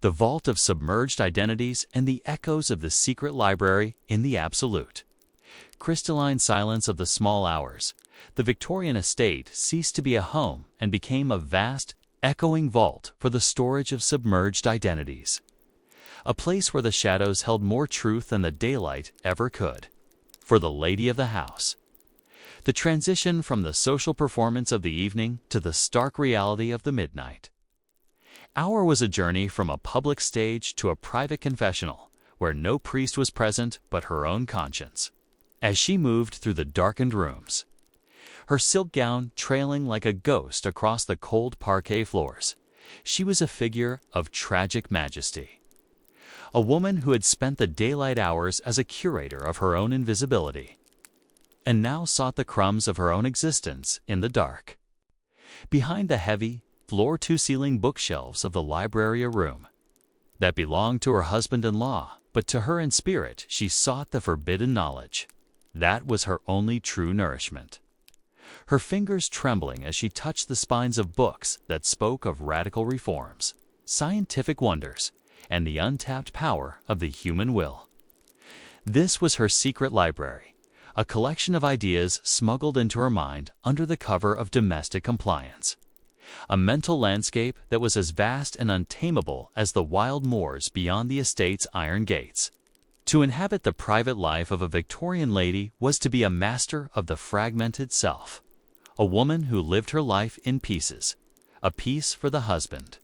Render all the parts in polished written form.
the vault of submerged identities and the echoes of the secret library in the absolute. Crystalline silence of the small hours, the Victorian estate ceased to be a home and became a vast, echoing vault for the storage of submerged identities. A place where the shadows held more truth than the daylight ever could. For the lady of the house, the transition from the social performance of the evening to the stark reality of the midnight. Ours was a journey from a public stage to a private confessional, where no priest was present but her own conscience. As she moved through the darkened rooms, her silk gown trailing like a ghost across the cold parquet floors, she was a figure of tragic majesty. A woman who had spent the daylight hours as a curator of her own invisibility, and now sought the crumbs of her own existence in the dark. Behind the heavy, floor-to-ceiling bookshelves of the library room, that belonged to her husband-in-law, but to her in spirit she sought the forbidden knowledge. That was her only true nourishment. Her fingers trembling as she touched the spines of books that spoke of radical reforms, scientific wonders, and the untapped power of the human will. This was her secret library, a collection of ideas smuggled into her mind under the cover of domestic compliance. A mental landscape that was as vast and untamable as the wild moors beyond the estate's iron gates. To inhabit the private life of a Victorian lady was to be a master of the fragmented self, a woman who lived her life in pieces, a piece for the husband,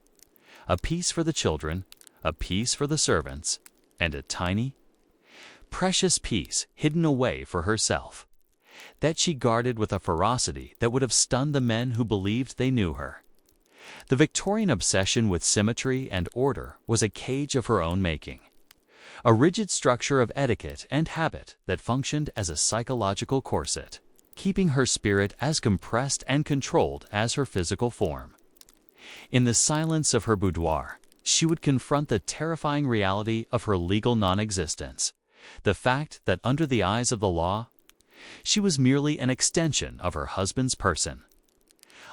a piece for the children, a piece for the servants, and a tiny, precious piece hidden away for herself, that she guarded with a ferocity that would have stunned the men who believed they knew her. The Victorian obsession with symmetry and order was a cage of her own making, a rigid structure of etiquette and habit that functioned as a psychological corset, keeping her spirit as compressed and controlled as her physical form. In the silence of her boudoir, she would confront the terrifying reality of her legal non-existence, the fact that under the eyes of the law, she was merely an extension of her husband's person,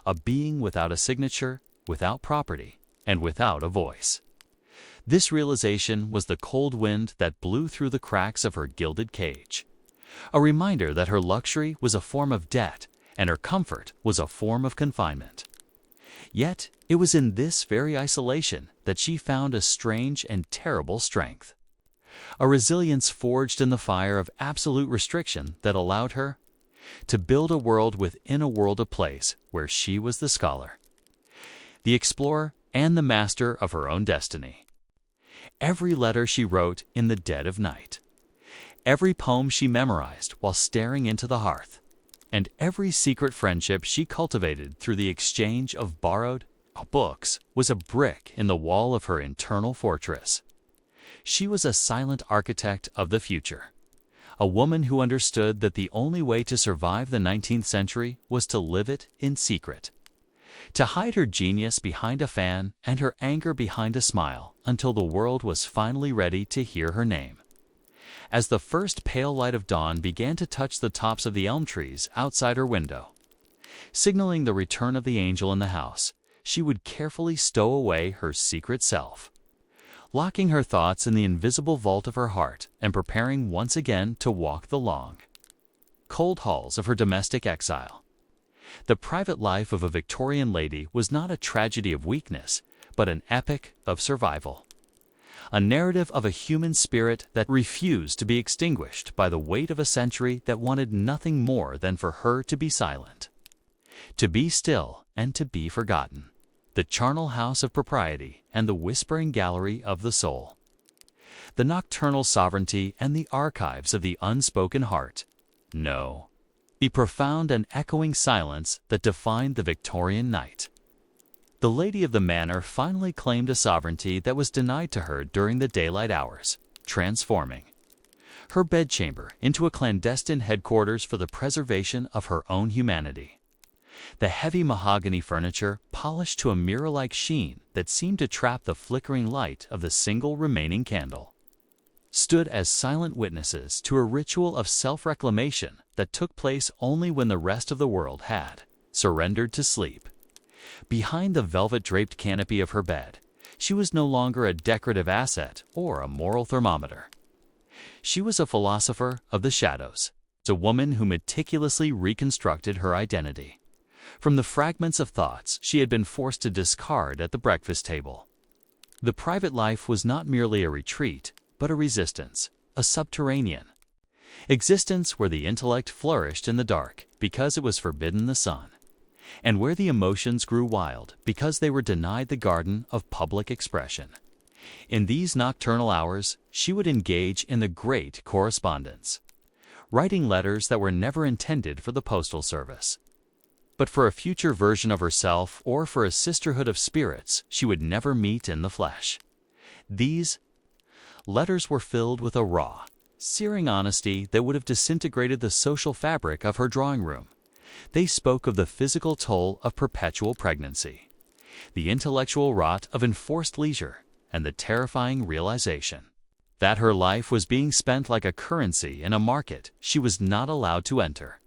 a being without a signature, without property, and without a voice. This realization was the cold wind that blew through the cracks of her gilded cage, a reminder that her luxury was a form of debt and her comfort was a form of confinement. Yet it was in this very isolation that she found a strange and terrible strength, a resilience forged in the fire of absolute restriction that allowed her to build a world within a world, a place where she was the scholar, the explorer, and the master of her own destiny. Every letter she wrote in the dead of night, every poem she memorized while staring into the hearth, and every secret friendship she cultivated through the exchange of borrowed books was a brick in the wall of her internal fortress. She was a silent architect of the future, a woman who understood that the only way to survive the 19th century was to live it in secret, to hide her genius behind a fan and her anger behind a smile until the world was finally ready to hear her name. As the first pale light of dawn began to touch the tops of the elm trees outside her window, signaling the return of the angel in the house, she would carefully stow away her secret self, locking her thoughts in the invisible vault of her heart and preparing once again to walk the long, cold halls of her domestic exile. The private life of a Victorian lady was not a tragedy of weakness, but an epic of survival, a narrative of a human spirit that refused to be extinguished by the weight of a century that wanted nothing more than for her to be silent, to be still and to be forgotten. The charnel house of propriety and the whispering gallery of the soul, the nocturnal sovereignty and the archives of the unspoken heart. No, the profound and echoing silence that defined the Victorian night. The lady of the manor finally claimed a sovereignty that was denied to her during the daylight hours, transforming her bedchamber into a clandestine headquarters for the preservation of her own humanity. The heavy mahogany furniture, polished to a mirror-like sheen that seemed to trap the flickering light of the single remaining candle, stood as silent witnesses to a ritual of self-reclamation that took place only when the rest of the world had surrendered to sleep. Behind the velvet-draped canopy of her bed, She was no longer a decorative asset or a moral thermometer. She was a philosopher of the shadows, a woman who meticulously reconstructed her identity from the fragments of thoughts she had been forced to discard at the breakfast table. The private life was not merely a retreat, but a resistance, a subterranean existence where the intellect flourished in the dark because it was forbidden the sun, and where the emotions grew wild because they were denied the garden of public expression. In these nocturnal hours, she would engage in the great correspondence, writing letters that were never intended for the postal service, but for a future version of herself or for a sisterhood of spirits she would never meet in the flesh. These letters were filled with a raw, searing honesty that would have disintegrated the social fabric of her drawing room. They spoke of the physical toll of perpetual pregnancy, the intellectual rot of enforced leisure, and the terrifying realization that her life was being spent like a currency in a market she was not allowed to enter.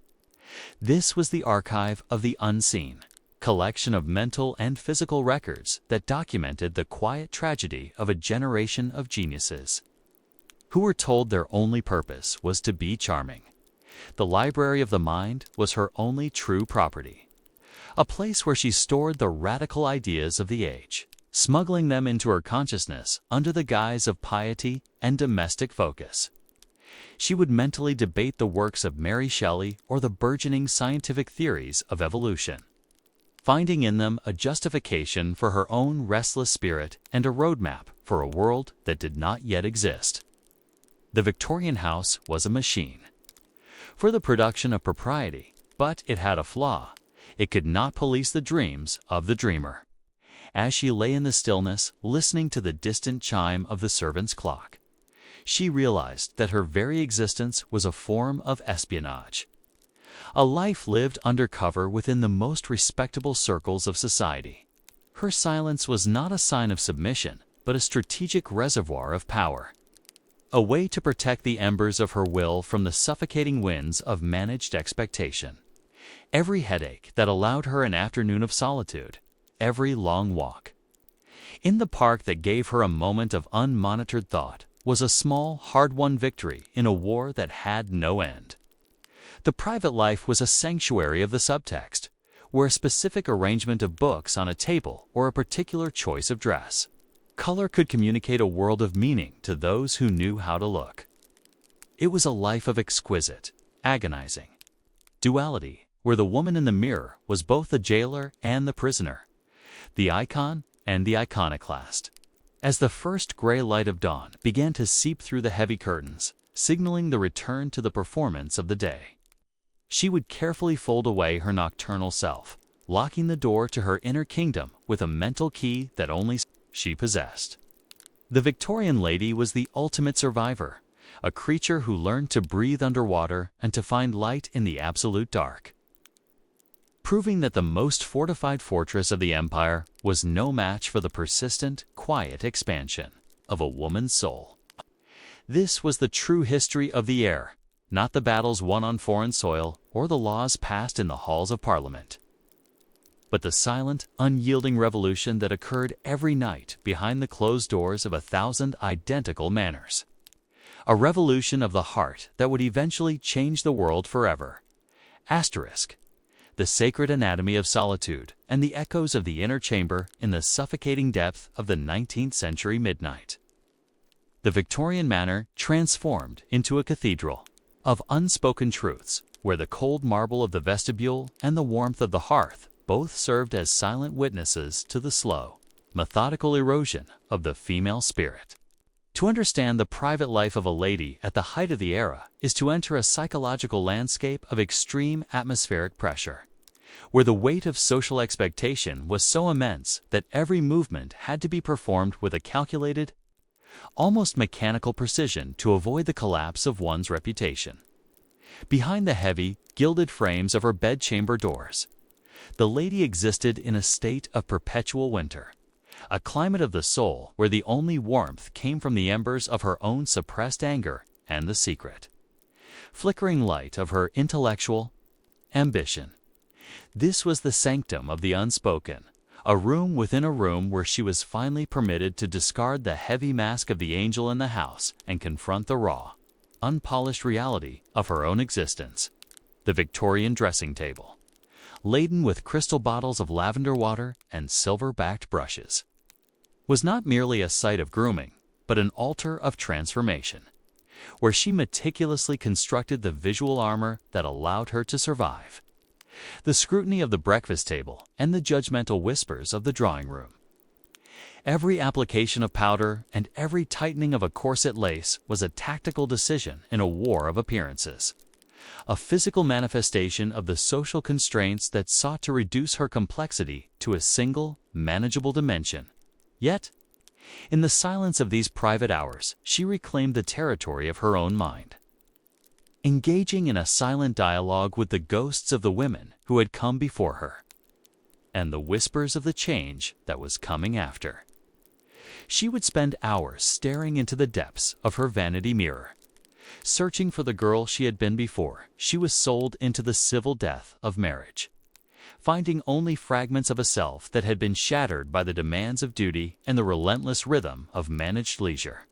This was the archive of the unseen, collection of mental and physical records that documented the quiet tragedy of a generation of geniuses who were told their only purpose was to be charming. The library of the mind was her only true property, a place where she stored the radical ideas of the age, smuggling them into her consciousness under the guise of piety and domestic focus. She would mentally debate the works of Mary Shelley or the burgeoning scientific theories of evolution, finding in them a justification for her own restless spirit and a roadmap for a world that did not yet exist. The Victorian house was a machine for the production of propriety, but it had a flaw. It could not police the dreams of the dreamer. As she lay in the stillness, listening to the distant chime of the servant's clock, she realized that her very existence was a form of espionage, a life lived undercover within the most respectable circles of society. Her silence was not a sign of submission, but a strategic reservoir of power, a way to protect the embers of her will from the suffocating winds of managed expectation. Every headache that allowed her an afternoon of solitude, every long walk in the park that gave her a moment of unmonitored thought, was a small, hard-won victory in a war that had no end. The private life was a sanctuary of the subtext, where a specific arrangement of books on a table or a particular choice of dress, color could communicate a world of meaning to those who knew how to look. It was a life of exquisite, agonizing duality, where the woman in the mirror was both the jailer and the prisoner, the icon and the iconoclast. As the first gray light of dawn began to seep through the heavy curtains, signaling the return to the performance of the day, she would carefully fold away her nocturnal self, locking the door to her inner kingdom with a mental key that only she possessed. The Victorian lady was the ultimate survivor, a creature who learned to breathe underwater and to find light in the absolute dark, proving that the most fortified fortress of the empire was no match for the persistent, quiet expansion of a woman's soul. This was the true history of the air, not the battles won on foreign soil or the laws passed in the halls of Parliament, but the silent, unyielding revolution that occurred every night behind the closed doors of 1,000 identical manors. A revolution of the heart that would eventually change the world forever. Asterisk. The sacred anatomy of solitude and the echoes of the inner chamber in the suffocating depth of the 19th century midnight. The Victorian manor transformed into a cathedral of unspoken truths, where the cold marble of the vestibule and the warmth of the hearth both served as silent witnesses to the slow, methodical erosion of the female spirit. To understand the private life of a lady at the height of the era is to enter a psychological landscape of extreme atmospheric pressure, where the weight of social expectation was so immense that every movement had to be performed with a calculated, almost mechanical precision to avoid the collapse of one's reputation. Behind the heavy, gilded frames of her bedchamber doors, the lady existed in a state of perpetual winter, a climate of the soul where the only warmth came from the embers of her own suppressed anger and the secret, flickering light of her intellectual ambition. This was the sanctum of the unspoken, A room within a room where she was finally permitted to discard the heavy mask of the angel in the house and confront the raw, unpolished reality of her own existence. The Victorian dressing table, laden with crystal bottles of lavender water and silver-backed brushes, was not merely a site of grooming, but an altar of transformation, where she meticulously constructed the visual armor that allowed her to survive the scrutiny of the breakfast table and the judgmental whispers of the drawing room. Every application of powder and every tightening of a corset lace was a tactical decision in a war of appearances, a physical manifestation of the social constraints that sought to reduce her complexity to a single, manageable dimension. Yet, in the silence of these private hours, she reclaimed the territory of her own mind, engaging in a silent dialogue with the ghosts of the women who had come before her, and the whispers of the change that was coming after. She would spend hours staring into the depths of her vanity mirror, searching for the girl she had been before she was sold into the civil death of marriage, finding only fragments of a self that had been shattered by the demands of duty and the relentless rhythm of managed leisure.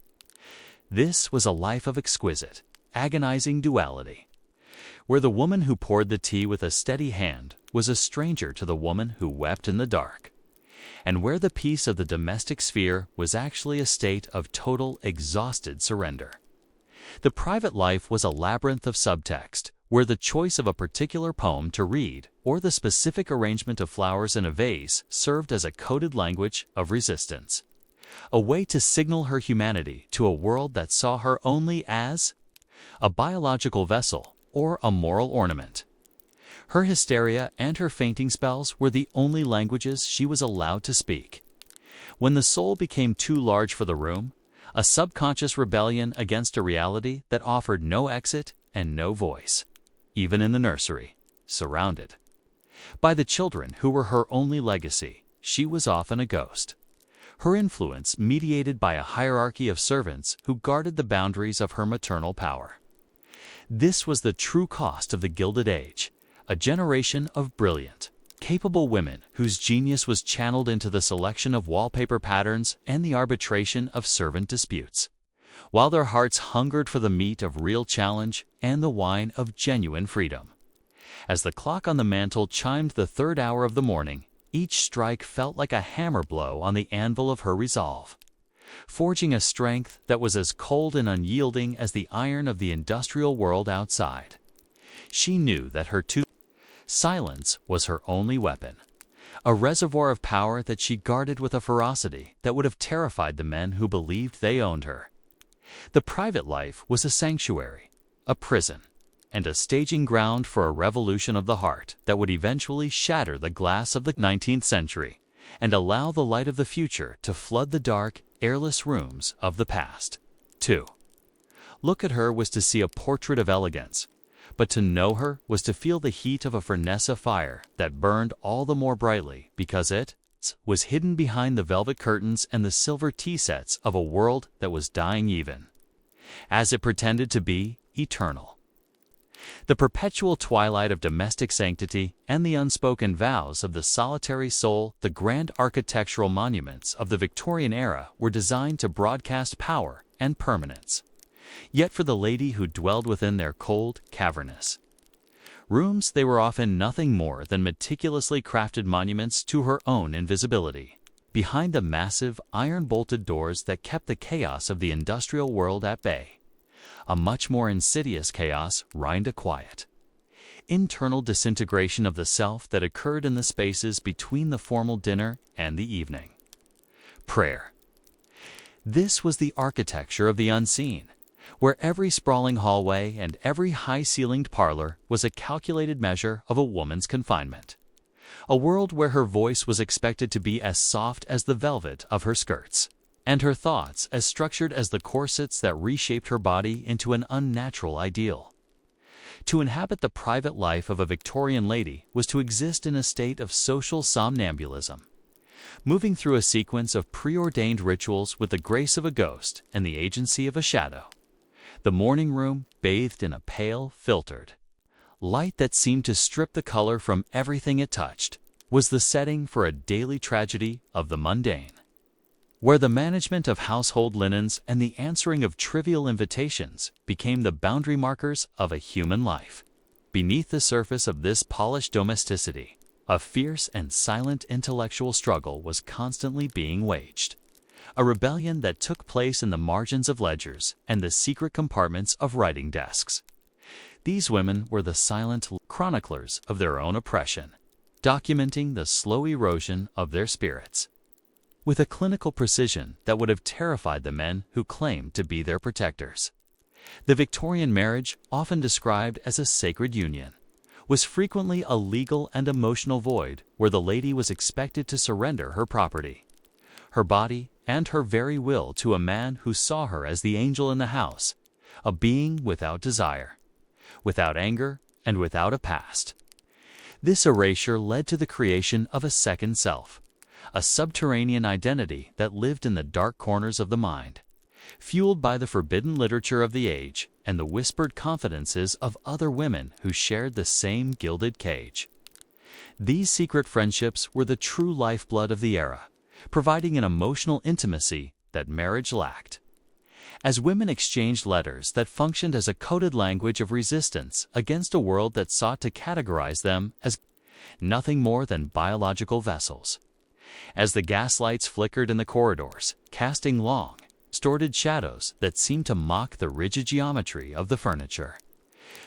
This was a life of exquisite, agonizing duality, where the woman who poured the tea with a steady hand was a stranger to the woman who wept in the dark, and where the peace of the domestic sphere was actually a state of total, exhausted surrender. The private life was a labyrinth of subtext, where the choice of a particular poem to read or the specific arrangement of flowers in a vase served as a coded language of resistance, a way to signal her humanity to a world that saw her only as a biological vessel or a moral ornament. Her hysteria and her fainting spells were the only languages she was allowed to speak. When the soul became too large for the room, a subconscious rebellion against a reality that offered no exit and no voice, even in the nursery, surrounded by the children who were her only legacy, she was often a ghost, her influence mediated by a hierarchy of servants who guarded the boundaries of her maternal power. This was the true cost of the Gilded Age, a generation of brilliant, capable women whose genius was channeled into the selection of wallpaper patterns and the arbitration of servant disputes, while their hearts hungered for the meat of real challenge and the wine of genuine freedom. As the clock on the mantel chimed the third hour of the morning, each strike felt like a hammer blow on the anvil of her resolve, forging a strength that was as cold and unyielding as the iron of the industrial world outside. She knew that her silence was her only weapon, a reservoir of power that she guarded with a ferocity that would have terrified the men who believed they owned her. The private life was a sanctuary, a prison, and a staging ground for a revolution of the heart that would eventually shatter the glass of the 19th century and allow the light of the future to flood the dark, airless rooms of the past. To look at her was to see a portrait of elegance, but to know her was to feel the heat of a furnace of fire that burned all the more brightly because it was hidden behind the velvet curtains and the silver tea sets of a world that was dying even, as it pretended to be, eternal. The perpetual twilight of domestic sanctity and the unspoken vows of the solitary soul, the grand architectural monuments of the Victorian era were designed to broadcast power and permanence. Yet for the lady who dwelled within their cold, cavernous rooms, they were often nothing more than meticulously crafted monuments to her own invisibility, behind the massive, iron-bolted doors that kept the chaos of the industrial world at bay. A much more insidious chaos reigned a quiet, internal disintegration of the self that occurred in the spaces between the formal dinner and the evening prayer. This was the architecture of the unseen, where every sprawling hallway and every high-ceilinged parlor was a calculated measure of a woman's confinement. A world where her voice was expected to be as soft as the velvet of her skirts, and her thoughts as structured as the corsets that reshaped her body into an unnatural ideal. To inhabit the private life of a Victorian lady was to exist in a state of social somnambulism, moving through a sequence of preordained rituals with the grace of a ghost and the agency of a shadow. The morning room bathed in a pale, filtered light that seemed to strip the color from everything it touched, was the setting for a daily tragedy of the mundane, where the management of household linens and the answering of trivial invitations became the boundary markers of a human life. Beneath the surface of this polished domesticity, a fierce and silent intellectual struggle was constantly being waged. A rebellion that took place in the margins of ledgers and the secret compartments of writing desks. These women were the silent chroniclers of their own oppression, documenting the slow erosion of their spirits, with a clinical precision that would have terrified the men who claimed to be their protectors. The Victorian marriage, often described as a sacred union, was frequently a legal and emotional void where the lady was expected to surrender her property, her body, and her very will to a man who saw her as the angel in the house, a being without desire, without anger, and without a past. This erasure led to the creation of a second self, a subterranean identity that lived in the dark corners of the mind, fueled by the forbidden literature of the age and the whispered confidences of other women who shared the same gilded cage. These secret friendships were the true lifeblood of the era, providing an emotional intimacy that marriage lacked. As women exchanged letters that functioned as a coded language of resistance against a world that sought to categorize them as nothing more than biological vessels. As the gaslights flickered in the corridors, casting long, distorted shadows that seemed to mock the rigid geometry of the furniture,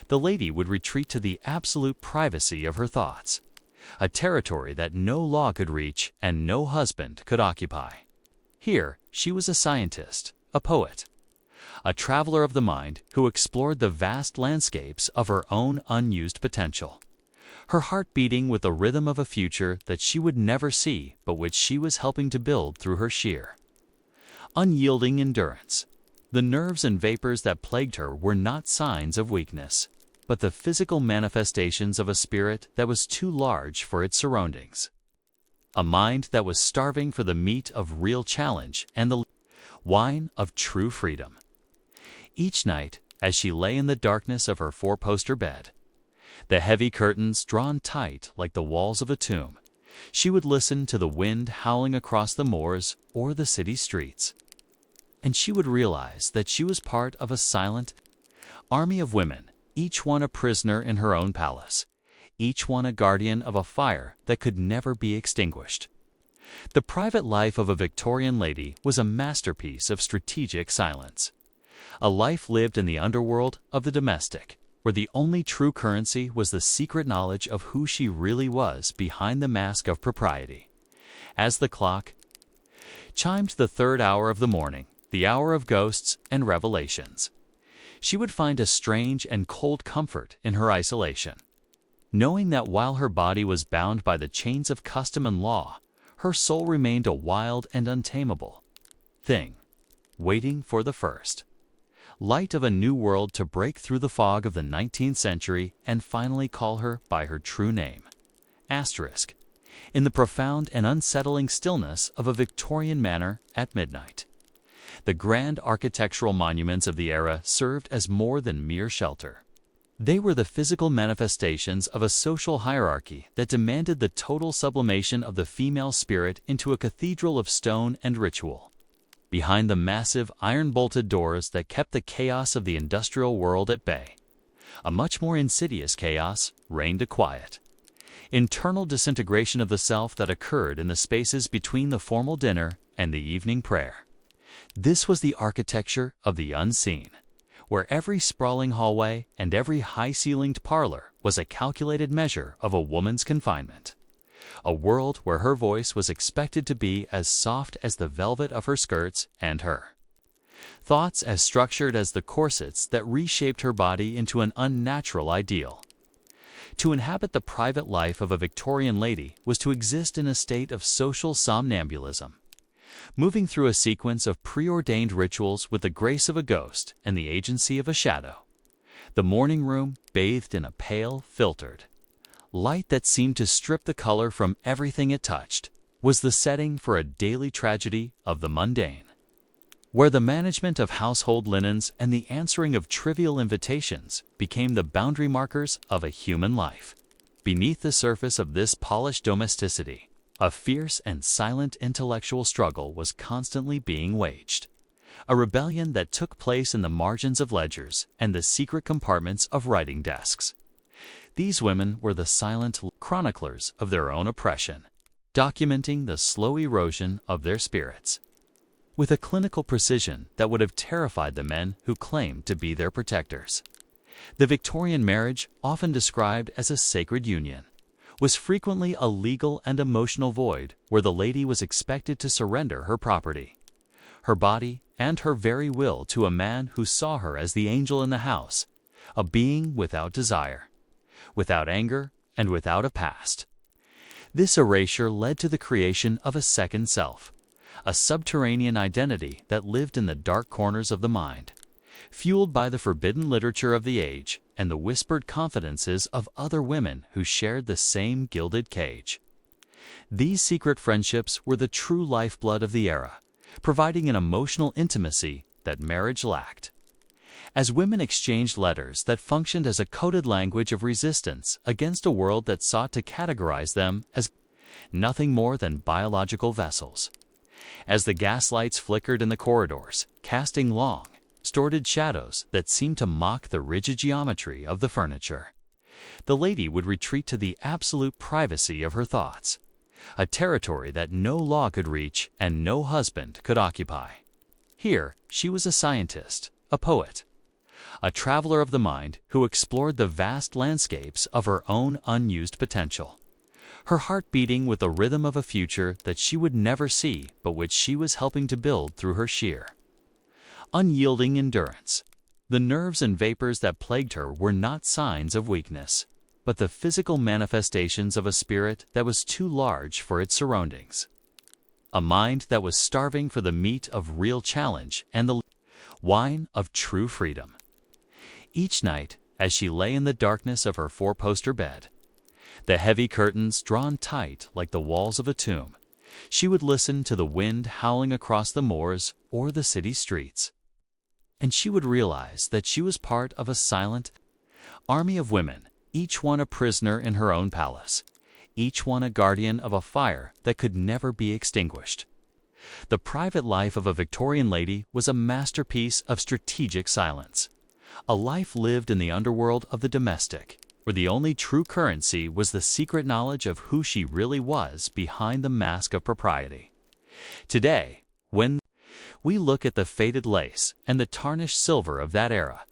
the lady would retreat to the absolute privacy of her thoughts, a territory that no law could reach and no husband could occupy. Here, she was a scientist, a poet, a traveler of the mind who explored the vast landscapes of her own unused potential, her heart beating with the rhythm of a future that she would never see but which she was helping to build through her sheer, unyielding endurance. The nerves and vapors that plagued her were not signs of weakness, but the physical manifestations of a spirit that was too large for its surroundings, a mind that was starving for the meat of real challenge and the wine of true freedom. Each night, as she lay in the darkness of her four-poster bed, the heavy curtains drawn tight like the walls of a tomb, she would listen to the wind howling across the moors or the city streets, and she would realize that she was part of a silent army of women, each one a prisoner in her own palace, each one a guardian of a fire that could never be extinguished. The private life of a Victorian lady was a masterpiece of strategic silence, a life lived in the underworld of the domestic, where the only true currency was the secret knowledge of who she really was behind the mask of propriety. As the clock chimed the third hour of the morning, the hour of ghosts and revelations, she would find a strange and cold comfort in her isolation, knowing that while her body was bound by the chains of custom and law, her soul remained a wild and untamable thing, waiting for the first light of a new world to break through the fog of the 19th century and finally call her by her true name. Asterisk. In the profound and unsettling stillness of a Victorian manor at midnight, the grand architectural monuments of the era served as more than mere shelter. They were the physical manifestations of a social hierarchy that demanded the total sublimation of the female spirit into a cathedral of stone and ritual. Behind the massive iron-bolted doors that kept the chaos of the industrial world at bay, a much more insidious chaos reigned a quiet, internal disintegration of the self that occurred in the spaces between the formal dinner and the evening prayer. This was the architecture of the unseen, where every sprawling hallway and every high-ceilinged parlor was a calculated measure of a woman's confinement. A world where her voice was expected to be as soft as the velvet of her skirts and her thoughts as structured as the corsets that reshaped her body into an unnatural ideal. To inhabit the private life of a Victorian lady was to exist in a state of social somnambulism, moving through a sequence of preordained rituals with the grace of a ghost and the agency of a shadow. The morning room bathed in a pale, filtered light that seemed to strip the color from everything it touched, was the setting for a daily tragedy of the mundane, where the management of household linens and the answering of trivial invitations became the boundary markers of a human life. Beneath the surface of this polished domesticity, a fierce and silent intellectual struggle was constantly being waged. A rebellion that took place in the margins of ledgers and the secret compartments of writing desks. These women were the silent chroniclers of their own oppression, documenting the slow erosion of their spirits, with a clinical precision that would have terrified the men who claimed to be their protectors. The Victorian marriage, often described as a sacred union, was frequently a legal and emotional void where the lady was expected to surrender her property, her body, and her very will to a man who saw her as the angel in the house, a being without desire, without anger, and without a past. This erasure led to the creation of a second self, a subterranean identity that lived in the dark corners of the mind, fueled by the forbidden literature of the age and the whispered confidences of other women who shared the same gilded cage. These secret friendships were the true lifeblood of the era, providing an emotional intimacy that marriage lacked. As women exchanged letters that functioned as a coded language of resistance against a world that sought to categorize them as nothing more than biological vessels. As the gaslights flickered in the corridors, casting long, distorted shadows that seemed to mock the rigid geometry of the furniture, the lady would retreat to the absolute privacy of her thoughts, a territory that no law could reach and no husband could occupy. Here, she was a scientist, a poet, a traveler of the mind who explored the vast landscapes of her own unused potential, her heart beating with the rhythm of a future that she would never see but which she was helping to build through her sheer, unyielding endurance. The nerves and vapors that plagued her were not signs of weakness, but the physical manifestations of a spirit that was too large for its surroundings, a mind that was starving for the meat of real challenge and the wine of true freedom. Each night, as she lay in the darkness of her four-poster bed, the heavy curtains drawn tight like the walls of a tomb, she would listen to the wind howling across the moors or the city streets, and she would realize that she was part of a silent army of women, each one a prisoner in her own palace, each one a guardian of a fire that could never be extinguished. The private life of a Victorian lady was a masterpiece of strategic silence, a life lived in the underworld of the domestic, where the only true currency was the secret knowledge of who she really was behind the mask of propriety. Today, when we look at the faded lace and the tarnished silver of that era,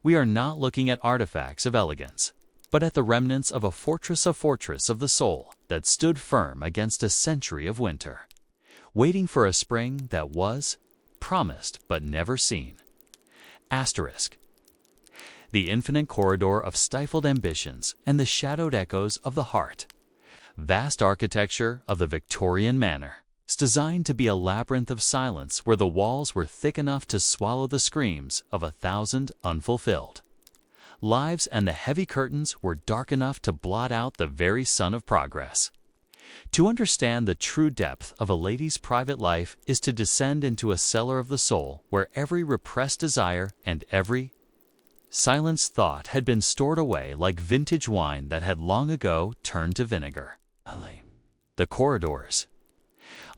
we are not looking at artifacts of elegance, but at the remnants of a fortress of the soul that stood firm against a century of winter, waiting for a spring that was promised but never seen. Asterisk. The infinite corridor of stifled ambitions and the shadowed echoes of the heart. Vast architecture of the Victorian manor, designed to be a labyrinth of silence where the walls were thick enough to swallow the screams of 1,000 unfulfilled lives and the heavy curtains were dark enough to blot out the very sun of progress. To understand the true depth of a lady's private life is to descend into a cellar of the soul where every repressed desire and every silenced thought had been stored away like vintage wine that had long ago turned to vinegar. The corridors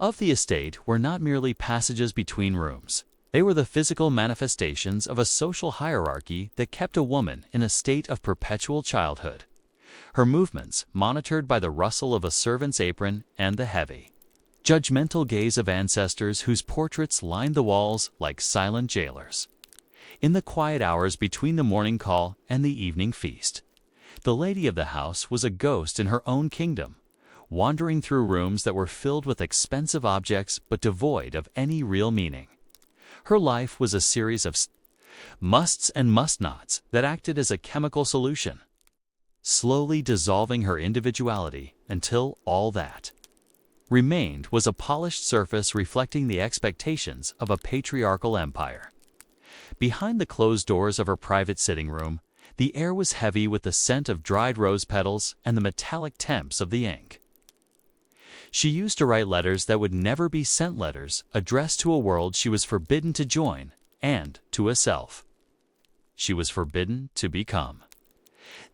of the estate were not merely passages between rooms. They were the physical manifestations of a social hierarchy that kept a woman in a state of perpetual childhood, her movements monitored by the rustle of a servant's apron and the heavy, judgmental gaze of ancestors whose portraits lined the walls like silent jailers. In the quiet hours between the morning call and the evening feast, the lady of the house was a ghost in her own kingdom, wandering through rooms that were filled with expensive objects but devoid of any real meaning. Her life was a series of musts and must-nots that acted as a chemical solution, slowly dissolving her individuality until all that remained was a polished surface reflecting the expectations of a patriarchal empire. Behind the closed doors of her private sitting room, the air was heavy with the scent of dried rose petals and the metallic temps of the ink. She used to write letters that would never be sent, letters addressed to a world she was forbidden to join, and to a self she was forbidden to become.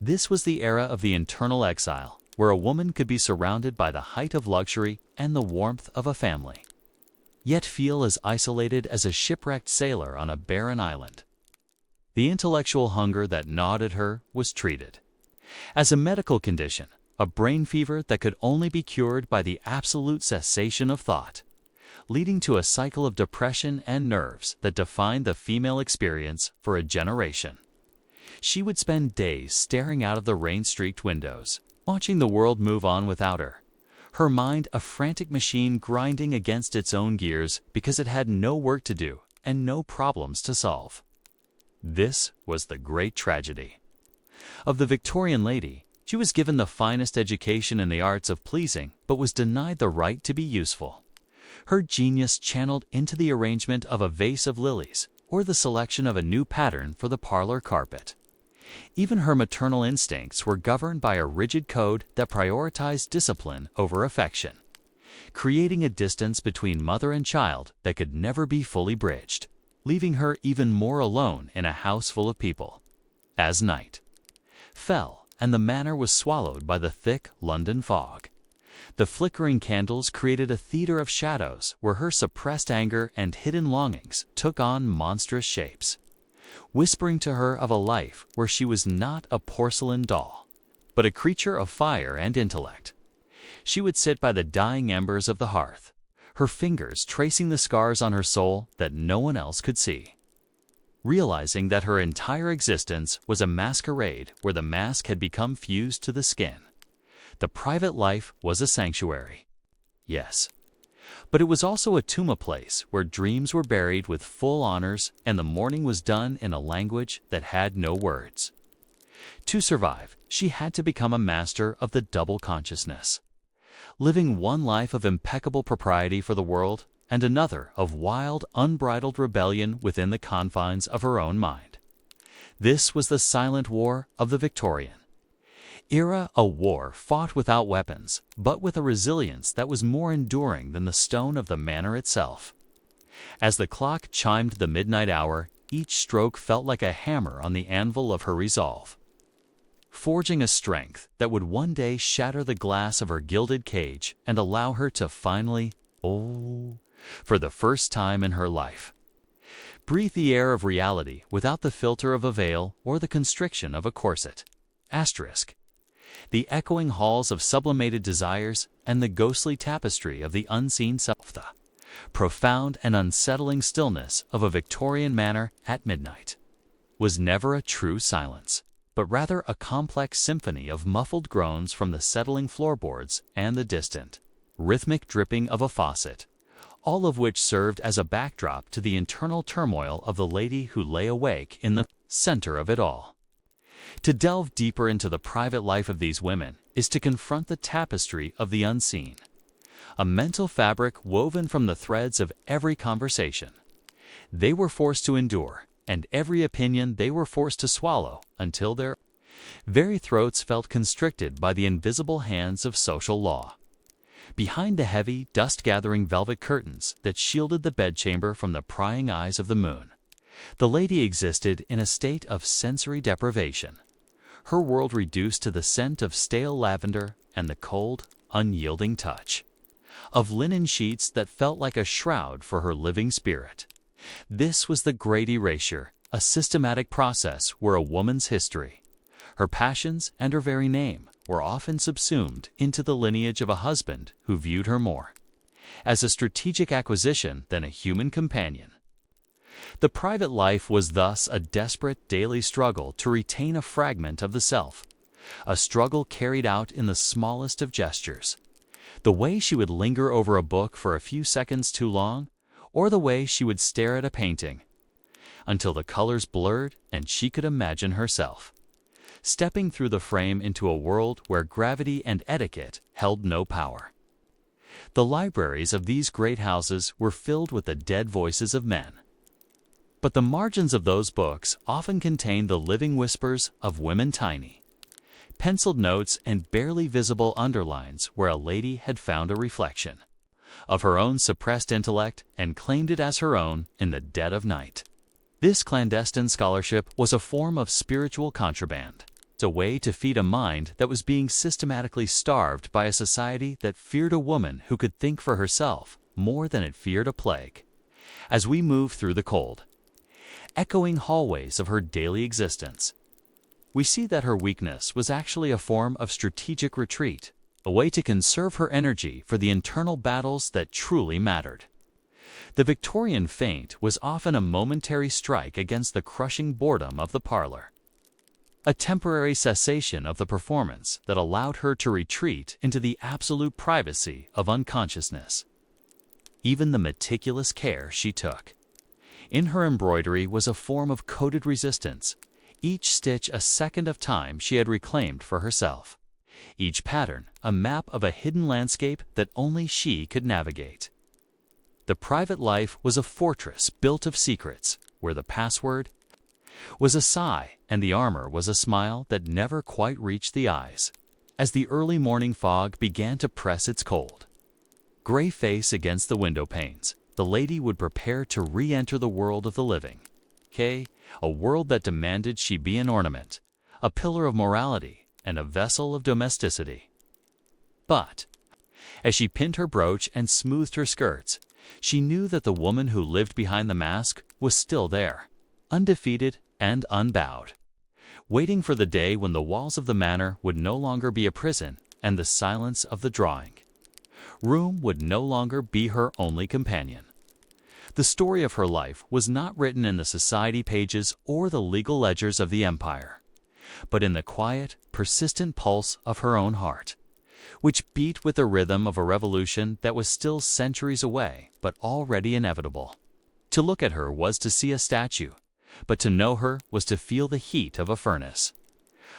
This was the era of the internal exile, where a woman could be surrounded by the height of luxury and the warmth of a family, yet feel as isolated as a shipwrecked sailor on a barren island. The intellectual hunger that gnawed at her was treated as a medical condition, a brain fever that could only be cured by the absolute cessation of thought, leading to a cycle of depression and nerves that defined the female experience for a generation. She would spend days staring out of the rain-streaked windows, watching the world move on without her mind a frantic machine grinding against its own gears because it had no work to do and no problems to solve. This was the great tragedy. Of the Victorian lady, she was given the finest education in the arts of pleasing, but was denied the right to be useful. Her genius channeled into the arrangement of a vase of lilies or the selection of a new pattern for the parlor carpet. Even her maternal instincts were governed by a rigid code that prioritized discipline over affection, creating a distance between mother and child that could never be fully bridged, leaving her even more alone in a house full of people. As night fell and the manor was swallowed by the thick London fog, the flickering candles created a theater of shadows where her suppressed anger and hidden longings took on monstrous shapes, whispering to her of a life where she was not a porcelain doll, but a creature of fire and intellect. She would sit by the dying embers of the hearth, her fingers tracing the scars on her soul that no one else could see, realizing that her entire existence was a masquerade where the mask had become fused to the skin. The private life was a sanctuary, yes, but it was also a tomb, a place where dreams were buried with full honors and the mourning was done in a language that had no words. To survive, she had to become a master of the double consciousness, living one life of impeccable propriety for the world and another of wild, unbridled rebellion within the confines of her own mind. This was the silent war of the Victorian era, a war fought without weapons, but with a resilience that was more enduring than the stone of the manor itself. As the clock chimed the midnight hour, each stroke felt like a hammer on the anvil of her resolve, forging a strength that would one day shatter the glass of her gilded cage and allow her to finally, for the first time in her life, breathe the air of reality without the filter of a veil or the constriction of a corset. The echoing halls of sublimated desires and the ghostly tapestry of the unseen self, the profound and unsettling stillness of a Victorian manor at midnight, was never a true silence, but rather a complex symphony of muffled groans from the settling floorboards and the distant, rhythmic dripping of a faucet, all of which served as a backdrop to the internal turmoil of the lady who lay awake in the center of it all. To delve deeper into the private life of these women is to confront the tapestry of the unseen, a mental fabric woven from the threads of every conversation they were forced to endure and every opinion they were forced to swallow until their very throats felt constricted by the invisible hands of social law. Behind the heavy, dust-gathering velvet curtains that shielded the bedchamber from the prying eyes of the moon, the lady existed in a state of sensory deprivation, her world reduced to the scent of stale lavender and the cold, unyielding touch of linen sheets that felt like a shroud for her living spirit. This was the great erasure, a systematic process where a woman's history, her passions, and her very name were often subsumed into the lineage of a husband who viewed her more as a strategic acquisition than a human companion. The private life was thus a desperate daily struggle to retain a fragment of the self, a struggle carried out in the smallest of gestures, the way she would linger over a book for a few seconds too long, or the way she would stare at a painting until the colors blurred and she could imagine herself stepping through the frame into a world where gravity and etiquette held no power. The libraries of these great houses were filled with the dead voices of men, but the margins of those books often contained the living whispers of women, tiny, penciled notes and barely visible underlines where a lady had found a reflection of her own suppressed intellect and claimed it as her own in the dead of night. This clandestine scholarship was a form of spiritual contraband, a way to feed a mind that was being systematically starved by a society that feared a woman who could think for herself more than it feared a plague. As we move through the cold, echoing hallways of her daily existence, we see that her weakness was actually a form of strategic retreat, a way to conserve her energy for the internal battles that truly mattered. The Victorian faint was often a momentary strike against the crushing boredom of the parlor, a temporary cessation of the performance that allowed her to retreat into the absolute privacy of unconsciousness. Even the meticulous care she took in her embroidery was a form of coded resistance, each stitch a second of time she had reclaimed for herself, each pattern a map of a hidden landscape that only she could navigate. The private life was a fortress built of secrets, where the password was a sigh and the armor was a smile that never quite reached the eyes. As the early morning fog began to press its cold, gray face against the window panes, the lady would prepare to re-enter the world of the living. A world that demanded she be an ornament, a pillar of morality, and a vessel of domesticity. But as she pinned her brooch and smoothed her skirts, she knew that the woman who lived behind the mask was still there, undefeated and unbowed, waiting for the day when the walls of the manor would no longer be a prison and the silence of the drawing room would no longer be her only companion. The story of her life was not written in the society pages or the legal ledgers of the empire, but in the quiet, persistent pulse of her own heart, which beat with the rhythm of a revolution that was still centuries away but already inevitable. To look at her was to see a statue, but to know her was to feel the heat of a furnace,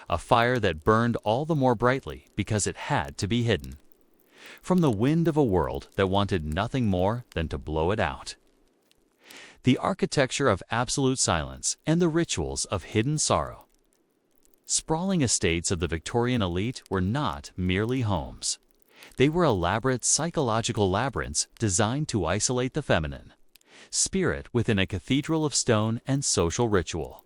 a fire that burned all the more brightly because it had to be hidden from the wind of a world that wanted nothing more than to blow it out. The architecture of absolute silence and the rituals of hidden sorrow. Sprawling estates of the Victorian elite were not merely homes. They were elaborate psychological labyrinths designed to isolate the feminine spirit within a cathedral of stone and social ritual.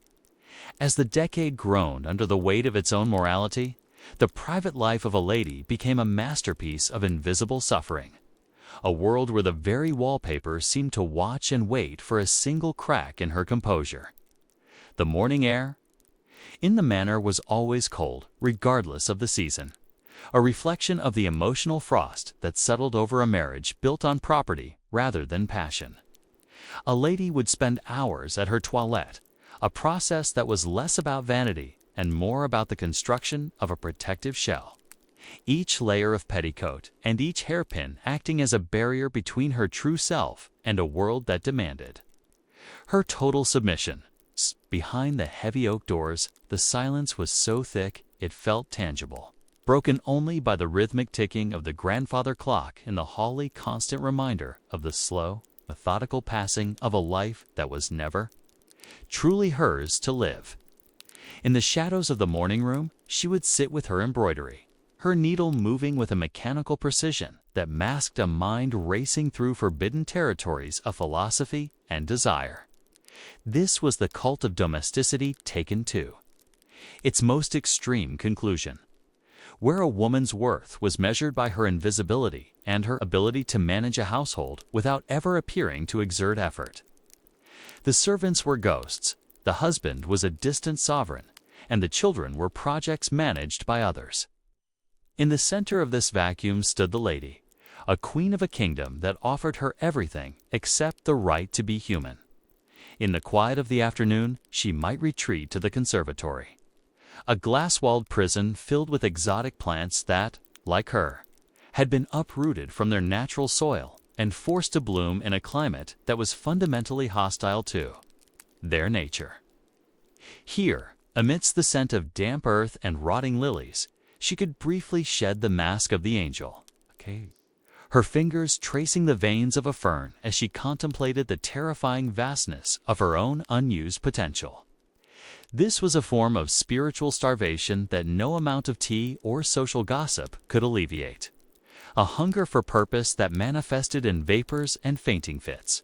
As the decade groaned under the weight of its own morality, the private life of a lady became a masterpiece of invisible suffering, a world where the very wallpaper seemed to watch and wait for a single crack in her composure. The morning air in the manor was always cold, regardless of the season, a reflection of the emotional frost that settled over a marriage built on property rather than passion. A lady would spend hours at her toilette, a process that was less about vanity and more about the construction of a protective shell, each layer of petticoat and each hairpin acting as a barrier between her true self and a world that demanded her total submission. Behind the heavy oak doors, the silence was so thick it felt tangible, broken only by the rhythmic ticking of the grandfather clock in the hall, a constant reminder of the slow, methodical passing of a life that was never truly hers to live. In the shadows of the morning room, she would sit with her embroidery, her needle moving with a mechanical precision that masked a mind racing through forbidden territories of philosophy and desire. This was the cult of domesticity taken to its most extreme conclusion, where a woman's worth was measured by her invisibility and her ability to manage a household without ever appearing to exert effort. The servants were ghosts, the husband was a distant sovereign, and the children were projects managed by others. In the center of this vacuum stood the lady, a queen of a kingdom that offered her everything except the right to be human. In the quiet of the afternoon, she might retreat to the conservatory, a glass-walled prison filled with exotic plants that, like her, had been uprooted from their natural soil and forced to bloom in a climate that was fundamentally hostile to their nature. Here, amidst the scent of damp earth and rotting lilies, she could briefly shed the mask of the angel, her fingers tracing the veins of a fern as she contemplated the terrifying vastness of her own unused potential. This was a form of spiritual starvation that no amount of tea or social gossip could alleviate, a hunger for purpose that manifested in vapors and fainting fits,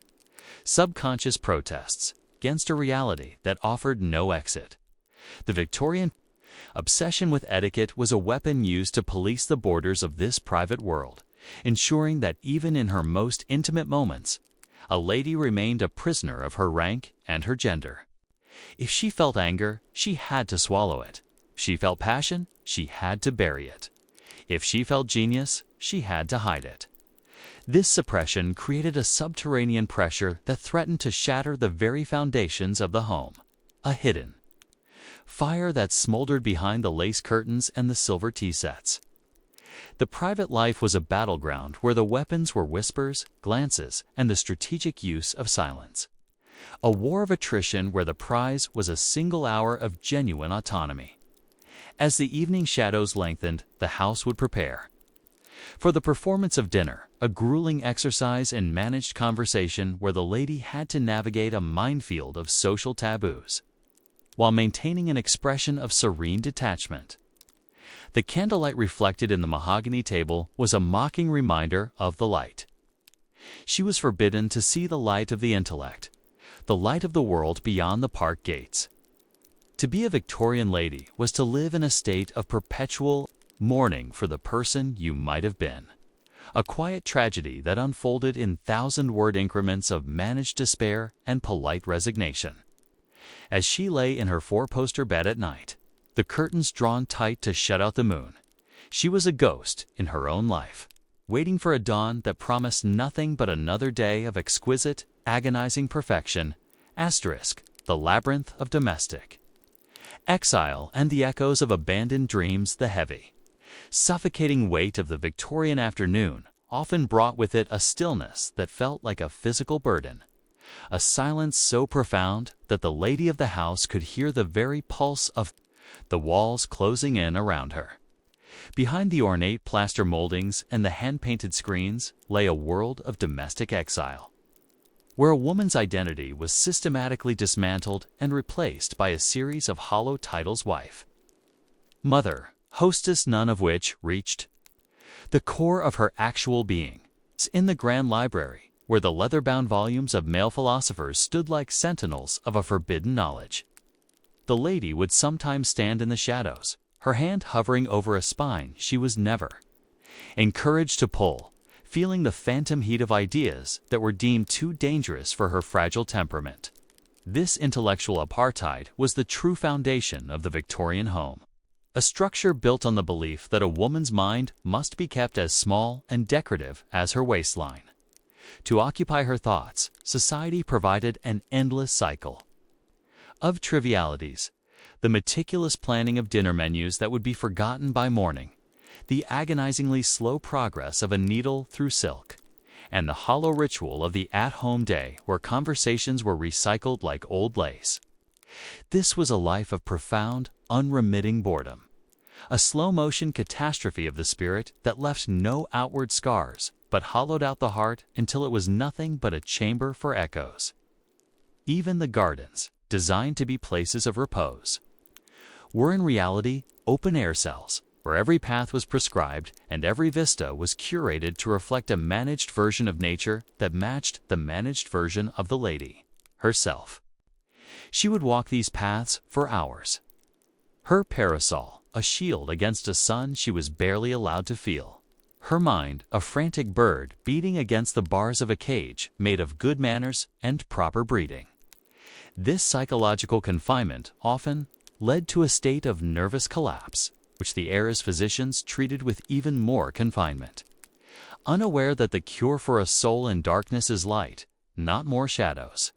subconscious protests against a reality that offered no exit. The Victorian Obsession with etiquette was a weapon used to police the borders of this private world, ensuring that even in her most intimate moments, a lady remained a prisoner of her rank and her gender. If she felt anger, she had to swallow it. If she felt passion, she had to bury it. If she felt genius, she had to hide it. This suppression created a subterranean pressure that threatened to shatter the very foundations of the home. A hidden fire that smoldered behind the lace curtains and the silver tea sets. The private life was a battleground where the weapons were whispers, glances, and the strategic use of silence. A war of attrition where the prize was a single hour of genuine autonomy. As the evening shadows lengthened, the house would prepare for the performance of dinner, a grueling exercise in managed conversation where the lady had to navigate a minefield of social taboos, while maintaining an expression of serene detachment. The candlelight reflected in the mahogany table was a mocking reminder of the light. She was forbidden to see the light of the intellect, the light of the world beyond the park gates. To be a Victorian lady was to live in a state of perpetual mourning for the person you might have been, a quiet tragedy that unfolded in thousand-word increments of managed despair and polite resignation. As she lay in her four-poster bed at night, the curtains drawn tight to shut out the moon, she was a ghost in her own life, waiting for a dawn that promised nothing but another day of exquisite, agonizing perfection. The labyrinth of domestic exile and the echoes of abandoned dreams. The heavy, suffocating weight of the Victorian afternoon often brought with it a stillness that felt like a physical burden, a silence so profound that the lady of the house could hear the very pulse of the walls closing in around her. Behind the ornate plaster moldings and the hand-painted screens lay a world of domestic exile, where a woman's identity was systematically dismantled and replaced by a series of hollow titles: wife, mother, hostess, none of which reached the core of her actual being. In the grand library, where the leather-bound volumes of male philosophers stood like sentinels of a forbidden knowledge, the lady would sometimes stand in the shadows, her hand hovering over a spine she was never encouraged to pull, feeling the phantom heat of ideas that were deemed too dangerous for her fragile temperament. This intellectual apartheid was the true foundation of the Victorian home, a structure built on the belief that a woman's mind must be kept as small and decorative as her waistline. To occupy her thoughts, society provided an endless cycle of trivialities: the meticulous planning of dinner menus that would be forgotten by morning, the agonizingly slow progress of a needle through silk, and the hollow ritual of the at-home day where conversations were recycled like old lace. This was a life of profound, unremitting boredom, a slow-motion catastrophe of the spirit that left no outward scars but hollowed out the heart until it was nothing but a chamber for echoes. Even the gardens, designed to be places of repose, were in reality open-air cells, where every path was prescribed and every vista was curated to reflect a managed version of nature that matched the managed version of the lady herself. She would walk these paths for hours, her parasol a shield against a sun she was barely allowed to feel, her mind a frantic bird beating against the bars of a cage made of good manners and proper breeding. This psychological confinement often led to a state of nervous collapse, which the era's physicians treated with even more confinement, unaware that the cure for a soul in darkness is light, not more shadows.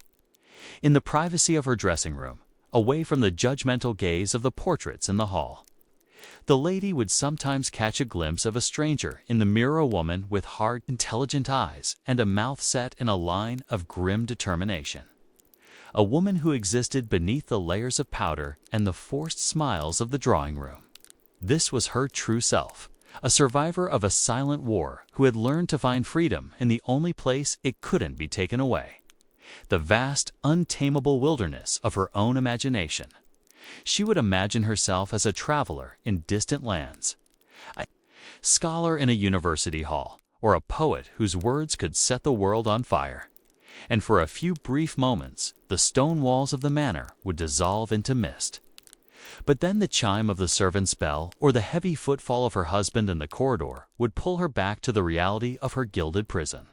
In the privacy of her dressing room, away from the judgmental gaze of the portraits in the hall, the lady would sometimes catch a glimpse of a stranger in the mirror, a woman with hard, intelligent eyes and a mouth set in a line of grim determination. A woman who existed beneath the layers of powder and the forced smiles of the drawing room. This was her true self, a survivor of a silent war who had learned to find freedom in the only place it couldn't be taken away: the vast, untamable wilderness of her own imagination. She would imagine herself as a traveler in distant lands, a scholar in a university hall, or a poet whose words could set the world on fire. And for a few brief moments, the stone walls of the manor would dissolve into mist. But then the chime of the servant's bell or the heavy footfall of her husband in the corridor would pull her back to the reality of her gilded prison,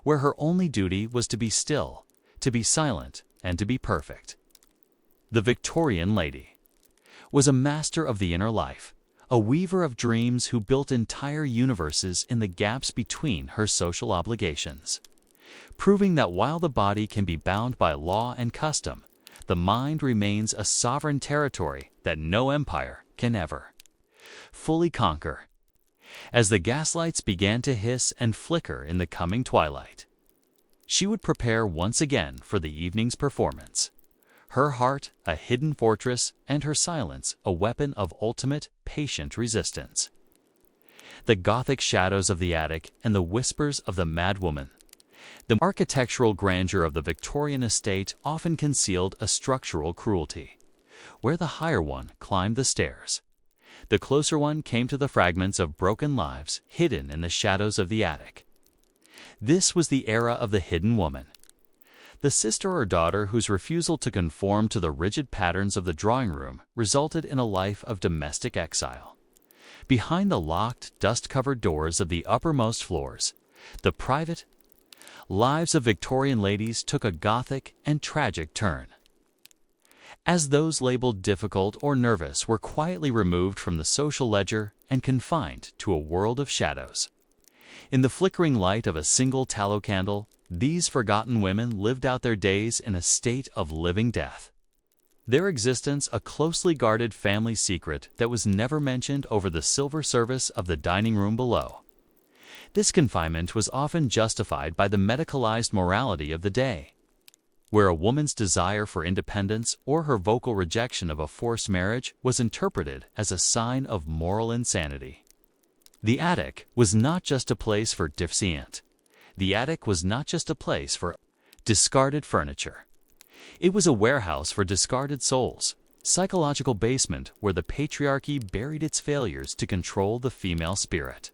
where her only duty was to be still, to be silent, and to be perfect. The Victorian lady was a master of the inner life, a weaver of dreams who built entire universes in the gaps between her social obligations, proving that while the body can be bound by law and custom, the mind remains a sovereign territory that no empire can ever fully conquer. As the gaslights began to hiss and flicker in the coming twilight, she would prepare once again for the evening's performance, her heart a hidden fortress and her silence a weapon of ultimate, patient resistance. The Gothic shadows of the attic and the whispers of the madwoman. The architectural grandeur of the Victorian estate often concealed a structural cruelty. Where the higher one climbed the stairs, the closer one came to the fragments of broken lives hidden in the shadows of the attic. This was the era of the hidden woman, the sister or daughter whose refusal to conform to the rigid patterns of the drawing room resulted in a life of domestic exile. Behind the locked, dust-covered doors of the uppermost floors, the private lives of Victorian ladies took a Gothic and tragic turn, as those labeled difficult or nervous were quietly removed from the social ledger and confined to a world of shadows. In the flickering light of a single tallow candle, these forgotten women lived out their days in a state of living death, their existence a closely guarded family secret that was never mentioned over the silver service of the dining room below. This confinement was often justified by the medicalized morality of the day, where a woman's desire for independence or her vocal rejection of a forced marriage was interpreted as a sign of moral insanity. The attic was not just a place for defiant. The attic was not just a place for discarded furniture. It was a warehouse for discarded souls, psychological basement where the patriarchy buried its failures to control the female spirit.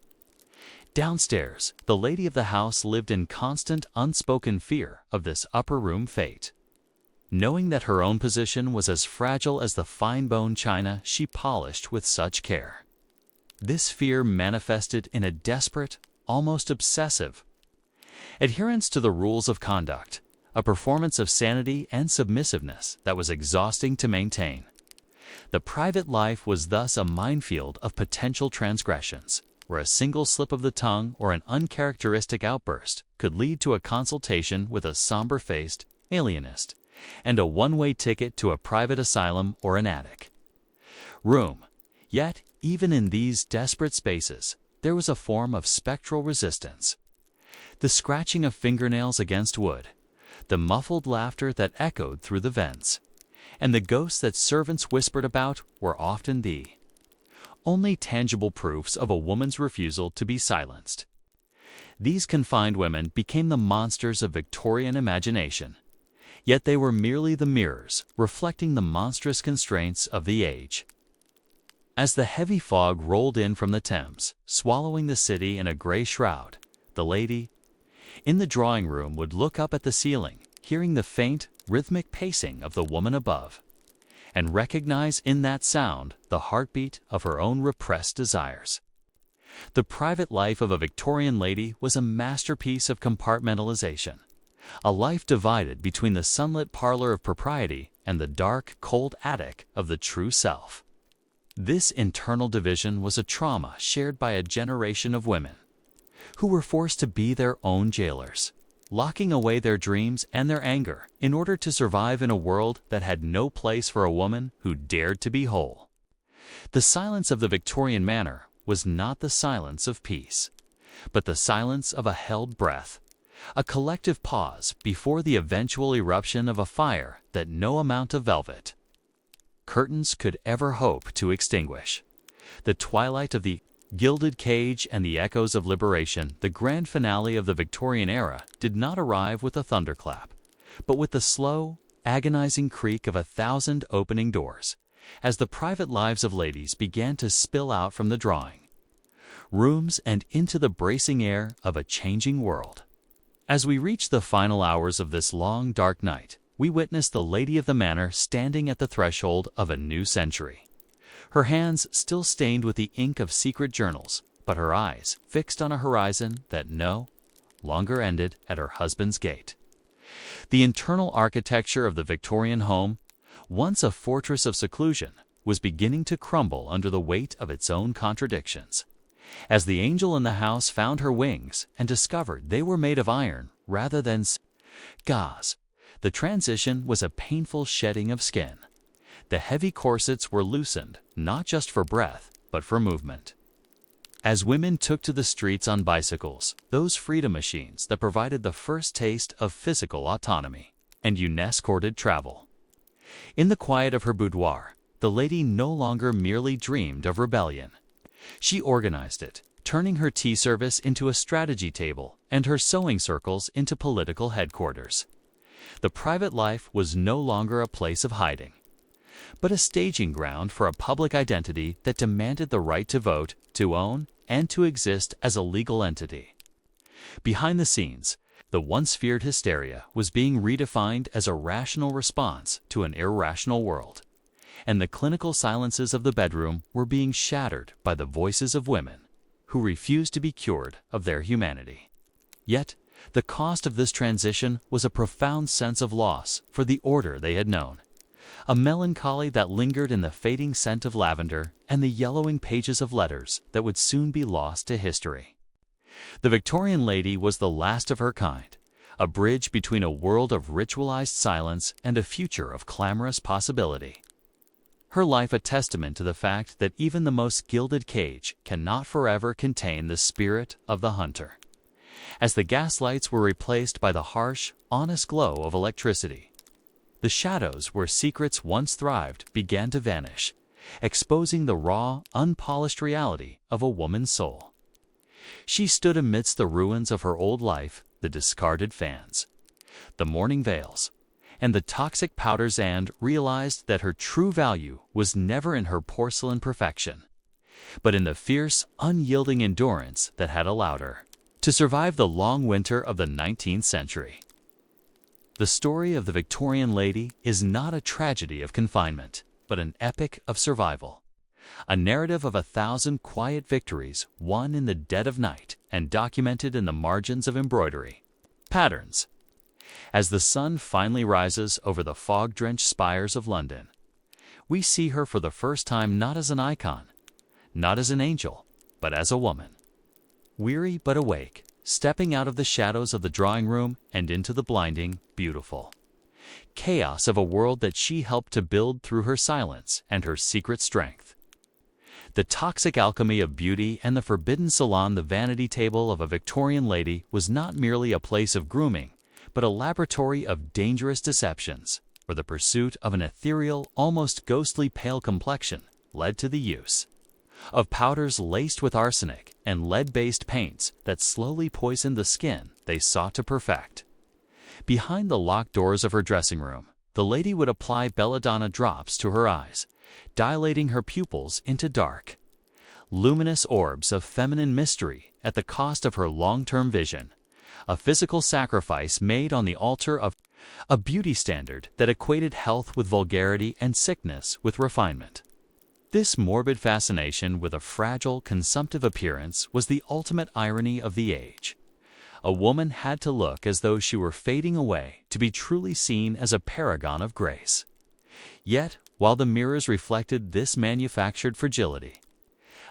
Downstairs, the lady of the house lived in constant, unspoken fear of this upper room fate. Knowing that her own position was as fragile as the fine-bone china she polished with such care. This fear manifested in a desperate, almost obsessive, adherence to the rules of conduct, a performance of sanity and submissiveness that was exhausting to maintain. The private life was thus a minefield of potential transgressions, where a single slip of the tongue or an uncharacteristic outburst could lead to a consultation with a somber-faced alienist and a one-way ticket to a private asylum or an attic room. Yet, even in these desperate spaces, there was a form of spectral resistance. The scratching of fingernails against wood, the muffled laughter that echoed through the vents, and the ghosts that servants whispered about were often the only tangible proofs of a woman's refusal to be silenced. These confined women became the monsters of Victorian imagination, yet they were merely the mirrors reflecting the monstrous constraints of the age. As the heavy fog rolled in from the Thames, swallowing the city in a gray shroud, the lady in the drawing room would look up at the ceiling, hearing the faint, rhythmic pacing of the woman above, and recognize in that sound the heartbeat of her own repressed desires. The private life of a Victorian lady was a masterpiece of compartmentalization, a life divided between the sunlit parlor of propriety and the dark, cold attic of the true self. This internal division was a trauma shared by a generation of women, who were forced to be their own jailers, locking away their dreams and their anger in order to survive in a world that had no place for a woman who dared to be whole. The silence of the Victorian manor was not the silence of peace, but the silence of a held breath, a collective pause before the eventual eruption of a fire that no amount of velvet curtains could ever hope to extinguish. The twilight of the gilded cage and the echoes of liberation, the grand finale of the Victorian era, did not arrive with a thunderclap, but with the slow, agonizing creak of 1,000 opening doors, as the private lives of ladies began to spill out from the drawing rooms and into the bracing air of a changing world. As we reach the final hours of this long, dark night, we witness the lady of the manor standing at the threshold of a new century. Her hands still stained with the ink of secret journals, but her eyes fixed on a horizon that no longer ended at her husband's gate. The internal architecture of the Victorian home, once a fortress of seclusion, was beginning to crumble under the weight of its own contradictions. As the angel in the house found her wings and discovered they were made of iron rather than gauze, the transition was a painful shedding of skin. The heavy corsets were loosened, not just for breath, but for movement. As women took to the streets on bicycles, those freedom machines that provided the first taste of physical autonomy and UNESCO-courted travel. In the quiet of her boudoir, the lady no longer merely dreamed of rebellion. She organized it, turning her tea service into a strategy table and her sewing circles into political headquarters. The private life was no longer a place of hiding, but a staging ground for a public identity that demanded the right to vote, to own, and to exist as a legal entity. Behind the scenes, the once feared hysteria was being redefined as a rational response to an irrational world, and the clinical silences of the bedroom were being shattered by the voices of women who refused to be cured of their humanity. Yet, the cost of this transition was a profound sense of loss for the order they had known, a melancholy that lingered in the fading scent of lavender and the yellowing pages of letters that would soon be lost to history. The Victorian lady was the last of her kind, a bridge between a world of ritualized silence and a future of clamorous possibility. Her life a testament to the fact that even the most gilded cage cannot forever contain the spirit of the hunter. As the gaslights were replaced by the harsh, honest glow of electricity, the shadows where secrets once thrived began to vanish, exposing the raw, unpolished reality of a woman's soul. She stood amidst the ruins of her old life, the discarded fans, the mourning veils, and the toxic powders, and realized that her true value was never in her porcelain perfection, but in the fierce, unyielding endurance that had allowed her to survive the long winter of the 19th century. The story of the Victorian lady is not a tragedy of confinement, but an epic of survival, a narrative of 1,000 quiet victories won in the dead of night and documented in the margins of embroidery patterns. As the sun finally rises over the fog-drenched spires of London, we see her for the first time not as an icon, not as an angel, but as a woman. Weary but awake, stepping out of the shadows of the drawing room and into the blinding, beautiful chaos of a world that she helped to build through her silence and her secret strength. The toxic alchemy of beauty and the forbidden salon, the vanity table of a Victorian lady, was not merely a place of grooming, but a laboratory of dangerous deceptions, where the pursuit of an ethereal, almost ghostly pale complexion led to the use of powders laced with arsenic and lead-based paints that slowly poisoned the skin they sought to perfect. Behind the locked doors of her dressing room, the lady would apply belladonna drops to her eyes, dilating her pupils into dark, luminous orbs of feminine mystery at the cost of her long-term vision, a physical sacrifice made on the altar of a beauty standard that equated health with vulgarity and sickness with refinement. This morbid fascination with a fragile, consumptive appearance was the ultimate irony of the age. A woman had to look as though she were fading away to be truly seen as a paragon of grace. Yet, while the mirrors reflected this manufactured fragility,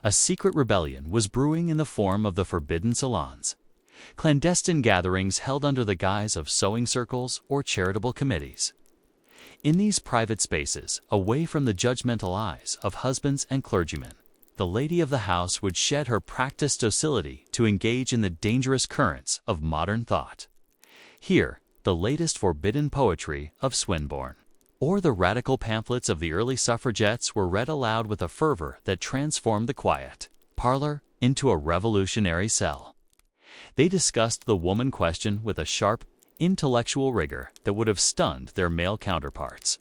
a secret rebellion was brewing in the form of the forbidden salons, clandestine gatherings held under the guise of sewing circles or charitable committees. In these private spaces, away from the judgmental eyes of husbands and clergymen, the lady of the house would shed her practiced docility to engage in the dangerous currents of modern thought. Here, the latest forbidden poetry of Swinburne, or the radical pamphlets of the early suffragettes were read aloud with a fervor that transformed the quiet parlor into a revolutionary cell. They discussed the woman question with a sharp, intellectual rigor that would have stunned their male counterparts,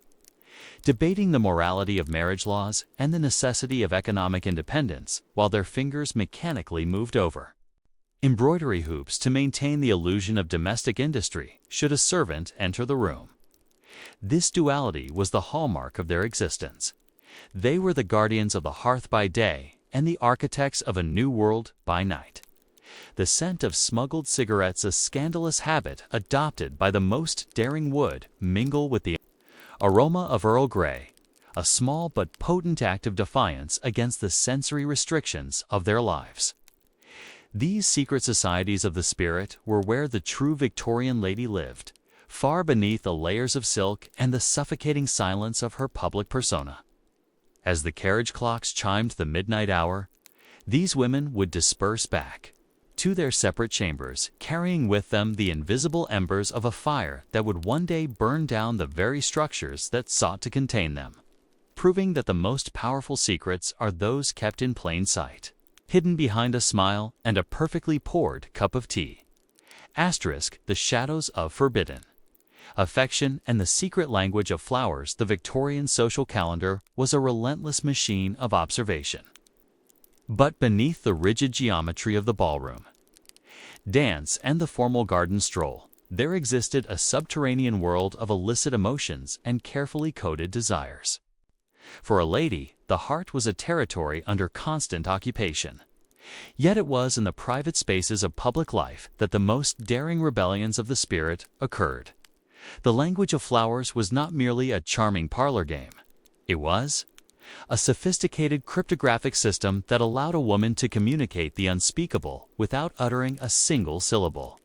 debating the morality of marriage laws and the necessity of economic independence while their fingers mechanically moved over embroidery hoops to maintain the illusion of domestic industry should a servant enter the room. This duality was the hallmark of their existence. They were the guardians of the hearth by day and the architects of a new world by night. The scent of smuggled cigarettes, a scandalous habit adopted by the most daring, would mingle with the aroma of Earl Grey, a small but potent act of defiance against the sensory restrictions of their lives. These secret societies of the spirit were where the true Victorian lady lived, far beneath the layers of silk and the suffocating silence of her public persona. As the carriage clocks chimed the midnight hour, these women would disperse back to their separate chambers, carrying with them the invisible embers of a fire that would one day burn down the very structures that sought to contain them, proving that the most powerful secrets are those kept in plain sight, hidden behind a smile and a perfectly poured cup of tea. *The shadows of forbidden affection and the secret language of flowers. The Victorian social calendar was a relentless machine of observation. But beneath the rigid geometry of the ballroom, dance, and the formal garden stroll, there existed a subterranean world of illicit emotions and carefully coded desires. For a lady, the heart was a territory under constant occupation. Yet it was in the private spaces of public life that the most daring rebellions of the spirit occurred. The language of flowers was not merely a charming parlor game. It was a sophisticated cryptographic system that allowed a woman to communicate the unspeakable without uttering a single syllable.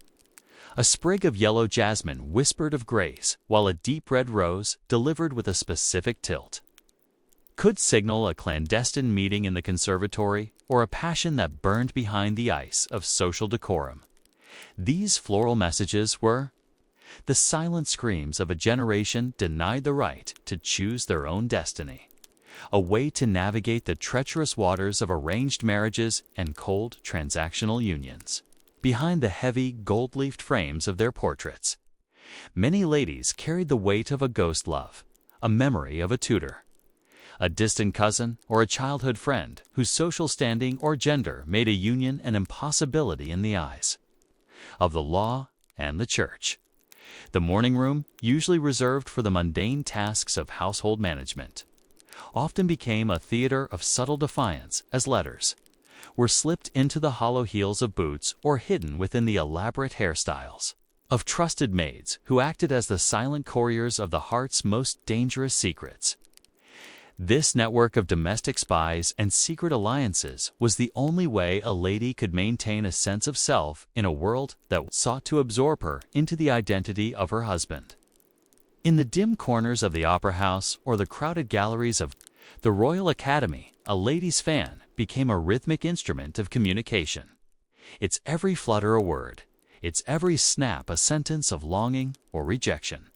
A sprig of yellow jasmine whispered of grace, while a deep red rose, delivered with a specific tilt, could signal a clandestine meeting in the conservatory or a passion that burned behind the ice of social decorum. These floral messages were the silent screams of a generation denied the right to choose their own destiny, a way to navigate the treacherous waters of arranged marriages and cold transactional unions. Behind the heavy, gold-leafed frames of their portraits, many ladies carried the weight of a ghost love, a memory of a tutor, a distant cousin, or a childhood friend whose social standing or gender made a union an impossibility in the eyes of the law and the church. The morning room, usually reserved for the mundane tasks of household management, often became a theater of subtle defiance as letters were slipped into the hollow heels of boots or hidden within the elaborate hairstyles of trusted maids who acted as the silent couriers of the heart's most dangerous secrets. This network of domestic spies and secret alliances was the only way a lady could maintain a sense of self in a world that sought to absorb her into the identity of her husband. In the dim corners of the opera house or the crowded galleries of the Royal Academy, a lady's fan became a rhythmic instrument of communication. Its every flutter a word, its every snap a sentence of longing or rejection.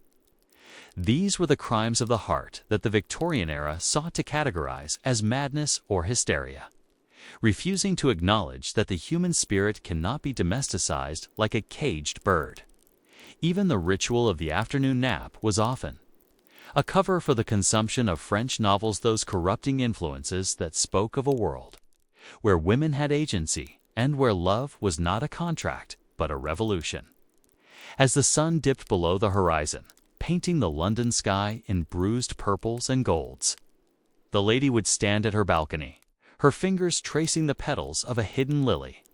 These were the crimes of the heart that the Victorian era sought to categorize as madness or hysteria, refusing to acknowledge that the human spirit cannot be domesticized like a caged bird. Even the ritual of the afternoon nap was often a cover for the consumption of French novels, those corrupting influences that spoke of a world where women had agency and where love was not a contract but a revolution. As the sun dipped below the horizon, painting the London sky in bruised purples and golds, the lady would stand at her balcony, her fingers tracing the petals of a hidden lily,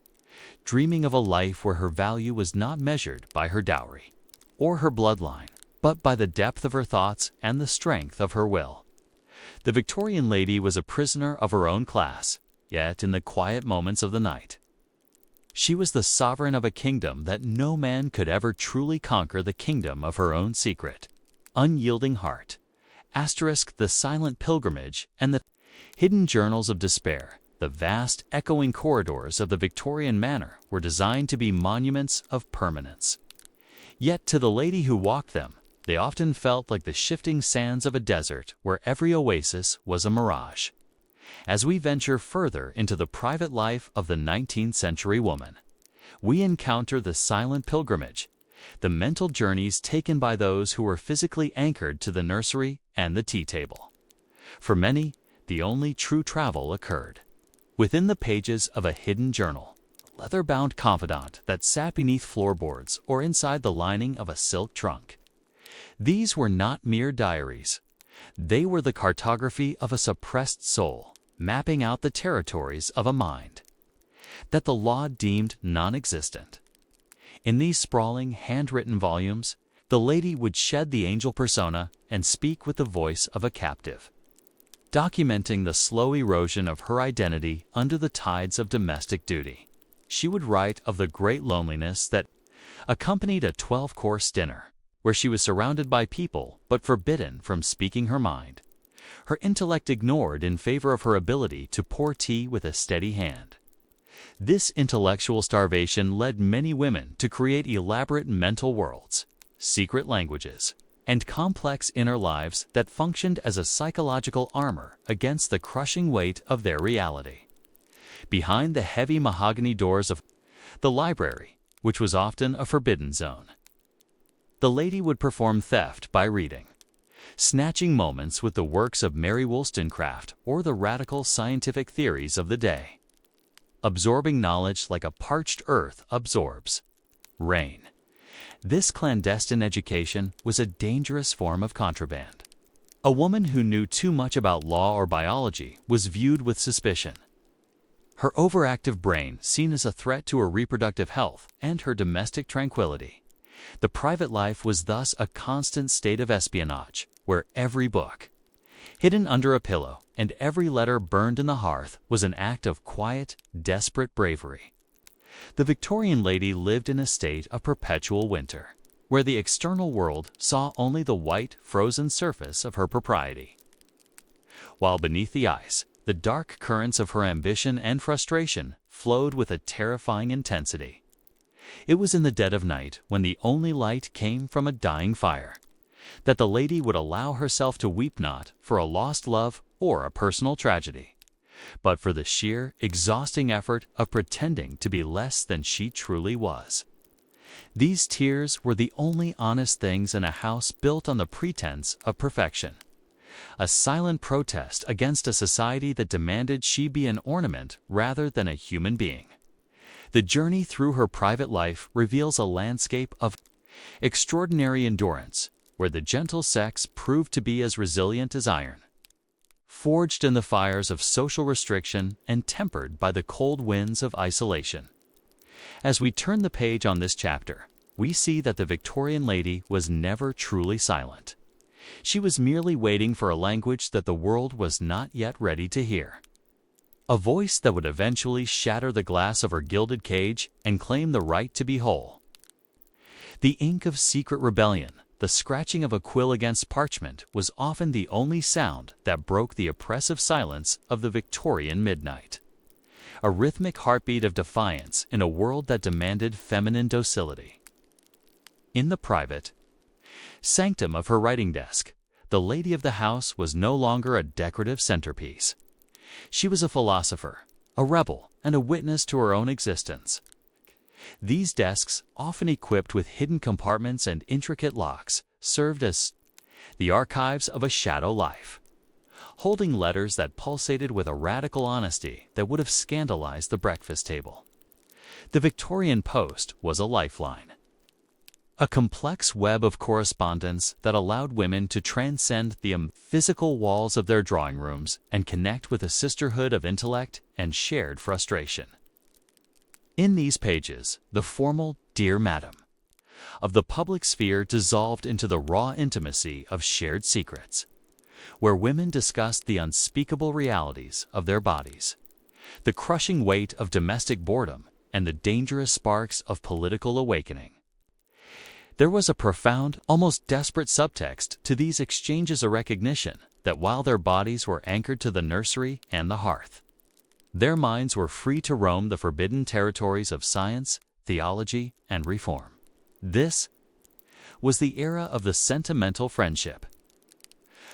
dreaming of a life where her value was not measured by her dowry or her bloodline, but by the depth of her thoughts and the strength of her will. The Victorian lady was a prisoner of her own class, yet in the quiet moments of the night, she was the sovereign of a kingdom that no man could ever truly conquer, the kingdom of her own secret, unyielding heart. The silent pilgrimage and the hidden journals of despair, the vast, echoing corridors of the Victorian manor were designed to be monuments of permanence. Yet to the lady who walked them, they often felt like the shifting sands of a desert where every oasis was a mirage. As we venture further into the private life of the 19th century woman, we encounter the silent pilgrimage, the mental journeys taken by those who were physically anchored to the nursery and the tea table. For many, the only true travel occurred within the pages of a hidden journal, a leather-bound confidant that sat beneath floorboards or inside the lining of a silk trunk. These were not mere diaries. They were the cartography of a suppressed soul, mapping out the territories of a mind that the law deemed non-existent. In these sprawling, handwritten volumes, the lady would shed the angel persona and speak with the voice of a captive, documenting the slow erosion of her identity under the tides of domestic duty. She would write of the great loneliness that accompanied a 12-course dinner, where she was surrounded by people but forbidden from speaking her mind, her intellect ignored in favor of her ability to pour tea with a steady hand. This intellectual starvation led many women to create elaborate mental worlds, secret languages, and complex inner lives that functioned as a psychological armor against the crushing weight of their reality. Behind the heavy mahogany doors of the library, which was often a forbidden zone, the lady would perform theft by reading, snatching moments with the works of Mary Wollstonecraft or the radical scientific theories of the day, absorbing knowledge like a parched earth absorbs rain. This clandestine education was a dangerous form of contraband. A woman who knew too much about law or biology was viewed with suspicion. Her overactive brain seen as a threat to her reproductive health and her domestic tranquility. The private life was thus a constant state of espionage, where every book, hidden under a pillow, and every letter burned in the hearth was an act of quiet, desperate bravery. The Victorian lady lived in a state of perpetual winter, where the external world saw only the white, frozen surface of her propriety, while beneath the ice, the dark currents of her ambition and frustration flowed with a terrifying intensity. It was in the dead of night, when the only light came from a dying fire, that the lady would allow herself to weep not for a lost love or a personal tragedy, but for the sheer, exhausting effort of pretending to be less than she truly was. These tears were the only honest things in a house built on the pretense of perfection, a silent protest against a society that demanded she be an ornament rather than a human being. The journey through her private life reveals a landscape of extraordinary endurance, where the gentle sex proved to be as resilient as iron, forged in the fires of social restriction and tempered by the cold winds of isolation. As we turn the page on this chapter, we see that the Victorian lady was never truly silent. She was merely waiting for a language that the world was not yet ready to hear, a voice that would eventually shatter the glass of her gilded cage and claim the right to be whole. The ink of secret rebellion, the scratching of a quill against parchment, was often the only sound that broke the oppressive silence of the Victorian midnight, a rhythmic heartbeat of defiance in a world that demanded feminine docility. In the private sanctum of her writing desk, the lady of the house was no longer a decorative centerpiece. She was a philosopher, a rebel, and a witness to her own existence. These desks, often equipped with hidden compartments and intricate locks, served as the archives of a shadow life, holding letters that pulsated with a radical honesty that would have scandalized the breakfast table. The Victorian post was a lifeline, a complex web of correspondence that allowed women to transcend the physical walls of their drawing rooms and connect with a sisterhood of intellect and shared frustration. In these pages, the formal "Dear Madam" of the public sphere dissolved into the raw intimacy of shared secrets, where women discussed the unspeakable realities of their bodies, the crushing weight of domestic boredom, and the dangerous sparks of political awakening. There was a profound, almost desperate subtext to these exchanges, a recognition that while their bodies were anchored to the nursery and the hearth, their minds were free to roam the forbidden territories of science, theology, and reform. This was the era of the sentimental friendship,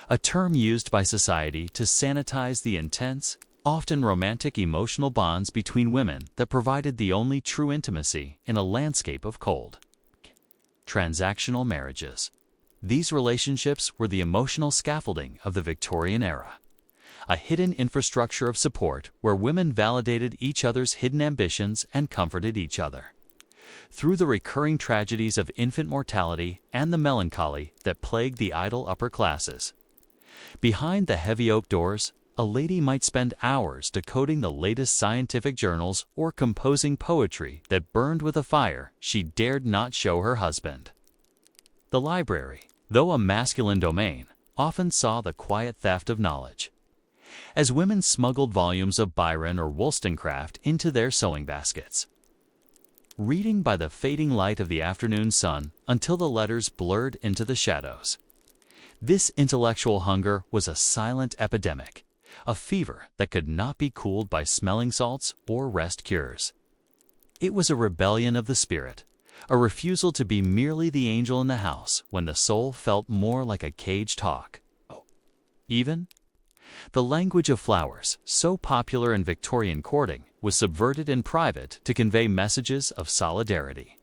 a term used by society to sanitize the intense, often romantic emotional bonds between women that provided the only true intimacy in a landscape of cold, transactional marriages. These relationships were the emotional scaffolding of the Victorian era, a hidden infrastructure of support where women validated each other's hidden ambitions and comforted each other. Through the recurring tragedies of infant mortality and the melancholy that plagued the idle upper classes. Behind the heavy oak doors, a lady might spend hours decoding the latest scientific journals or composing poetry that burned with a fire she dared not show her husband. The library, though a masculine domain, often saw the quiet theft of knowledge. As women smuggled volumes of Byron or Wollstonecraft into their sewing baskets, reading by the fading light of the afternoon sun until the letters blurred into the shadows. This intellectual hunger was a silent epidemic, a fever that could not be cooled by smelling salts or rest cures. It was a rebellion of the spirit, a refusal to be merely the angel in the house when the soul felt more like a caged hawk. Even the language of flowers, so popular in Victorian courting, was subverted in private to convey messages of solidarity,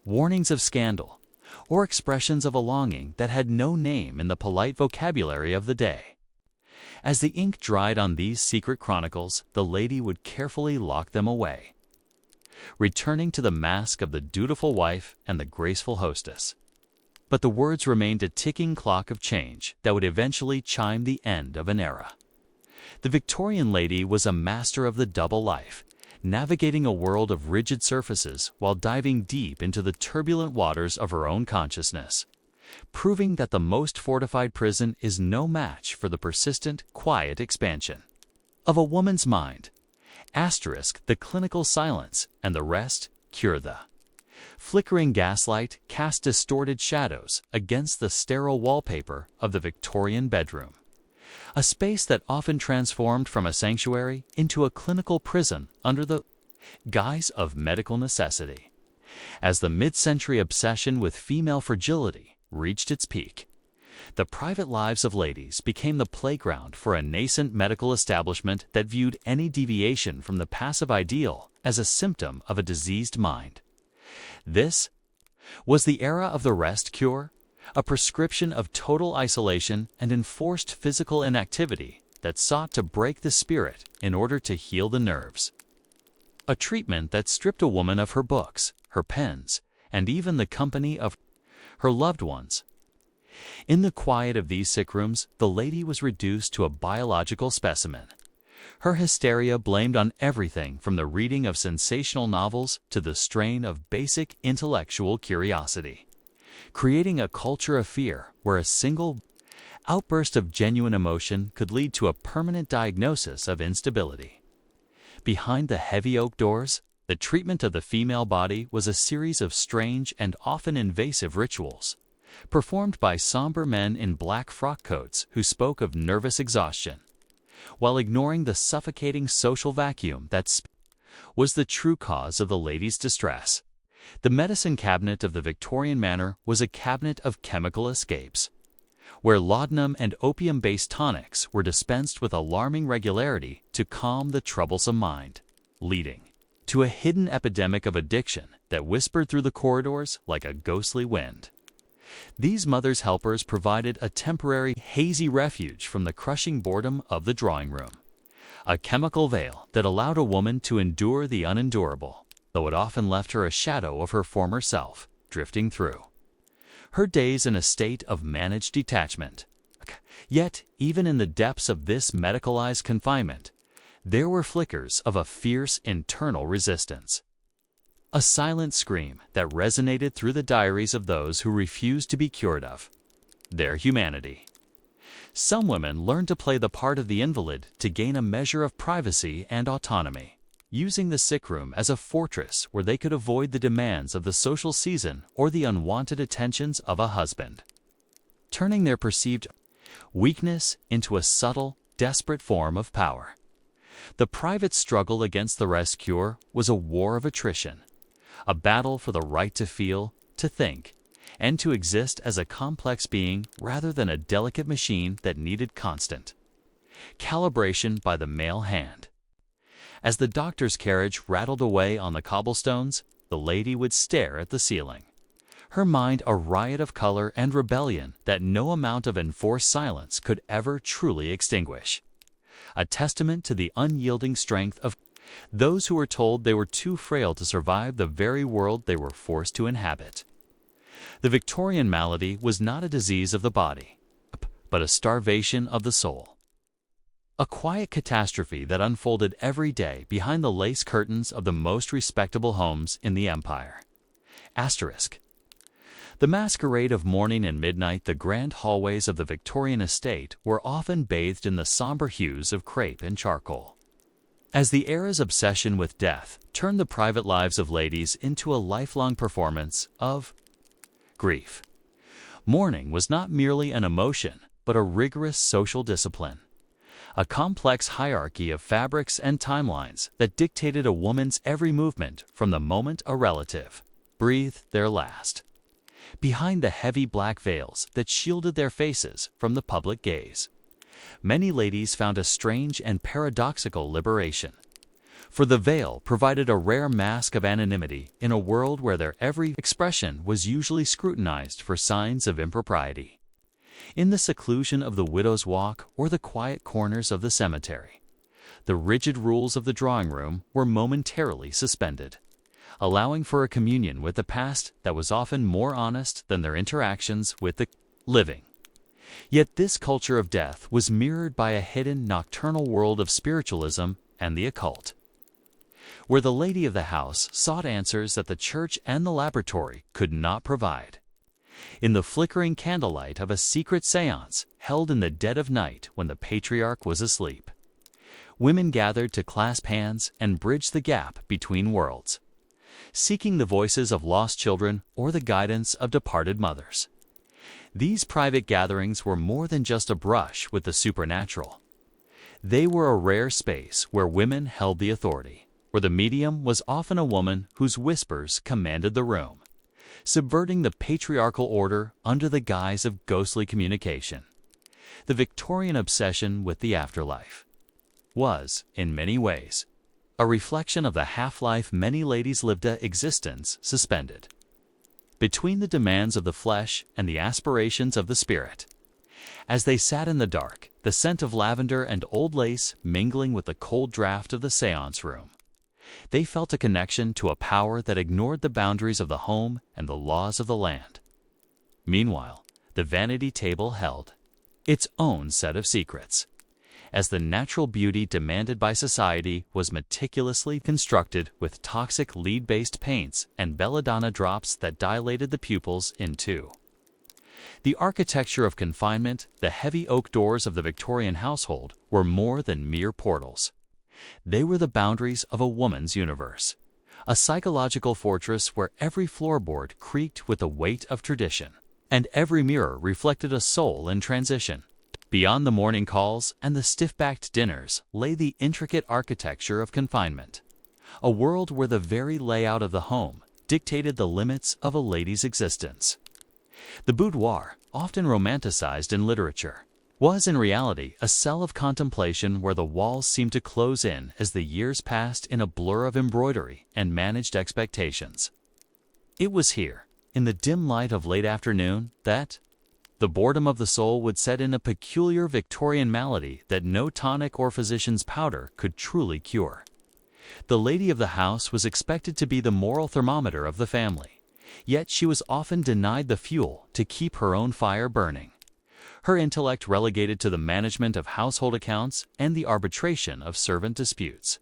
warnings of scandal, or expressions of a longing that had no name in the polite vocabulary of the day. As the ink dried on these secret chronicles, the lady would carefully lock them away, returning to the mask of the dutiful wife and the graceful hostess. But the words remained a ticking clock of change that would eventually chime the end of an era. The Victorian lady was a master of the double life, navigating a world of rigid surfaces while diving deep into the turbulent waters of her own consciousness, proving that the most fortified prison is no match for the persistent, quiet expansion of a woman's mind. Asterisk the clinical silence, and the rest cure the flickering gaslight cast distorted shadows against the sterile wallpaper of the Victorian bedroom, a space that often transformed from a sanctuary into a clinical prison under the guise of medical necessity. As the mid-century obsession with female fragility reached its peak, the private lives of ladies became the playground for a nascent medical establishment that viewed any deviation from the passive ideal as a symptom of a diseased mind. This was the era of the rest cure, a prescription of total isolation and enforced physical inactivity that sought to break the spirit in order to heal the nerves. A treatment that stripped a woman of her books, her pens, and even the company of her loved ones. In the quiet of these sick rooms, the lady was reduced to a biological specimen. Her hysteria blamed on everything from the reading of sensational novels to the strain of basic intellectual curiosity, creating a culture of fear where a single outburst of genuine emotion could lead to a permanent diagnosis of instability. Behind the heavy oak doors, the treatment of the female body was a series of strange and often invasive rituals, performed by somber men in black frock coats who spoke of nervous exhaustion, while ignoring the suffocating social vacuum that was the true cause of the lady's distress. The medicine cabinet of the Victorian manor was a cabinet of chemical escapes, where laudanum and opium-based tonics were dispensed with alarming regularity to calm the troublesome mind, leading to a hidden epidemic of addiction that whispered through the corridors like a ghostly wind. These mothers' helpers provided a temporary, hazy refuge from the crushing boredom of the drawing room, a chemical veil that allowed a woman to endure the unendurable, though it often left her a shadow of her former self, drifting through her days in a state of managed detachment. Yet, even in the depths of this medicalized confinement, there were flickers of a fierce internal resistance. A silent scream that resonated through the diaries of those who refused to be cured of their humanity. Some women learned to play the part of the invalid to gain a measure of privacy and autonomy, using the sick room as a fortress where they could avoid the demands of the social season or the unwanted attentions of a husband, turning their perceived weakness into a subtle, desperate form of power. The private struggle against the rest cure was a war of attrition, a battle for the right to feel, to think, and to exist as a complex being rather than a delicate machine that needed constant calibration by the male hand. As the doctor's carriage rattled away on the cobblestones, the lady would stare at the ceiling, her mind a riot of color and rebellion that no amount of enforced silence could ever truly extinguish, a testament to the unyielding strength of those who were told they were too frail to survive the very world they were forced to inhabit. The Victorian malady was not a disease of the body, but a starvation of the soul. A quiet catastrophe that unfolded every day behind the lace curtains of the most respectable homes in the empire. Asterisk. The masquerade of morning and midnight, the grand hallways of the Victorian estate were often bathed in the somber hues of crepe and charcoal. As the era's obsession with death turned the private lives of ladies into a lifelong performance of grief. Mourning was not merely an emotion, but a rigorous social discipline. A complex hierarchy of fabrics and timelines that dictated a woman's every movement from the moment a relative breathed their last. Behind the heavy black veils that shielded their faces from the public gaze, many ladies found a strange and paradoxical liberation. For the veil provided a rare mask of anonymity in a world where their every expression was usually scrutinized for signs of impropriety. In the seclusion of the widow's walk or the quiet corners of the cemetery, the rigid rules of the drawing room were momentarily suspended, allowing for a communion with the past that was often more honest than their interactions with the living. Yet this culture of death was mirrored by a hidden nocturnal world of spiritualism and the occult, where the lady of the house sought answers that the church and the laboratory could not provide. In the flickering candlelight of a secret seance held in the dead of night when the patriarch was asleep, women gathered to clasp hands and bridge the gap between worlds, seeking the voices of lost children or the guidance of departed mothers. These private gatherings were more than just a brush with the supernatural. They were a rare space where women held the authority, where the medium was often a woman whose whispers commanded the room, subverting the patriarchal order under the guise of ghostly communication. The Victorian obsession with the afterlife was, in many ways, a reflection of the half-life many ladies lived, a existence suspended between the demands of the flesh and the aspirations of the spirit. As they sat in the dark, the scent of lavender and old lace mingling with the cold draft of the seance room, they felt a connection to a power that ignored the boundaries of the home and the laws of the land. Meanwhile, the vanity table held its own set of secrets, as the natural beauty demanded by society was meticulously constructed with toxic lead-based paints and belladonna drops that dilated the pupils in two. The architecture of confinement, the heavy oak doors of the Victorian household, were more than mere portals. They were the boundaries of a woman's universe, a psychological fortress where every floorboard creaked with the weight of tradition, and every mirror reflected a soul in transition. Beyond the morning calls and the stiff-backed dinners lay the intricate architecture of confinement, a world where the very layout of the home dictated the limits of a lady's existence. The boudoir, often romanticized in literature, was in reality a cell of contemplation where the walls seemed to close in as the years passed in a blur of embroidery and managed expectations. It was here, in the dim light of late afternoon, that the boredom of the soul would set in, a peculiar Victorian malady that no tonic or physician's powder could truly cure. The lady of the house was expected to be the moral thermometer of the family, yet she was often denied the fuel to keep her own fire burning, her intellect relegated to the management of household accounts and the arbitration of servant disputes.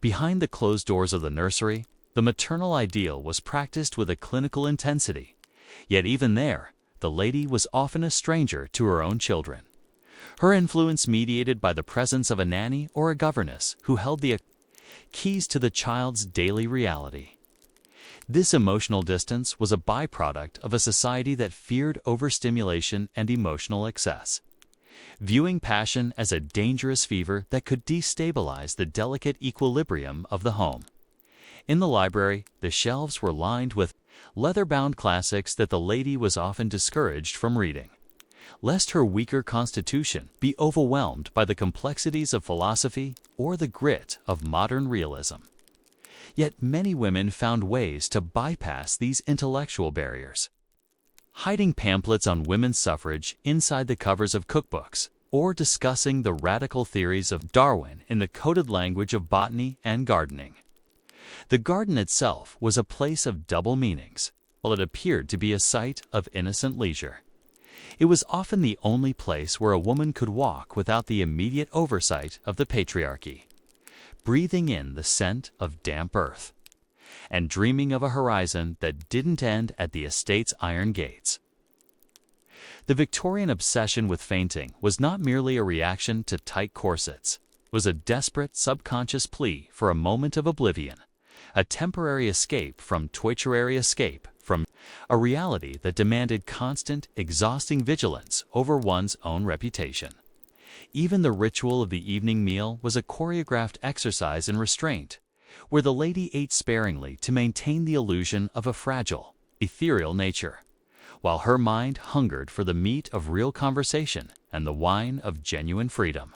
Behind the closed doors of the nursery, the maternal ideal was practiced with a clinical intensity, yet even there, the lady was often a stranger to her own children, her influence mediated by the presence of a nanny or a governess who held the keys to the child's daily reality. This emotional distance was a byproduct of a society that feared overstimulation and emotional excess, viewing passion as a dangerous fever that could destabilize the delicate equilibrium of the home. In the library, the shelves were lined with leather-bound classics that the lady was often discouraged from reading, lest her weaker constitution be overwhelmed by the complexities of philosophy or the grit of modern realism. Yet many women found ways to bypass these intellectual barriers, hiding pamphlets on women's suffrage inside the covers of cookbooks or discussing the radical theories of Darwin in the coded language of botany and gardening. The garden itself was a place of double meanings, while it appeared to be a site of innocent leisure. It was often the only place where a woman could walk without the immediate oversight of the patriarchy, breathing in the scent of damp earth, and dreaming of a horizon that didn't end at the estate's iron gates. The Victorian obsession with fainting was not merely a reaction to tight corsets. It was a desperate subconscious plea for a moment of oblivion, a temporary escape from a reality that demanded constant, exhausting vigilance over one's own reputation. Even the ritual of the evening meal was a choreographed exercise in restraint, where the lady ate sparingly to maintain the illusion of a fragile, ethereal nature, while her mind hungered for the meat of real conversation and the wine of genuine freedom.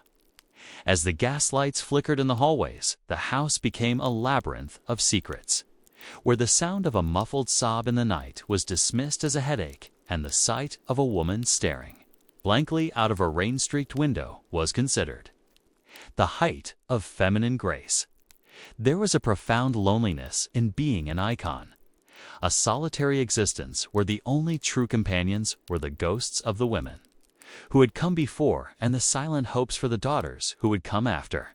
As the gaslights flickered in the hallways, the house became a labyrinth of secrets, where the sound of a muffled sob in the night was dismissed as a headache, and the sight of a woman staring blankly out of a rain-streaked window was considered the height of feminine grace. There was a profound loneliness in being an icon, a solitary existence where the only true companions were the ghosts of the women who had come before and the silent hopes for the daughters who would come after.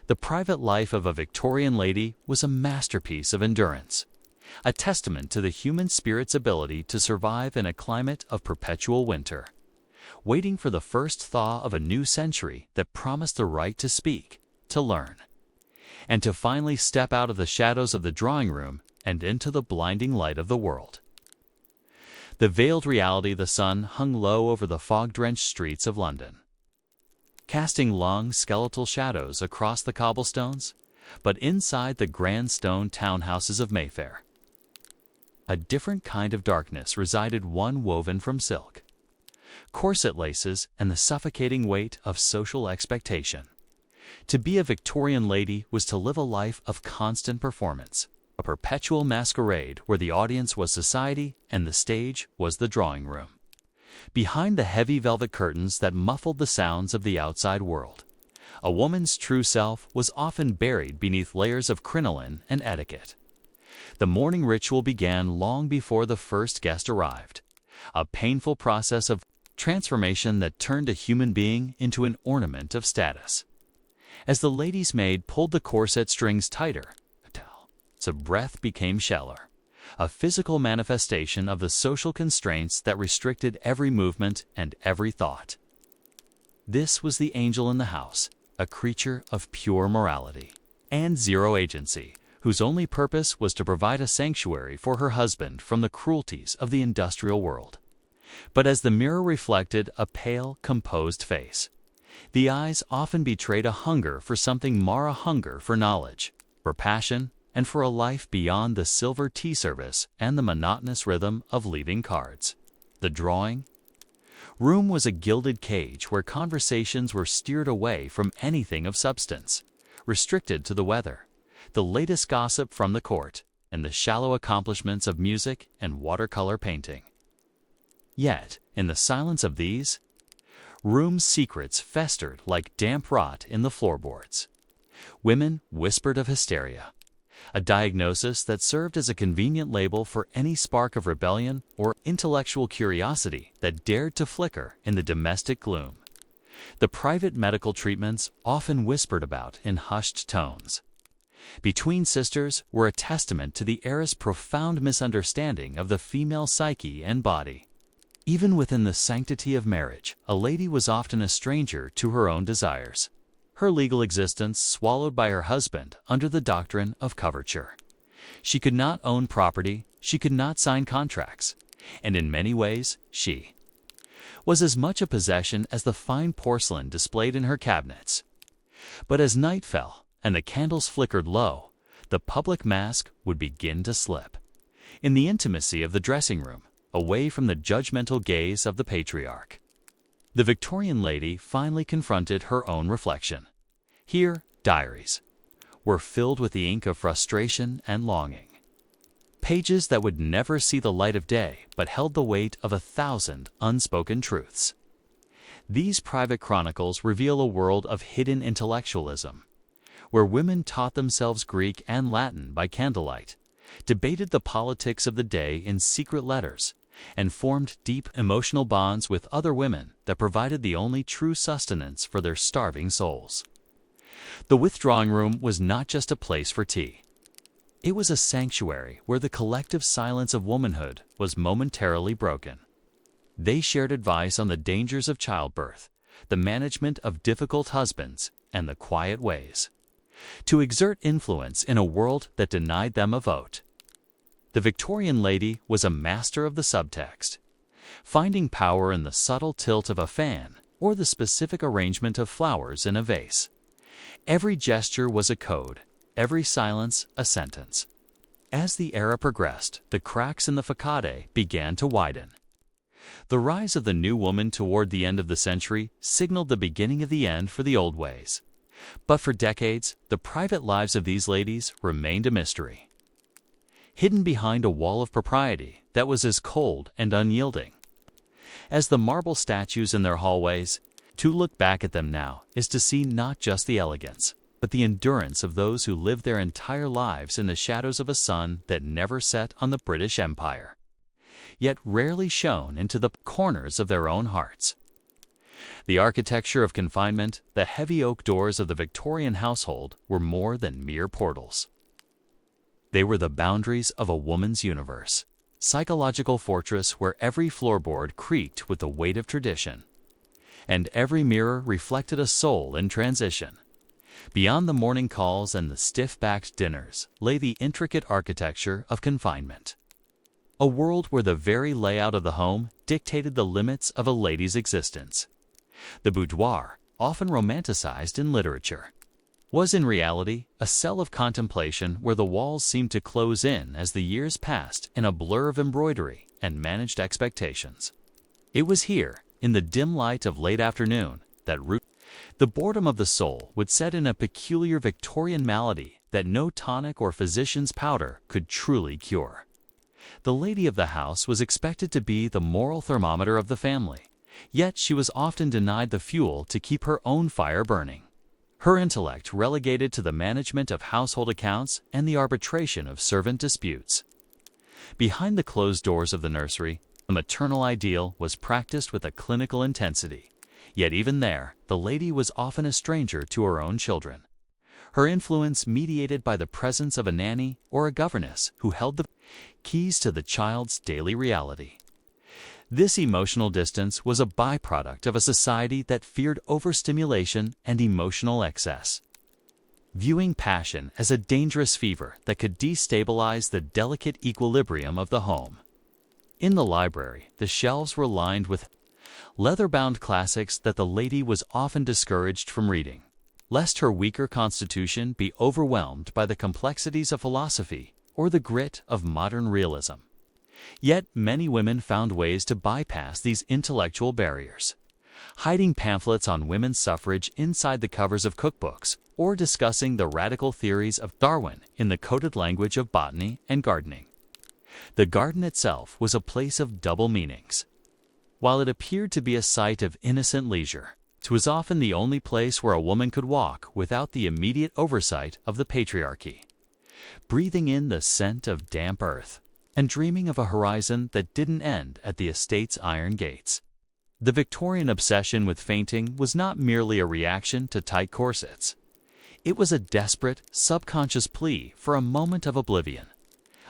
The private life of a Victorian lady was a masterpiece of endurance, a testament to the human spirit's ability to survive in a climate of perpetual winter, waiting for the first thaw of a new century that promised the right to speak, to learn, and to finally step out of the shadows of the drawing room and into the blinding light of the world. The veiled reality of the sun hung low over the fog-drenched streets of London, casting long skeletal shadows across the cobblestones, but inside the grand stone townhouses of Mayfair, a different kind of darkness resided, one woven from silk, corset laces, and the suffocating weight of social expectation. To be a Victorian lady was to live a life of constant performance, a perpetual masquerade where the audience was society and the stage was the drawing room. Behind the heavy velvet curtains that muffled the sounds of the outside world, a woman's true self was often buried beneath layers of crinoline and etiquette. The morning ritual began long before the first guest arrived, a painful process of transformation that turned a human being into an ornament of status. As the lady's maid pulled the corset strings tighter, the breath became shallower, a physical manifestation of the social constraints that restricted every movement and every thought. This was the angel in the house, a creature of pure morality and zero agency, whose only purpose was to provide a sanctuary for her husband from the cruelties of the industrial world. But as the mirror reflected a pale, composed face, the eyes often betrayed a hunger for something more, a hunger for knowledge, for passion, and for a life beyond the silver tea service and the monotonous rhythm of leaving cards. The drawing room was a gilded cage where conversations were steered away from anything of substance, restricted to the weather, the latest gossip from the court, and the shallow accomplishments of music and watercolor painting. Yet, in the silence of these rooms, secrets festered like damp rot in the floorboards. Women whispered of hysteria, a diagnosis that served as a convenient label for any spark of rebellion or intellectual curiosity that dared to flicker in the domestic gloom. The private medical treatments, often whispered about in hushed tones between sisters, were a testament to the era's profound misunderstanding of the female psyche and body. Even within the sanctity of marriage, a lady was often a stranger to her own desires, her legal existence swallowed by her husband under the doctrine of coverture. She could not own property, she could not sign contracts, and in many ways, she was as much a possession as the fine porcelain displayed in her cabinets. But as night fell and the candles flickered low, the public mask would begin to slip. In the intimacy of the dressing room, away from the judgmental gaze of the patriarch, the Victorian lady finally confronted her own reflection. Here, diaries were filled with the ink of frustration and longing. Pages that would never see the light of day but held the weight of 1,000 unspoken truths. These private chronicles reveal a world of hidden intellectualism, where women taught themselves Greek and Latin by candlelight, debated the politics of the day in secret letters, and formed deep emotional bonds with other women that provided the only true sustenance for their starving souls. The withdrawing room was not just a place for tea. It was a sanctuary where the collective silence of womanhood was momentarily broken. They shared advice on the dangers of childbirth, the management of difficult husbands, and the quiet ways to exert influence in a world that denied them a vote. The Victorian lady was a master of the subtext, finding power in the subtle tilt of a fan or the specific arrangement of flowers in a vase. Every gesture was a code, every silence a sentence. As the era progressed, the cracks in the facade began to widen. The rise of the new woman toward the end of the century signaled the beginning of the end for the old ways. But for decades, the private lives of these ladies remained a mystery, hidden behind a wall of propriety that was as cold and unyielding as the marble statues in their hallways. To look back at them now is to see not just the elegance, but the endurance of those who lived their entire lives in the shadows of a sun that never set on the British Empire, yet rarely shone into the corners of their own hearts. The architecture of confinement, the heavy oak doors of the Victorian household were more than mere portals. They were the boundaries of a woman's universe, psychological fortress where every floorboard creaked with the weight of tradition, and every mirror reflected a soul in transition. Beyond the morning calls and the stiff-backed dinners lay the intricate architecture of confinement, a world where the very layout of the home dictated the limits of a lady's existence. The boudoir, often romanticized in literature, was in reality a cell of contemplation where the walls seemed to close in as the years passed in a blur of embroidery and managed expectations. It was here, in the dim light of late afternoon, that the boredom of the soul would set in a peculiar Victorian malady that no tonic or physician's powder could truly cure. The lady of the house was expected to be the moral thermometer of the family, yet she was often denied the fuel to keep her own fire burning. Her intellect relegated to the management of household accounts and the arbitration of servant disputes. Behind the closed doors of the nursery, the maternal ideal was practiced with a clinical intensity, yet even there, the lady was often a stranger to her own children, her influence mediated by the presence of a nanny or a governess who held the keys to the child's daily reality. This emotional distance was a byproduct of a society that feared overstimulation and emotional excess, viewing passion as a dangerous fever that could destabilize the delicate equilibrium of the home. In the library, the shelves were lined with leather-bound classics that the lady was often discouraged from reading, lest her weaker constitution be overwhelmed by the complexities of philosophy or the grit of modern realism. Yet many women found ways to bypass these intellectual barriers, hiding pamphlets on women's suffrage inside the covers of cookbooks or discussing the radical theories of Darwin in the coded language of botany and gardening. The garden itself was a place of double meanings. While it appeared to be a site of innocent leisure, it was often the only place where a woman could walk without the immediate oversight of the patriarchy, breathing in the scent of damp earth and dreaming of a horizon that didn't end at the estate's iron gates. The Victorian obsession with fainting was not merely a reaction to tight corsets. It was a desperate, subconscious plea for a moment of oblivion,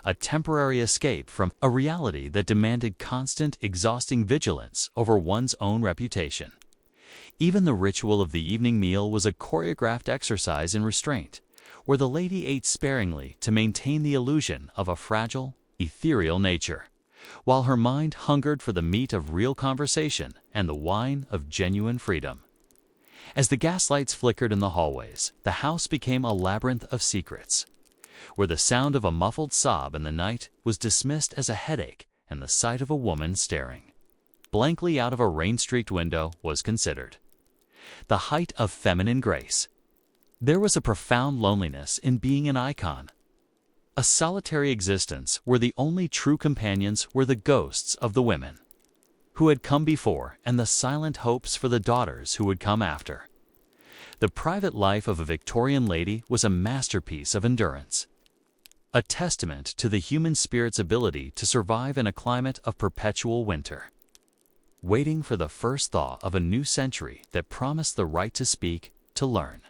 a temporary escape from a reality that demanded constant, exhausting vigilance over one's own reputation. Even the ritual of the evening meal was a choreographed exercise in restraint, where the lady ate sparingly to maintain the illusion of a fragile, ethereal nature, while her mind hungered for the meat of real conversation and the wine of genuine freedom. As the gaslights flickered in the hallways, the house became a labyrinth of secrets, where the sound of a muffled sob in the night was dismissed as a headache and the sight of a woman staring blankly out of a rain-streaked window was considered the height of feminine grace. There was a profound loneliness in being an icon, a solitary existence where the only true companions were the ghosts of the women who had come before and the silent hopes for the daughters who would come after. The private life of a Victorian lady was a masterpiece of endurance, a testament to the human spirit's ability to survive in a climate of perpetual winter, waiting for the first thaw of a new century that promised the right to speak, to learn,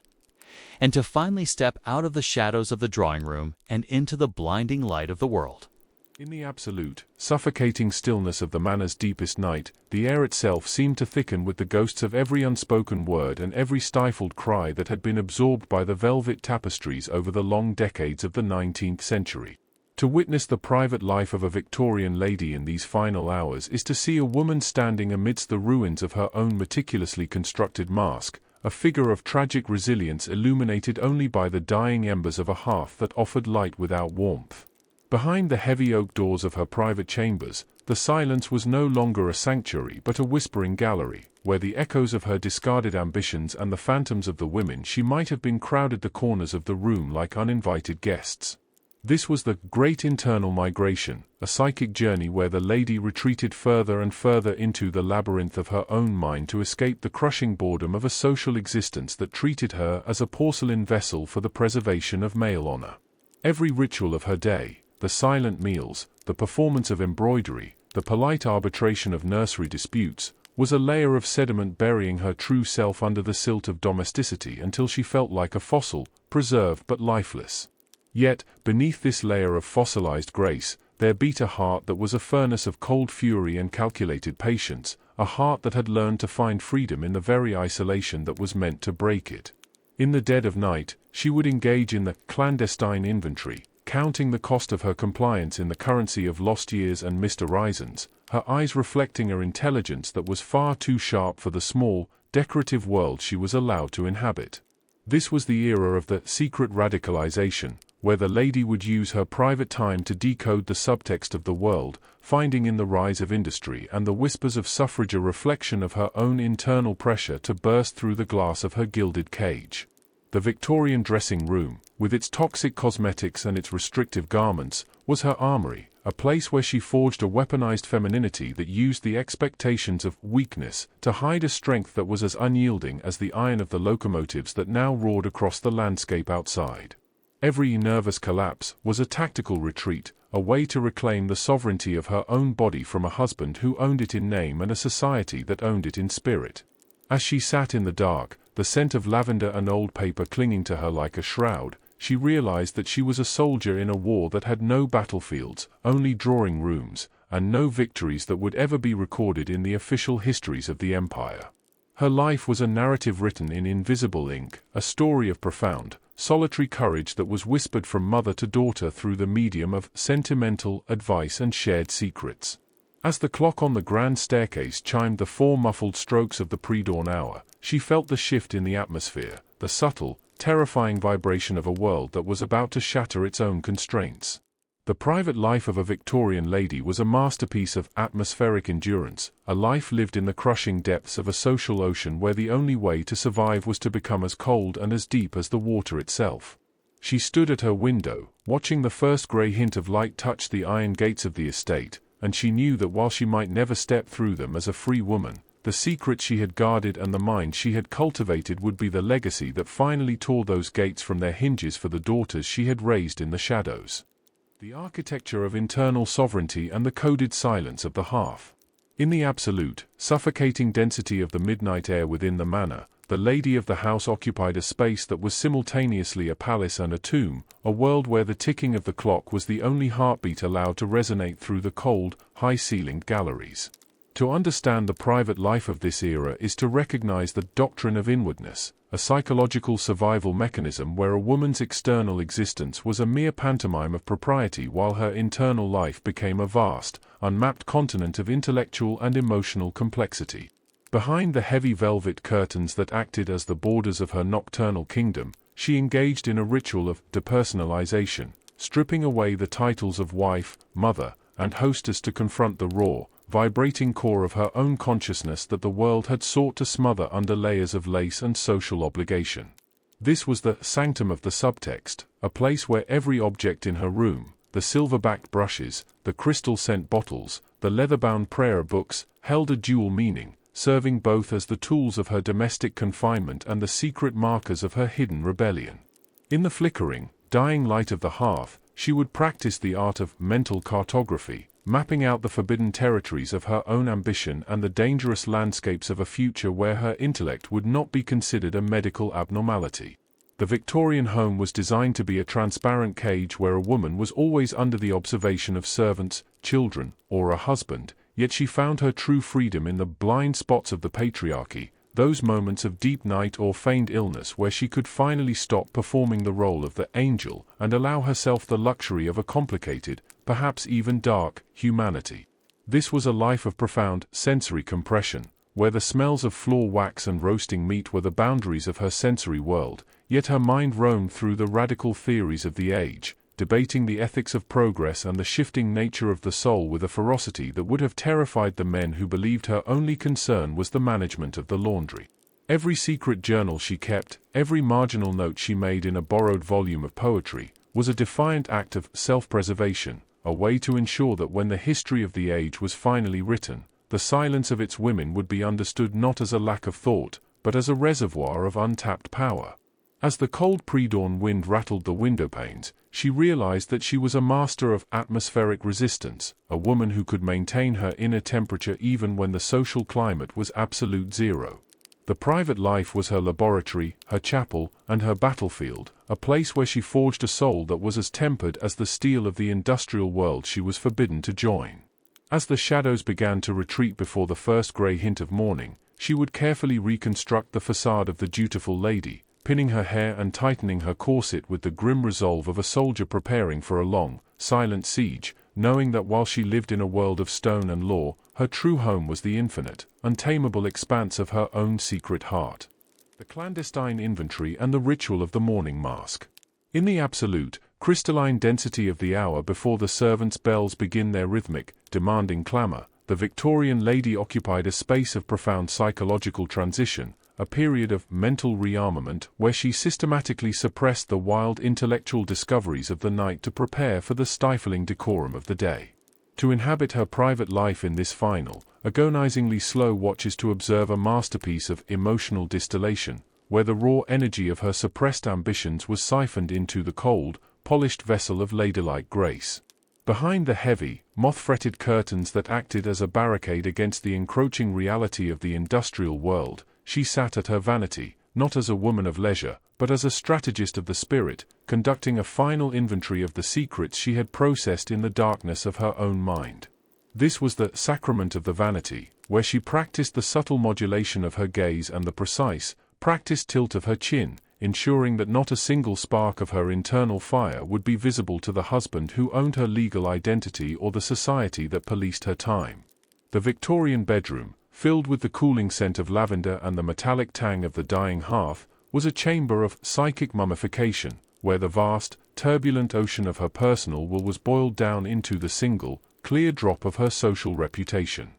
and to finally step out of the shadows of the drawing room and into the blinding light of the world. In the absolute, suffocating stillness of the manor's deepest night, the air itself seemed to thicken with the ghosts of every unspoken word and every stifled cry that had been absorbed by the velvet tapestries over the long decades of the 19th century. To witness the private life of a Victorian lady in these final hours is to see a woman standing amidst the ruins of her own meticulously constructed mask, a figure of tragic resilience illuminated only by the dying embers of a hearth that offered light without warmth. Behind the heavy oak doors of her private chambers, the silence was no longer a sanctuary but a whispering gallery, where the echoes of her discarded ambitions and the phantoms of the women she might have been crowded the corners of the room like uninvited guests. This was the great internal migration, a psychic journey where the lady retreated further and further into the labyrinth of her own mind to escape the crushing boredom of a social existence that treated her as a porcelain vessel for the preservation of male honor. Every ritual of her day, the silent meals, the performance of embroidery, the polite arbitration of nursery disputes, was a layer of sediment burying her true self under the silt of domesticity until she felt like a fossil, preserved but lifeless. Yet, beneath this layer of fossilized grace, there beat a heart that was a furnace of cold fury and calculated patience, a heart that had learned to find freedom in the very isolation that was meant to break it. In the dead of night, she would engage in the clandestine inventory, counting the cost of her compliance in the currency of lost years and missed horizons, her eyes reflecting her intelligence that was far too sharp for the small, decorative world she was allowed to inhabit. This was the era of the secret radicalization, where the lady would use her private time to decode the subtext of the world, finding in the rise of industry and the whispers of suffrage a reflection of her own internal pressure to burst through the glass of her gilded cage. The Victorian dressing room, with its toxic cosmetics and its restrictive garments, was her armory, a place where she forged a weaponized femininity that used the expectations of weakness to hide a strength that was as unyielding as the iron of the locomotives that now roared across the landscape outside. Every nervous collapse was a tactical retreat, a way to reclaim the sovereignty of her own body from a husband who owned it in name and a society that owned it in spirit. As she sat in the dark, the scent of lavender and old paper clinging to her like a shroud, she realized that she was a soldier in a war that had no battlefields, only drawing rooms, and no victories that would ever be recorded in the official histories of the empire. Her life was a narrative written in invisible ink, a story of profound, solitary courage that was whispered from mother to daughter through the medium of sentimental advice and shared secrets. As the clock on the grand staircase chimed the 4 muffled strokes of the pre-dawn hour, she felt the shift in the atmosphere, the subtle, terrifying vibration of a world that was about to shatter its own constraints. The private life of a Victorian lady was a masterpiece of atmospheric endurance, a life lived in the crushing depths of a social ocean where the only way to survive was to become as cold and as deep as the water itself. She stood at her window, watching the first grey hint of light touch the iron gates of the estate, and she knew that while she might never step through them as a free woman, the secret she had guarded and the mind she had cultivated would be the legacy that finally tore those gates from their hinges for the daughters she had raised in the shadows. The architecture of internal sovereignty and the coded silence of the hearth. In the absolute, suffocating density of the midnight air within the manor, the lady of the house occupied a space that was simultaneously a palace and a tomb, a world where the ticking of the clock was the only heartbeat allowed to resonate through the cold, high-ceilinged galleries. To understand the private life of this era is to recognize the doctrine of inwardness, a psychological survival mechanism where a woman's external existence was a mere pantomime of propriety while her internal life became a vast, unmapped continent of intellectual and emotional complexity. Behind the heavy velvet curtains that acted as the borders of her nocturnal kingdom, she engaged in a ritual of depersonalization, stripping away the titles of wife, mother, and hostess to confront the raw, vibrating core of her own consciousness that the world had sought to smother under layers of lace and social obligation. This was the sanctum of the subtext, a place where every object in her room, the silver-backed brushes, the crystal scent bottles, the leather-bound prayer books, held a dual meaning, serving both as the tools of her domestic confinement and the secret markers of her hidden rebellion. In the flickering, dying light of the hearth, she would practice the art of mental cartography, mapping out the forbidden territories of her own ambition and the dangerous landscapes of a future where her intellect would not be considered a medical abnormality. The Victorian home was designed to be a transparent cage where a woman was always under the observation of servants, children, or a husband, yet she found her true freedom in the blind spots of the patriarchy, those moments of deep night or feigned illness where she could finally stop performing the role of the angel and allow herself the luxury of a complicated, perhaps even dark, humanity. This was a life of profound sensory compression, where the smells of floor wax and roasting meat were the boundaries of her sensory world, yet her mind roamed through the radical theories of the age, debating the ethics of progress and the shifting nature of the soul with a ferocity that would have terrified the men who believed her only concern was the management of the laundry. Every secret journal she kept, every marginal note she made in a borrowed volume of poetry, was a defiant act of self-preservation, a way to ensure that when the history of the age was finally written, the silence of its women would be understood not as a lack of thought, but as a reservoir of untapped power. As the cold pre-dawn wind rattled the window panes, she realized that she was a master of atmospheric resistance, a woman who could maintain her inner temperature even when the social climate was absolute zero. The private life was her laboratory, her chapel, and her battlefield, a place where she forged a soul that was as tempered as the steel of the industrial world she was forbidden to join. As the shadows began to retreat before the first grey hint of morning, she would carefully reconstruct the facade of the dutiful lady, pinning her hair and tightening her corset with the grim resolve of a soldier preparing for a long, silent siege, knowing that while she lived in a world of stone and law, her true home was the infinite, untamable expanse of her own secret heart. The clandestine inventory and the ritual of the morning mask. In the absolute, crystalline density of the hour before the servants' bells begin their rhythmic, demanding clamor, the Victorian lady occupied a space of profound psychological transition, a period of mental rearmament where she systematically suppressed the wild intellectual discoveries of the night to prepare for the stifling decorum of the day. To inhabit her private life in this final, agonizingly slow watch is to observe a masterpiece of emotional distillation, where the raw energy of her suppressed ambitions was siphoned into the cold, polished vessel of ladylike grace. Behind the heavy, moth-fretted curtains that acted as a barricade against the encroaching reality of the industrial world, she sat at her vanity, not as a woman of leisure, but as a strategist of the spirit, conducting a final inventory of the secrets she had processed in the darkness of her own mind. This was the sacrament of the vanity, where she practiced the subtle modulation of her gaze and the precise, practiced tilt of her chin, ensuring that not a single spark of her internal fire would be visible to the husband who owned her legal identity or the society that policed her time. The Victorian bedroom, filled with the cooling scent of lavender and the metallic tang of the dying hearth, was a chamber of psychic mummification, where the vast, turbulent ocean of her personal will was boiled down into the single, clear drop of her social reputation.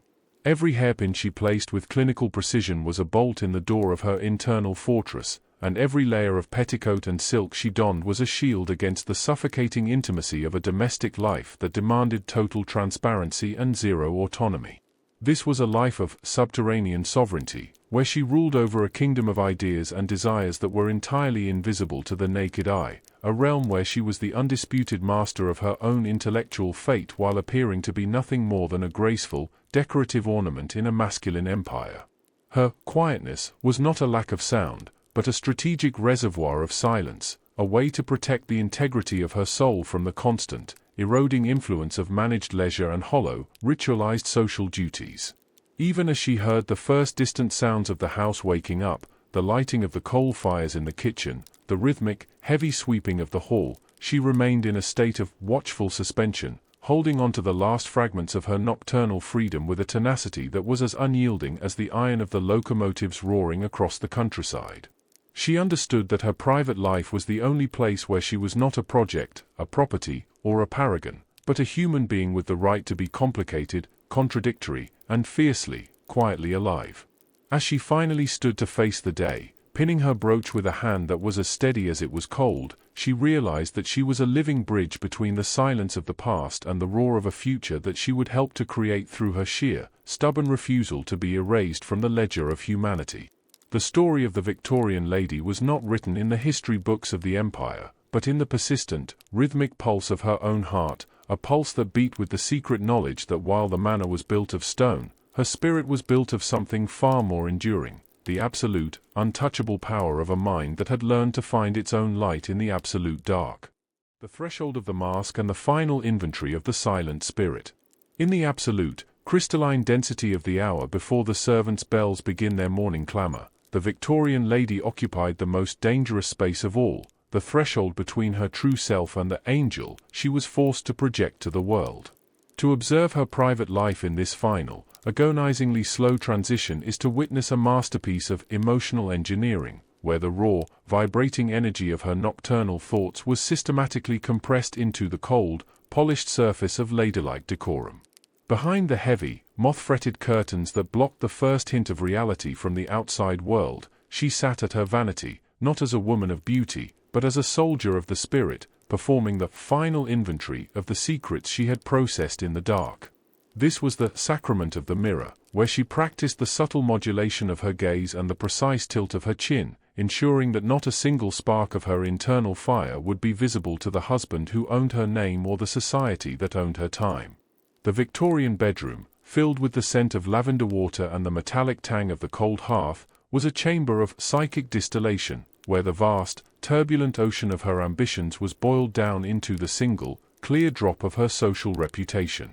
Every hairpin she placed with clinical precision was a bolt in the door of her internal fortress, and every layer of petticoat and silk she donned was a shield against the suffocating intimacy of a domestic life that demanded total transparency and zero autonomy. This was a life of subterranean sovereignty, where she ruled over a kingdom of ideas and desires that were entirely invisible to the naked eye, a realm where she was the undisputed master of her own intellectual fate while appearing to be nothing more than a graceful, decorative ornament in a masculine empire. Her quietness was not a lack of sound, but a strategic reservoir of silence, a way to protect the integrity of her soul from the constant, eroding influence of managed leisure and hollow, ritualized social duties. Even as she heard the first distant sounds of the house waking up, the lighting of the coal fires in the kitchen, the rhythmic, heavy sweeping of the hall, she remained in a state of watchful suspension, holding on to the last fragments of her nocturnal freedom with a tenacity that was as unyielding as the iron of the locomotives roaring across the countryside. She understood that her private life was the only place where she was not a project, a property, or a paragon, but a human being with the right to be complicated, contradictory, and fiercely, quietly alive. As she finally stood to face the day, pinning her brooch with a hand that was as steady as it was cold, she realized that she was a living bridge between the silence of the past and the roar of a future that she would help to create through her sheer, stubborn refusal to be erased from the ledger of humanity. The story of the Victorian lady was not written in the history books of the empire, but in the persistent, rhythmic pulse of her own heart, a pulse that beat with the secret knowledge that while the manor was built of stone, her spirit was built of something far more enduring, the absolute, untouchable power of a mind that had learned to find its own light in the absolute dark. The threshold of the mask and the final inventory of the silent spirit. In the absolute, crystalline density of the hour before the servants' bells begin their morning clamor, the Victorian lady occupied the most dangerous space of all, the threshold between her true self and the angel she was forced to project to the world. To observe her private life in this final, agonizingly slow transition is to witness a masterpiece of emotional engineering, where the raw, vibrating energy of her nocturnal thoughts was systematically compressed into the cold, polished surface of ladylike decorum. Behind the heavy, moth-fretted curtains that blocked the first hint of reality from the outside world, she sat at her vanity, not as a woman of beauty, but as a soldier of the spirit, performing the final inventory of the secrets she had processed in the dark. This was the sacrament of the mirror, where she practiced the subtle modulation of her gaze and the precise tilt of her chin, ensuring that not a single spark of her internal fire would be visible to the husband who owned her name or the society that owned her time. The Victorian bedroom, filled with the scent of lavender water and the metallic tang of the cold hearth, was a chamber of psychic distillation, where the vast, turbulent ocean of her ambitions was boiled down into the single, clear drop of her social reputation.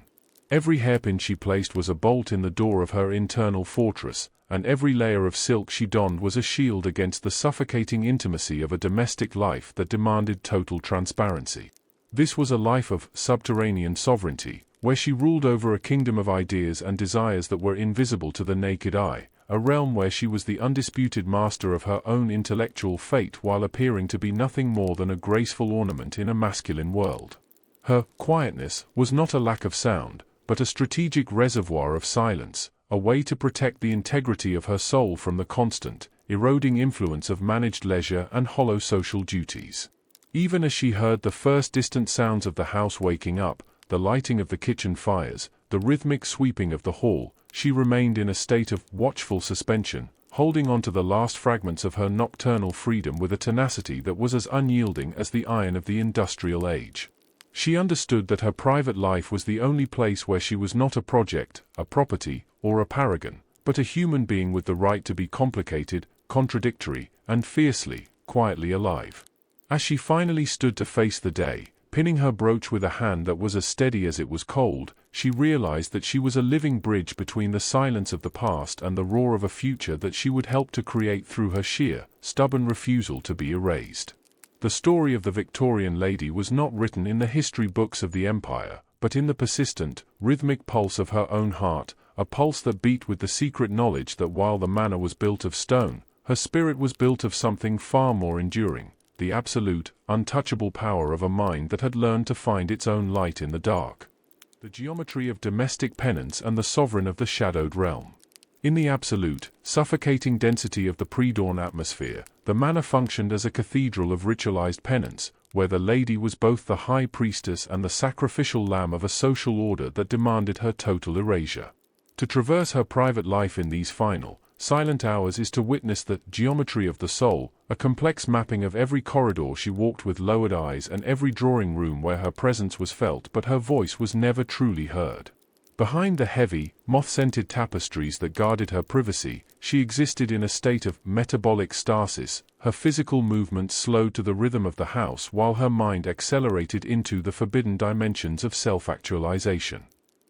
Every hairpin she placed was a bolt in the door of her internal fortress, and every layer of silk she donned was a shield against the suffocating intimacy of a domestic life that demanded total transparency. This was a life of subterranean sovereignty, where she ruled over a kingdom of ideas and desires that were invisible to the naked eye, a realm where she was the undisputed master of her own intellectual fate while appearing to be nothing more than a graceful ornament in a masculine world. Her quietness was not a lack of sound, but a strategic reservoir of silence, a way to protect the integrity of her soul from the constant, eroding influence of managed leisure and hollow social duties. Even as she heard the first distant sounds of the house waking up, the lighting of the kitchen fires, the rhythmic sweeping of the hall, she remained in a state of watchful suspension, holding on to the last fragments of her nocturnal freedom with a tenacity that was as unyielding as the iron of the industrial age. She understood that her private life was the only place where she was not a project, a property, or a paragon, but a human being with the right to be complicated, contradictory, and fiercely, quietly alive. As she finally stood to face the day, pinning her brooch with a hand that was as steady as it was cold, she realized that she was a living bridge between the silence of the past and the roar of a future that she would help to create through her sheer, stubborn refusal to be erased. The story of the Victorian lady was not written in the history books of the empire, but in the persistent, rhythmic pulse of her own heart, a pulse that beat with the secret knowledge that while the manor was built of stone, her spirit was built of something far more enduring, the absolute, untouchable power of a mind that had learned to find its own light in the dark. The geometry of domestic penance and the sovereign of the shadowed realm. In the absolute, suffocating density of the pre-dawn atmosphere, the manor functioned as a cathedral of ritualized penance, where the lady was both the high priestess and the sacrificial lamb of a social order that demanded her total erasure. To traverse her private life in these final, silent hours is to witness the geometry of the soul, a complex mapping of every corridor she walked with lowered eyes and every drawing room where her presence was felt but her voice was never truly heard. Behind the heavy, moth-scented tapestries that guarded her privacy, she existed in a state of metabolic stasis, her physical movements slowed to the rhythm of the house while her mind accelerated into the forbidden dimensions of self-actualization.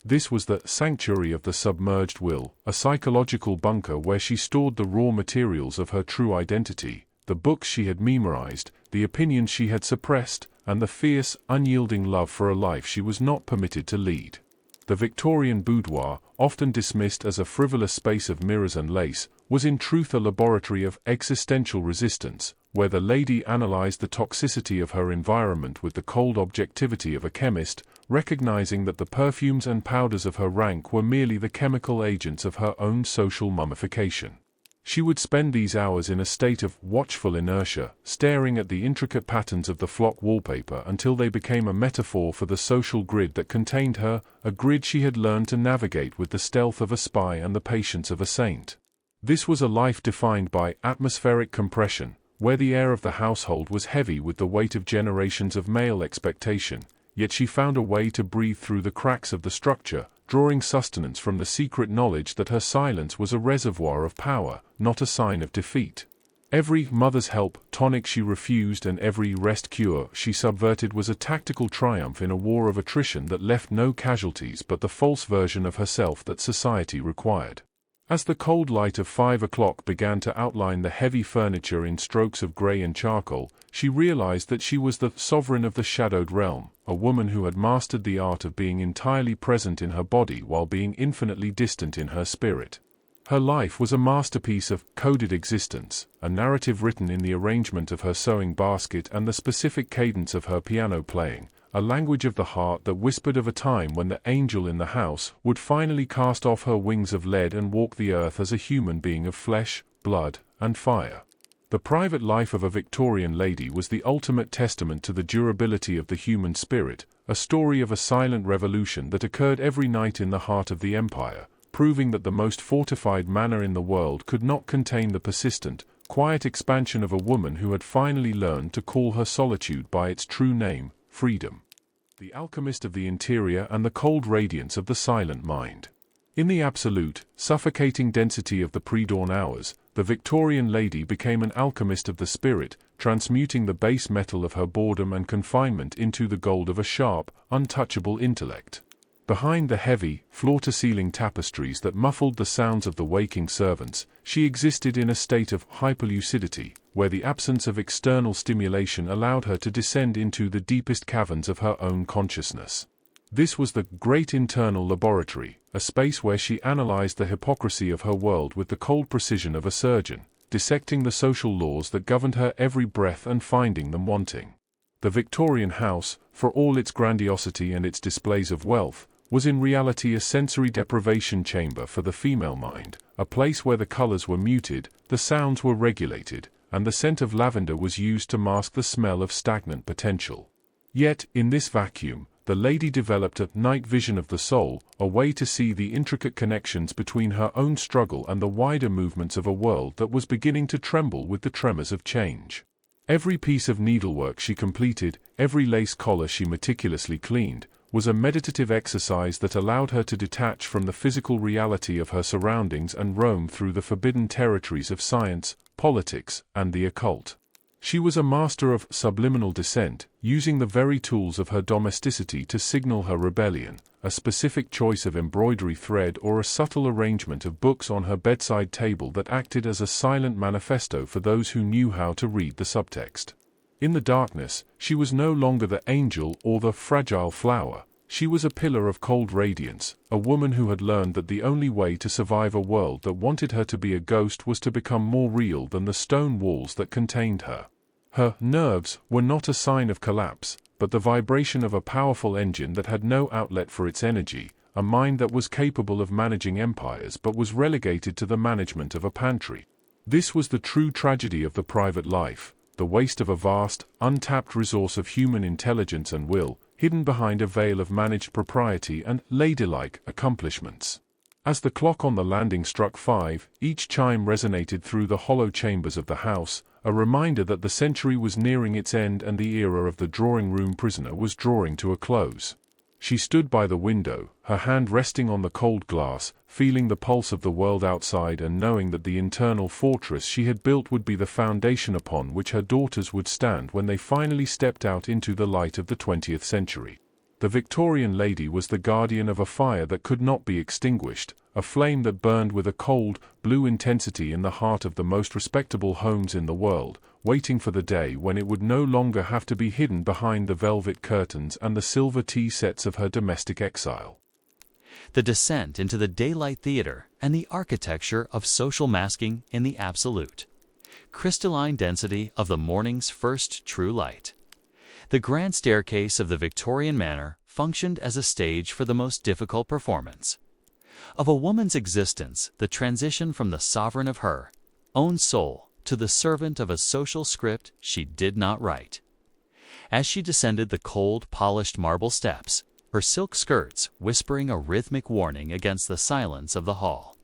This was the sanctuary of the submerged will, a psychological bunker where she stored the raw materials of her true identity, the books she had memorized, the opinions she had suppressed, and the fierce, unyielding love for a life she was not permitted to lead. The Victorian boudoir, often dismissed as a frivolous space of mirrors and lace, was in truth a laboratory of existential resistance, where the lady analyzed the toxicity of her environment with the cold objectivity of a chemist, recognizing that the perfumes and powders of her rank were merely the chemical agents of her own social mummification. She would spend these hours in a state of watchful inertia, staring at the intricate patterns of the flock wallpaper until they became a metaphor for the social grid that contained her, a grid she had learned to navigate with the stealth of a spy and the patience of a saint. This was a life defined by atmospheric compression, where the air of the household was heavy with the weight of generations of male expectation, yet she found a way to breathe through the cracks of the structure, drawing sustenance from the secret knowledge that her silence was a reservoir of power, not a sign of defeat. Every mother's help tonic she refused and every rest cure she subverted was a tactical triumph in a war of attrition that left no casualties but the false version of herself that society required. As the cold light of 5 o'clock began to outline the heavy furniture in strokes of grey and charcoal, she realized that she was the sovereign of the shadowed realm, a woman who had mastered the art of being entirely present in her body while being infinitely distant in her spirit. Her life was a masterpiece of coded existence, a narrative written in the arrangement of her sewing basket and the specific cadence of her piano playing, a language of the heart that whispered of a time when the angel in the house would finally cast off her wings of lead and walk the earth as a human being of flesh, blood, and fire. The private life of a Victorian lady was the ultimate testament to the durability of the human spirit, a story of a silent revolution that occurred every night in the heart of the empire, proving that the most fortified manor in the world could not contain the persistent, quiet expansion of a woman who had finally learned to call her solitude by its true name, freedom. The alchemist of the interior and the cold radiance of the silent mind. In the absolute, suffocating density of the pre-dawn hours, the Victorian lady became an alchemist of the spirit, transmuting the base metal of her boredom and confinement into the gold of a sharp, untouchable intellect. Behind the heavy, floor-to-ceiling tapestries that muffled the sounds of the waking servants, she existed in a state of hyperlucidity, where the absence of external stimulation allowed her to descend into the deepest caverns of her own consciousness. This was the great internal laboratory, a space where she analyzed the hypocrisy of her world with the cold precision of a surgeon, dissecting the social laws that governed her every breath and finding them wanting. The Victorian house, for all its grandiosity and its displays of wealth, was in reality a sensory deprivation chamber for the female mind, a place where the colors were muted, the sounds were regulated, and the scent of lavender was used to mask the smell of stagnant potential. Yet, in this vacuum, the lady developed a night vision of the soul, a way to see the intricate connections between her own struggle and the wider movements of a world that was beginning to tremble with the tremors of change. Every piece of needlework she completed, every lace collar she meticulously cleaned, was a meditative exercise that allowed her to detach from the physical reality of her surroundings and roam through the forbidden territories of science, politics, and the occult. She was a master of subliminal descent, using the very tools of her domesticity to signal her rebellion, a specific choice of embroidery thread or a subtle arrangement of books on her bedside table that acted as a silent manifesto for those who knew how to read the subtext. In the darkness, she was no longer the angel or the fragile flower. She was a pillar of cold radiance, a woman who had learned that the only way to survive a world that wanted her to be a ghost was to become more real than the stone walls that contained her. Her nerves were not a sign of collapse, but the vibration of a powerful engine that had no outlet for its energy, a mind that was capable of managing empires but was relegated to the management of a pantry. This was the true tragedy of the private life, the waste of a vast, untapped resource of human intelligence and will, hidden behind a veil of managed propriety and ladylike accomplishments. As the clock on the landing struck 5, each chime resonated through the hollow chambers of the house, a reminder that the century was nearing its end and the era of the drawing-room prisoner was drawing to a close. She stood by the window, her hand resting on the cold glass, feeling the pulse of the world outside and knowing that the internal fortress she had built would be the foundation upon which her daughters would stand when they finally stepped out into the light of the 20th century. The Victorian lady was the guardian of a fire that could not be extinguished, a flame that burned with a cold, blue intensity in the heart of the most respectable homes in the world, waiting for the day when it would no longer have to be hidden behind the velvet curtains and the silver tea sets of her domestic exile. The descent into the daylight theater and the architecture of social masking in the absolute. Crystalline density of the morning's first true light. The grand staircase of the Victorian manor functioned as a stage for the most difficult performance. Of a woman's existence, the transition from the sovereign of her, own soul to the servant of a social script she did not write. As she descended the cold, polished marble steps, her silk skirts whispering a rhythmic warning against the silence of the hall,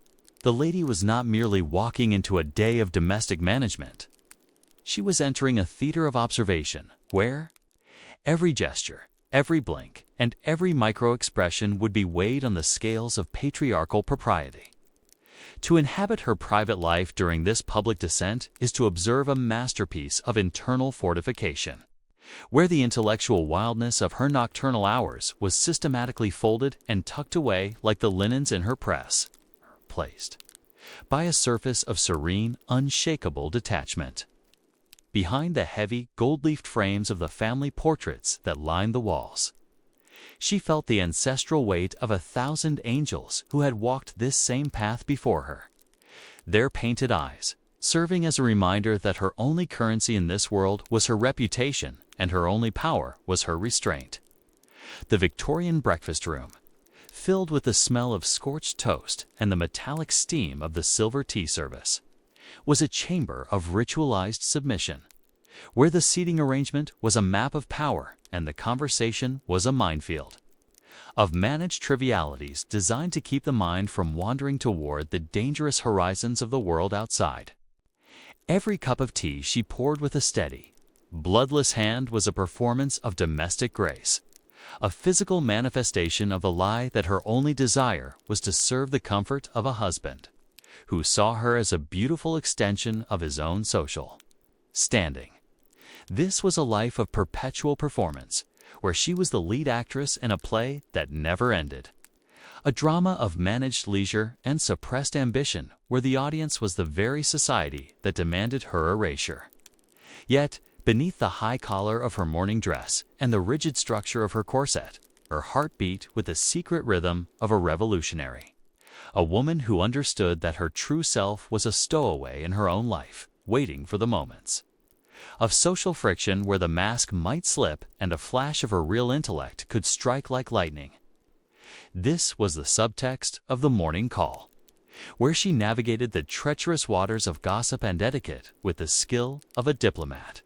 the lady was not merely walking into a day of domestic management. She was entering a theater of observation where every gesture, every blink, and every micro-expression would be weighed on the scales of patriarchal propriety. To inhabit her private life during this public descent is to observe a masterpiece of internal fortification, where the intellectual wildness of her nocturnal hours was systematically folded and tucked away like the linens in her press, placed by a surface of serene, unshakable detachment. Behind the heavy, gold-leafed frames of the family portraits that lined the walls, she felt the ancestral weight of 1,000 angels who had walked this same path before her, their painted eyes serving as a reminder that her only currency in this world was her reputation and her only power was her restraint. The Victorian breakfast room, filled with the smell of scorched toast and the metallic steam of the silver tea service, was a chamber of ritualized submission, where the seating arrangement was a map of power and the conversation was a minefield of managed trivialities designed to keep the mind from wandering toward the dangerous horizons of the world outside. Every cup of tea she poured with a steady, bloodless hand was a performance of domestic grace, a physical manifestation of the lie that her only desire was to serve the comfort of a husband who saw her as a beautiful extension of his own social standing. This was a life of perpetual performance, where she was the lead actress in a play that never ended. A drama of managed leisure and suppressed ambition, where the audience was the very society that demanded her erasure. Yet, beneath the high collar of her morning dress and the rigid structure of her corset, her heart beat with the secret rhythm of a revolutionary. A woman who understood that her true self was a stowaway in her own life, waiting for the moments of social friction where the mask might slip and a flash of her real intellect could strike like lightning. This was the subtext of the morning call, where she navigated the treacherous waters of gossip and etiquette with the skill of a diplomat,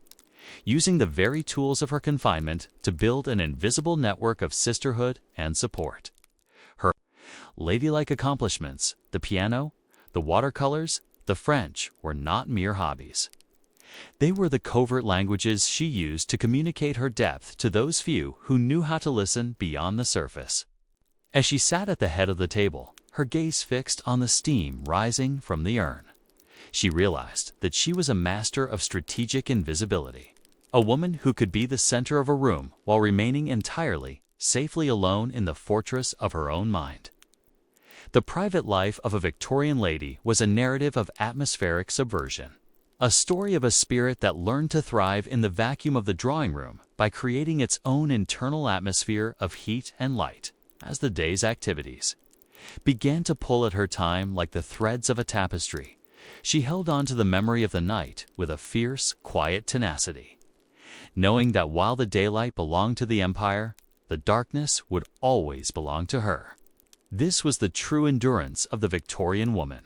using the very tools of her confinement to build an invisible network of sisterhood and support. Her ladylike accomplishments, the piano, the watercolors, the French, were not mere hobbies. They were the covert languages she used to communicate her depth to those few who knew how to listen beyond the surface. As she sat at the head of the table, her gaze fixed on the steam rising from the urn, she realized that she was a master of strategic invisibility, a woman who could be the center of a room while remaining entirely, safely alone in the fortress of her own mind. The private life of a Victorian lady was a narrative of atmospheric subversion, a story of a spirit that learned to thrive in the vacuum of the drawing room by creating its own internal atmosphere of heat and light. As the day's activities began to pull at her time like the threads of a tapestry, she held on to the memory of the night with a fierce, quiet tenacity, knowing that while the daylight belonged to the empire, the darkness would always belong to her. This was the true endurance of the Victorian woman,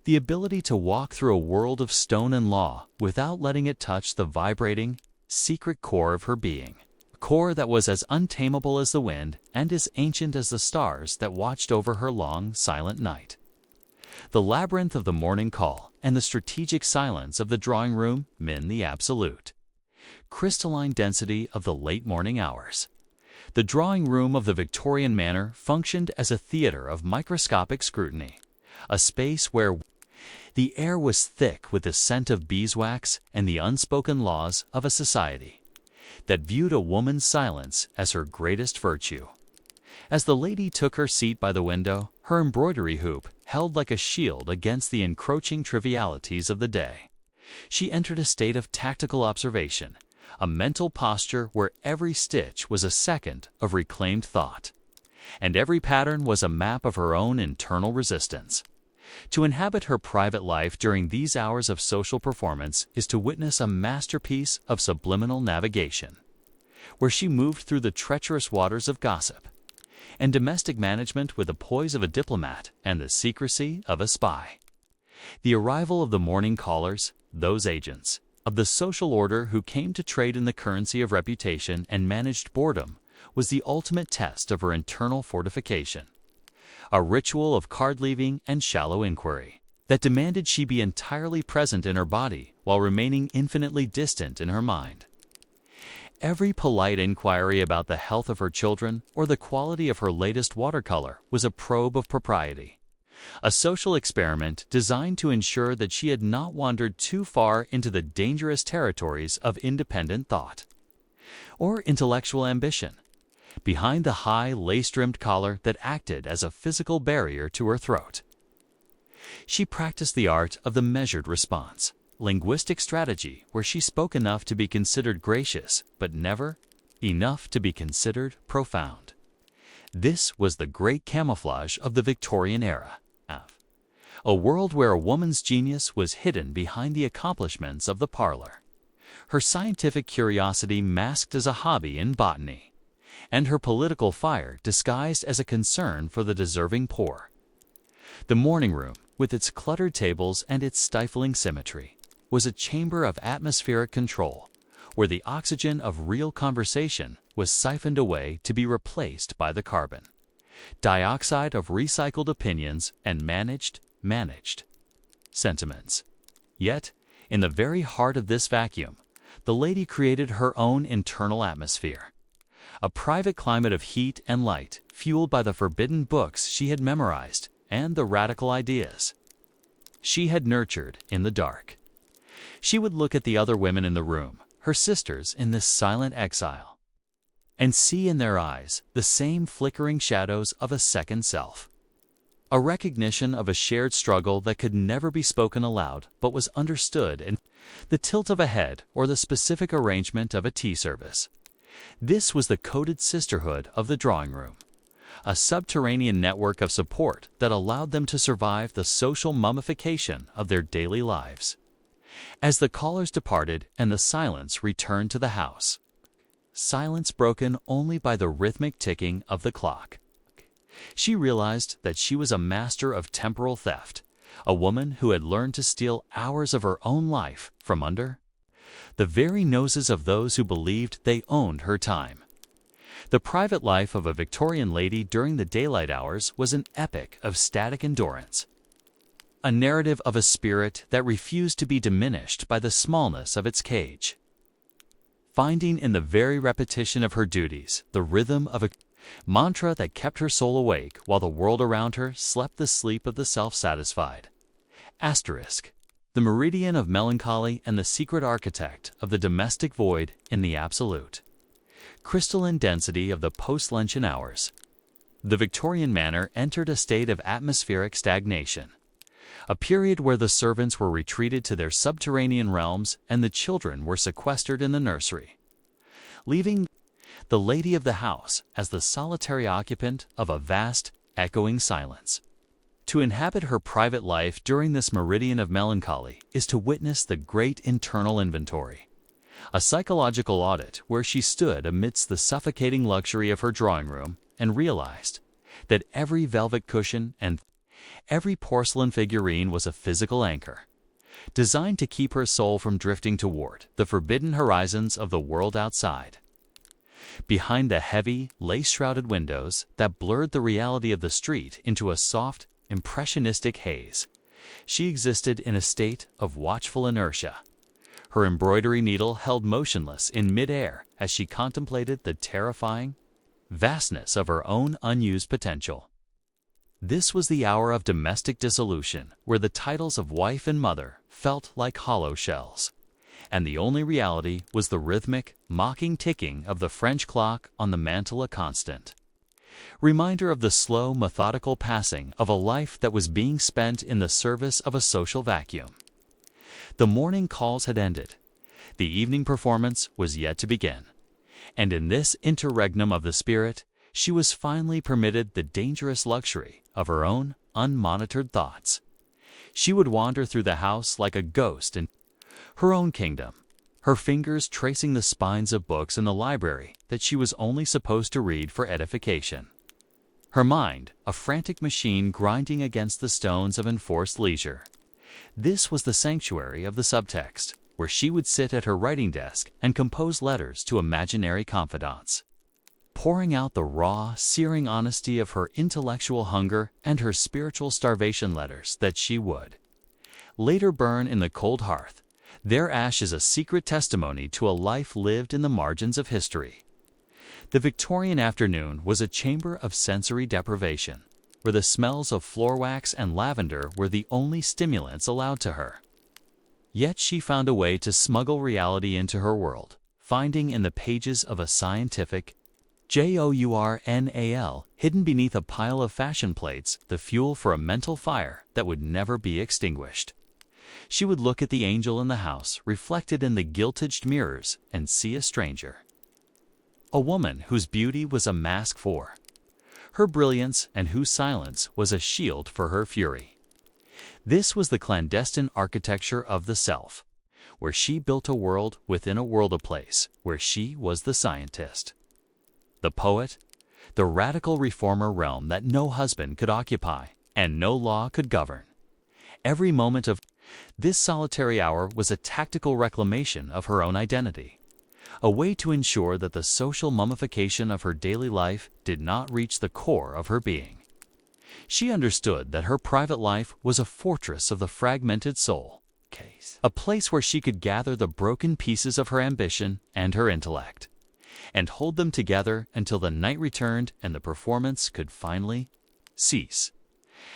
the ability to walk through a world of stone and law without letting it touch the vibrating, secret core of her being. Core that was as untamable as the wind and as ancient as the stars that watched over her long, silent night. The labyrinth of the morning call and the strategic silence of the drawing room mean the absolute crystalline density of the late morning hours. The drawing room of the Victorian manor functioned as a theater of microscopic scrutiny, a space where the air was thick with the scent of beeswax and the unspoken laws of a society that viewed a woman's silence as her greatest virtue. As the lady took her seat by the window, her embroidery hoop held like a shield against the encroaching trivialities of the day. She entered a state of tactical observation, a mental posture where every stitch was a second of reclaimed thought, and every pattern was a map of her own internal resistance. To inhabit her private life during these hours of social performance is to witness a masterpiece of subliminal navigation, where she moved through the treacherous waters of gossip and domestic management with the poise of a diplomat and the secrecy of a spy. The arrival of the morning callers, those agents of the social order who came to trade in the currency of reputation and managed boredom, was the ultimate test of her internal fortification. A ritual of card-leaving and shallow inquiry that demanded she be entirely present in her body while remaining infinitely distant in her mind. Every polite inquiry about the health of her children or the quality of her latest watercolor was a probe of propriety, a social experiment designed to ensure that she had not wandered too far into the dangerous territories of independent thought or intellectual ambition, behind the high lace-trimmed collar that acted as a physical barrier to her throat. She practiced the art of the measured response, linguistic strategy where she spoke enough to be considered gracious, but never enough to be considered profound. This was the great camouflage of the Victorian era. A world where a woman's genius was hidden behind the accomplishments of the parlor, her scientific curiosity masked as a hobby in botany, and her political fire disguised as a concern for the deserving poor. The morning room, with its cluttered tables and its stifling symmetry, was a chamber of atmospheric control, where the oxygen of real conversation was siphoned away to be replaced by the carbon dioxide of recycled opinions and managed sentiments. Yet, in the very heart of this vacuum, the lady created her own internal atmosphere, a private climate of heat and light fueled by the forbidden books she had memorized and the radical ideas she had nurtured in the dark. She would look at the other women in the room, her sisters in this silent exile, and see in their eyes the same flickering shadows of a second self, a recognition of a shared struggle that could never be spoken aloud but was understood in the tilt of a head or the specific arrangement of a tea service. This was the coded sisterhood of the drawing room, a subterranean network of support that allowed them to survive the social mummification of their daily lives. As the callers departed and the silence returned to the house, silence broken only by the rhythmic ticking of the clock, she realized that she was a master of temporal theft, a woman who had learned to steal hours of her own life from under the very noses of those who believed they owned her time. The private life of a Victorian lady during the daylight hours was an epic of static endurance, a narrative of a spirit that refused to be diminished by the smallness of its cage, finding in the very repetition of her duties the rhythm of a mantra that kept her soul awake while the world around her slept the sleep of the self-satisfied. The meridian of melancholy and the secret architect of the domestic void in the absolute crystalline density of the post-luncheon hours. The Victorian manor entered a state of atmospheric stagnation, a period where the servants were retreated to their subterranean realms and the children were sequestered in the nursery, leaving the lady of the house as the solitary occupant of a vast, echoing silence. To inhabit her private life during this meridian of melancholy is to witness the great internal inventory, a psychological audit where she stood amidst the suffocating luxury of her drawing room and realized that every velvet cushion and every porcelain figurine was a physical anchor, designed to keep her soul from drifting toward the forbidden horizons of the world outside. Behind the heavy, lace-shrouded windows that blurred the reality of the street into a soft, impressionistic haze, she existed in a state of watchful inertia, her embroidery needle held motionless in mid-air as she contemplated the terrifying vastness of her own unused potential. This was the hour of domestic dissolution, where the titles of wife and mother felt like hollow shells, and the only reality was the rhythmic, mocking ticking of the French clock on the mantel, a constant reminder of the slow, methodical passing of a life that was being spent in the service of a social vacuum. The morning calls had ended. The evening performance was yet to begin, and in this interregnum of the spirit, she was finally permitted the dangerous luxury of her own unmonitored thoughts. She would wander through the house like a ghost in her own kingdom, her fingers tracing the spines of books in the library that she was only supposed to read for edification. Her mind, a frantic machine grinding against the stones of enforced leisure, This was the sanctuary of the subtext, where she would sit at her writing desk and compose letters to imaginary confidants, pouring out the raw, searing honesty of her intellectual hunger and her spiritual starvation, letters that she would later burn in the cold hearth. Their ash is a secret testimony to a life lived in the margins of history. The Victorian afternoon was a chamber of sensory deprivation, where the smells of floor wax and lavender were the only stimulants allowed to her. Yet she found a way to smuggle reality into her world, finding in the pages of a scientific journal hidden beneath a pile of fashion plates the fuel for a mental fire that would never be extinguished. She would look at the angel in the house reflected in the gilt-edged mirrors and see a stranger. A woman whose beauty was a mask for her brilliance and whose silence was a shield for her fury. This was the clandestine architecture of the self, where she built a world within a world, a place where she was the scientist, the poet, the radical reformer, realm that no husband could occupy and no law could govern. Every moment of this solitary hour was a tactical reclamation of her own identity, a way to ensure that the social mummification of her daily life did not reach the core of her being. She understood that her private life was a fortress of the fragmented soul, a place where she could gather the broken pieces of her ambition and her intellect, and hold them together until the night returned and the performance could finally cease.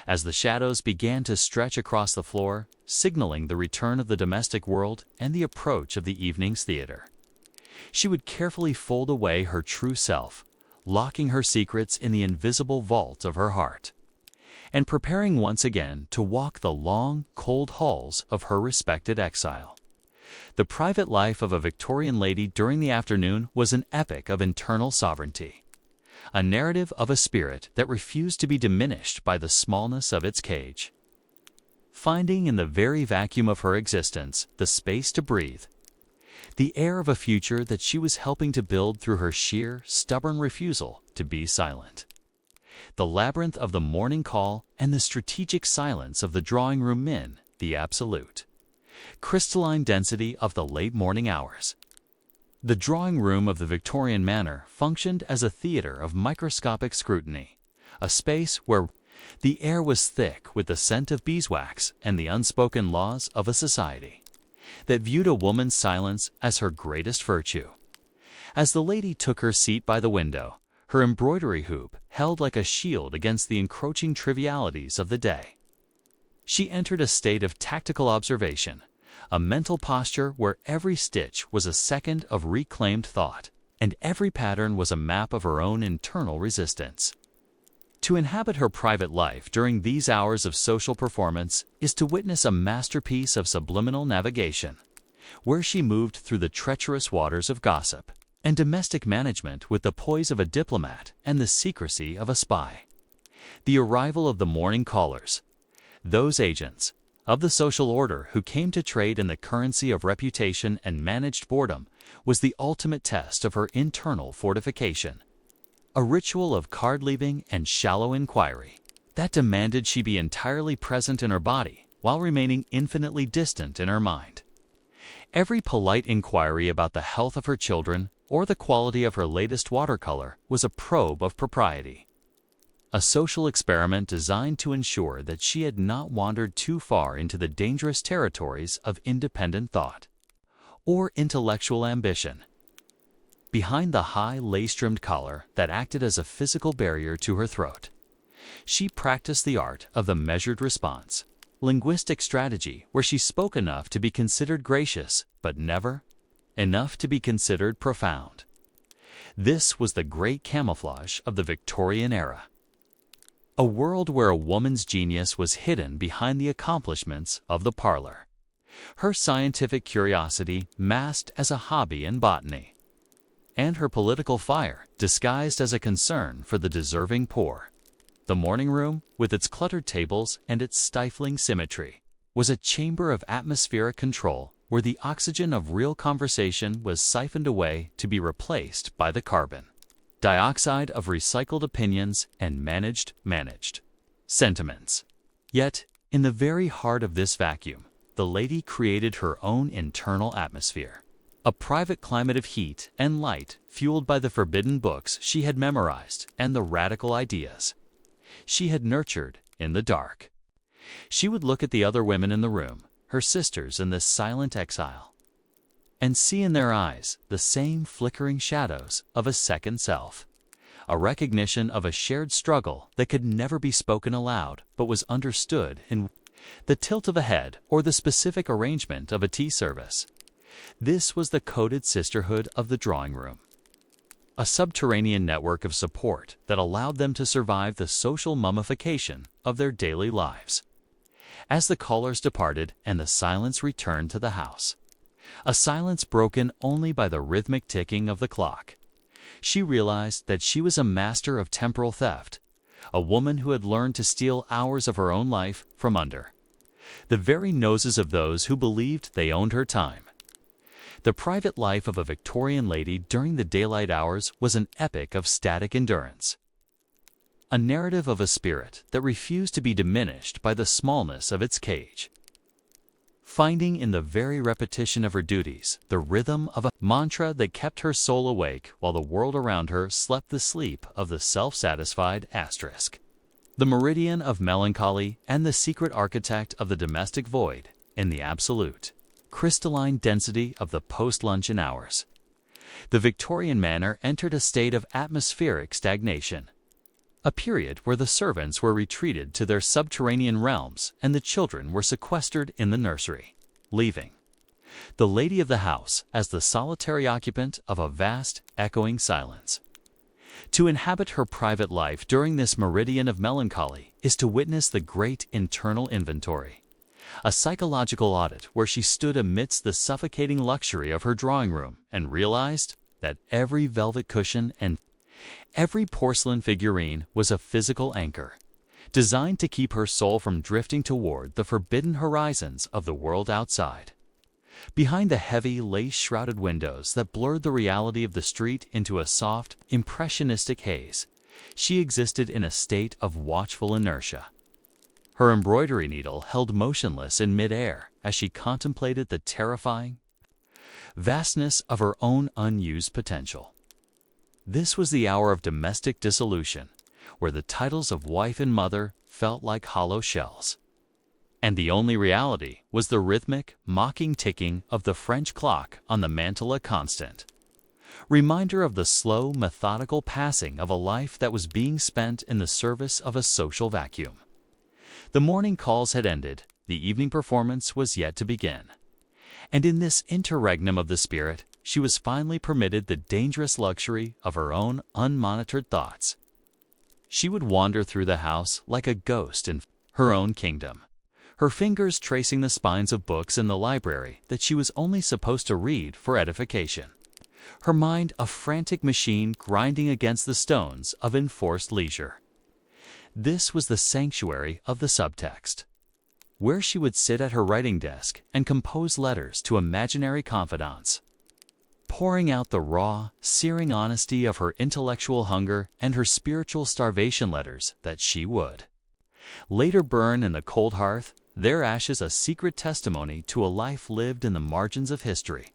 As the shadows began to stretch across the floor, signaling the return of the domestic world and the approach of the evening's theater, she would carefully fold away her true self, locking her secrets in the invisible vault of her heart, and preparing once again to walk the long, cold halls of her respected exile. The private life of a Victorian lady during the afternoon was an epic of internal sovereignty, a narrative of a spirit that refused to be diminished by the smallness of its cage. Finding in the very vacuum of her existence the space to breathe, the air of a future that she was helping to build through her sheer, stubborn refusal to be silent. The labyrinth of the morning call and the strategic silence of the drawing room in the absolute, crystalline density of the late morning hours. The drawing room of the Victorian manor functioned as a theater of microscopic scrutiny, a space where the air was thick with the scent of beeswax and the unspoken laws of a society that viewed a woman's silence as her greatest virtue. As the lady took her seat by the window, her embroidery hoop held like a shield against the encroaching trivialities of the day. She entered a state of tactical observation, a mental posture where every stitch was a second of reclaimed thought, and every pattern was a map of her own internal resistance. To inhabit her private life during these hours of social performance is to witness a masterpiece of subliminal navigation, where she moved through the treacherous waters of gossip and domestic management with the poise of a diplomat and the secrecy of a spy. The arrival of the morning callers, those agents of the social order who came to trade in the currency of reputation and managed boredom, was the ultimate test of her internal fortification. A ritual of card-leaving and shallow inquiry that demanded she be entirely present in her body while remaining infinitely distant in her mind. Every polite inquiry about the health of her children or the quality of her latest watercolor was a probe of propriety, a social experiment designed to ensure that she had not wandered too far into the dangerous territories of independent thought or intellectual ambition. Behind the high lace-trimmed collar that acted as a physical barrier to her throat, she practiced the art of the measured response, linguistic strategy where she spoke enough to be considered gracious, but never enough to be considered profound. This was the great camouflage of the Victorian era, a world where a woman's genius was hidden behind the accomplishments of the parlor, her scientific curiosity masked as a hobby in botany, and her political fire disguised as a concern for the deserving poor. The morning room, with its cluttered tables and its stifling symmetry, was a chamber of atmospheric control where the oxygen of real conversation was siphoned away to be replaced by the carbon dioxide of recycled opinions and managed sentiments. Yet, In the very heart of this vacuum, the lady created her own internal atmosphere. A private climate of heat and light fueled by the forbidden books she had memorized and the radical ideas she had nurtured in the dark. She would look at the other women in the room, her sisters in this silent exile, and see in their eyes the same flickering shadows of a second self, a recognition of a shared struggle that could never be spoken aloud but was understood in the tilt of a head or the specific arrangement of a tea service. This was the coded sisterhood of the drawing room, a subterranean network of support that allowed them to survive the social mummification of their daily lives. As the callers departed and the silence returned to the house, a silence broken only by the rhythmic ticking of the clock, she realized that she was a master of temporal theft, a woman who had learned to steal hours of her own life from under the very noses of those who believed they owned her time. The private life of a Victorian lady during the daylight hours was an epic of static endurance, a narrative of a spirit that refused to be diminished by the smallness of its cage, finding in the very repetition of her duties the rhythm of a mantra that kept her soul awake while the world around her slept the sleep of the self-satisfied asterisk. The meridian of melancholy and the secret architect of the domestic void in the absolute, crystalline density of the post-luncheon hours. The Victorian manor entered a state of atmospheric stagnation, a period where the servants were retreated to their subterranean realms and the children were sequestered in the nursery, leaving the lady of the house as the solitary occupant of a vast, echoing silence. To inhabit her private life during this meridian of melancholy is to witness the great internal inventory, a psychological audit where she stood amidst the suffocating luxury of her drawing room and realized that every velvet cushion and every porcelain figurine was a physical anchor, designed to keep her soul from drifting toward the forbidden horizons of the world outside. Behind the heavy, lace-shrouded windows that blurred the reality of the street into a soft, impressionistic haze, she existed in a state of watchful inertia. Her embroidery needle held motionless in mid-air as she contemplated the terrifying vastness of her own unused potential. This was the hour of domestic dissolution, where the titles of wife and mother felt like hollow shells, and the only reality was the rhythmic, mocking ticking of the French clock on the mantel, a constant reminder of the slow, methodical passing of a life that was being spent in the service of a social vacuum. The morning calls had ended, the evening performance was yet to begin, and in this interregnum of the spirit, she was finally permitted the dangerous luxury of her own unmonitored thoughts. She would wander through the house like a ghost in her own kingdom, her fingers tracing the spines of books in the library that she was only supposed to read for edification, her mind a frantic machine grinding against the stones of enforced leisure. This was the sanctuary of the subtext, where she would sit at her writing desk and compose letters to imaginary confidants, pouring out the raw, searing honesty of her intellectual hunger and her spiritual starvation, letters that she would later burn in the cold hearth, their ashes a secret testimony to a life lived in the margins of history.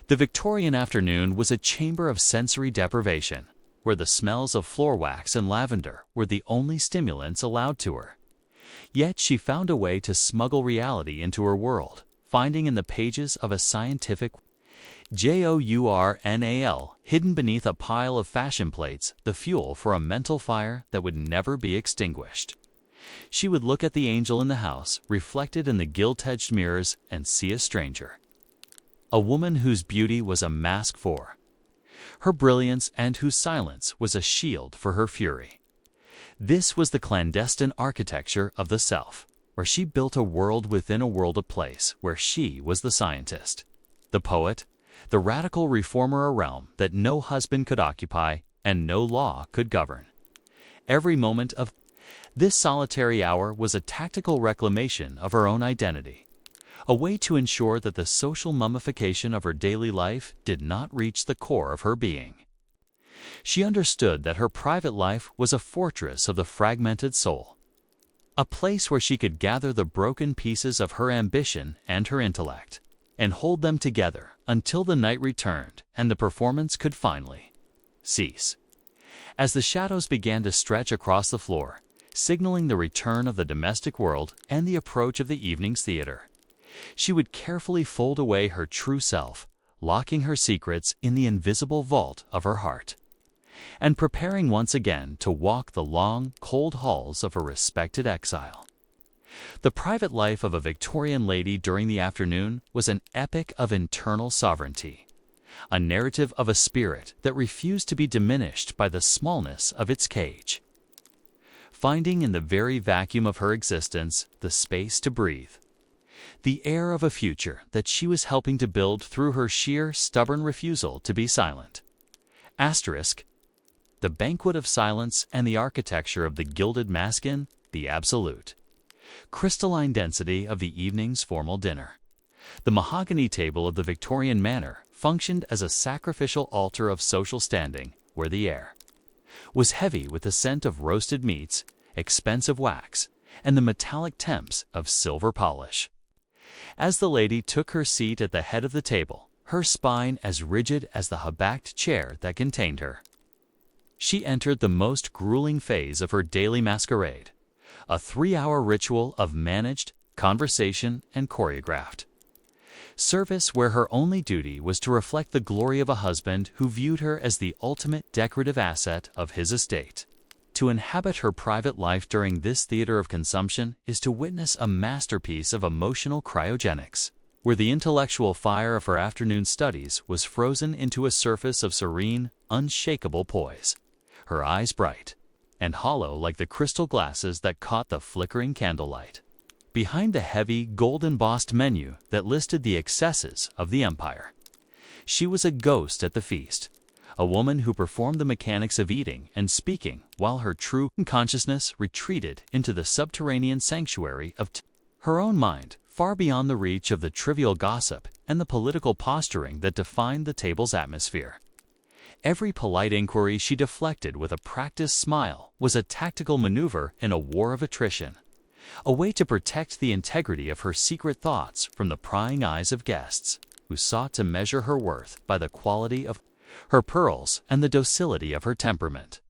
The Victorian afternoon was a chamber of sensory deprivation, where the smells of floor wax and lavender were the only stimulants allowed to her. Yet she found a way to smuggle reality into her world, finding in the pages of a scientific journal hidden beneath a pile of fashion plates the fuel for a mental fire that would never be extinguished. She would look at the angel in the house, reflected in the gilt-edged mirrors, and see a stranger, a woman whose beauty was a mask for her brilliance and whose silence was a shield for her fury. This was the clandestine architecture of the self, where she built a world within a world, a place where she was the scientist, the poet, the radical reformer, a realm that no husband could occupy and no law could govern. Every moment of this solitary hour was a tactical reclamation of her own identity, a way to ensure that the social mummification of her daily life did not reach the core of her being. She understood that her private life was a fortress of the fragmented soul, A place where she could gather the broken pieces of her ambition and her intellect, and hold them together until the night returned and the performance could finally cease. As the shadows began to stretch across the floor, signaling the return of the domestic world and the approach of the evening's theater, she would carefully fold away her true self, locking her secrets in the invisible vault of her heart, and preparing once again to walk the long, cold halls of a respected exile. The private life of a Victorian lady during the afternoon was an epic of internal sovereignty, a narrative of a spirit that refused to be diminished by the smallness of its cage, finding in the very vacuum of her existence the space to breathe, the air of a future that she was helping to build through her sheer, stubborn refusal to be silent. Asterisk. The banquet of silence and the architecture of the gilded maskin, the absolute crystalline density of the evening's formal dinner. The mahogany table of the Victorian manor functioned as a sacrificial altar of social standing, where the air was heavy with the scent of roasted meats, expensive wax, and the metallic temps of silver polish. As the lady took her seat at the head of the table, her spine as rigid as the hub-backed chair that contained her, she entered the most grueling phase of her daily masquerade, a 3-hour ritual of managed, conversation, and choreographed service where her only duty was to reflect the glory of a husband who viewed her as the ultimate decorative asset of his estate. To inhabit her private life during this theater of consumption is to witness a masterpiece of emotional cryogenics, where the intellectual fire of her afternoon studies was frozen into a surface of serene, unshakable poise, her eyes bright and hollow like the crystal glasses that caught the flickering candlelight. Behind the heavy, gold-embossed menu that listed the excesses of the empire, she was a ghost at the feast, a woman who performed the mechanics of eating and speaking while her true consciousness retreated into the subterranean sanctuary of her own mind, far beyond the reach of the trivial gossip and the political posturing that defined the table's atmosphere. Every polite inquiry she deflected with a practiced smile was a tactical maneuver in a war of attrition, a way to protect the integrity of her secret thoughts from the prying eyes of guests who sought to measure her worth by the quality of her pearls and the docility of her temperament.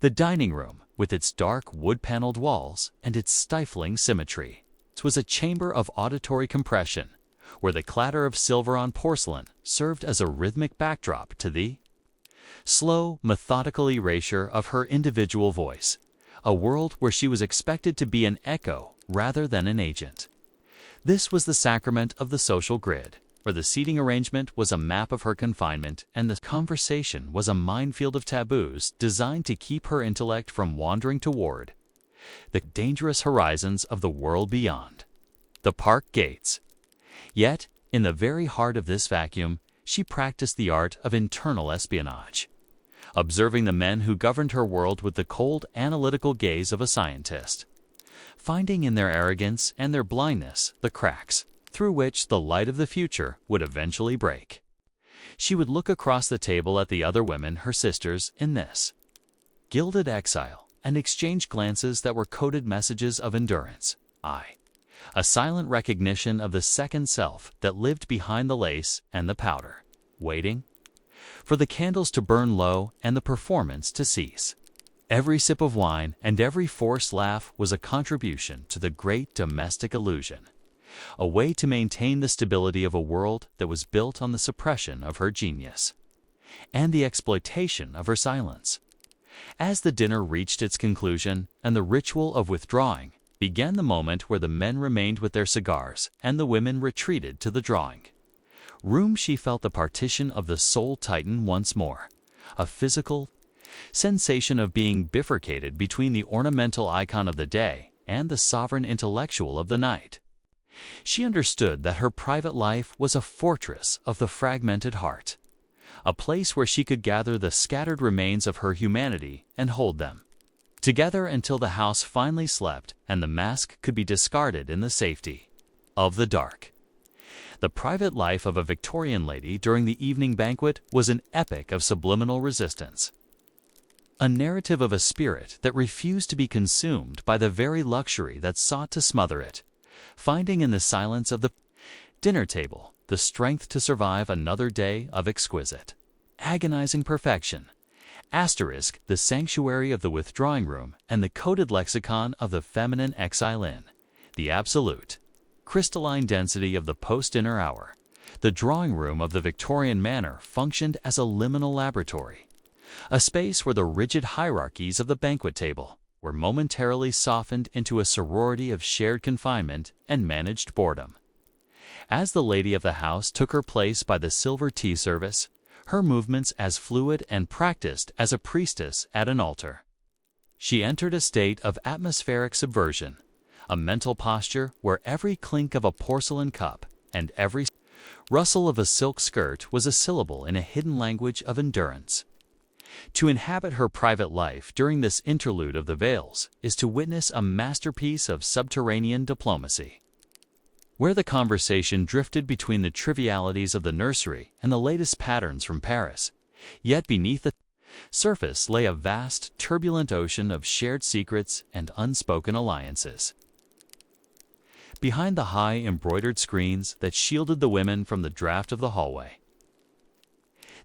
The dining room, with its dark wood-paneled walls and its stifling symmetry, was a chamber of auditory compression, where the clatter of silver on porcelain served as a rhythmic backdrop to the slow, methodical erasure of her individual voice, a world where she was expected to be an echo rather than an agent. This was the sacrament of the social grid, where the seating arrangement was a map of her confinement and the conversation was a minefield of taboos designed to keep her intellect from wandering toward the dangerous horizons of the world beyond the park gates. Yet, in the very heart of this vacuum, she practiced the art of internal espionage, observing the men who governed her world with the cold, analytical gaze of a scientist, finding in their arrogance and their blindness the cracks through which the light of the future would eventually break. She would look across the table at the other women, her sisters, in this gilded exile, and exchange glances that were coded messages of endurance, a silent recognition of the second self that lived behind the lace and the powder, waiting for the candles to burn low and the performance to cease. Every sip of wine and every forced laugh was a contribution to the great domestic illusion, a way to maintain the stability of a world that was built on the suppression of her genius and the exploitation of her silence. As the dinner reached its conclusion and the ritual of withdrawing began, the moment where the men remained with their cigars and the women retreated to the drawing room, she felt the partition of the soul tighten once more, a physical sensation of being bifurcated between the ornamental icon of the day and the sovereign intellectual of the night. She understood that her private life was a fortress of the fragmented heart, a place where she could gather the scattered remains of her humanity and hold them together until the house finally slept and the mask could be discarded in the safety of the dark. The private life of a Victorian lady during the evening banquet was an epic of subliminal resistance. a narrative of a spirit that refused to be consumed by the very luxury that sought to smother it, finding in the silence of the dinner table the strength to survive another day of exquisite, agonizing perfection. Asterisk, the sanctuary of the withdrawing room and the coded lexicon of the feminine exile in the absolute, crystalline density of the post-dinner hour. The drawing room of the Victorian manor functioned as a liminal laboratory, a space where the rigid hierarchies of the banquet table were momentarily softened into a sorority of shared confinement and managed boredom. As the lady of the house took her place by the silver tea service, her movements as fluid and practiced as a priestess at an altar. She entered a state of atmospheric subversion, a mental posture where every clink of a porcelain cup and every rustle of a silk skirt was a syllable in a hidden language of endurance. To inhabit her private life during this interlude of the veils is to witness a masterpiece of subterranean diplomacy, where the conversation drifted between the trivialities of the nursery and the latest patterns from Paris, yet beneath the surface lay a vast, turbulent ocean of shared secrets and unspoken alliances. Behind the high embroidered screens that shielded the women from the draft of the hallway,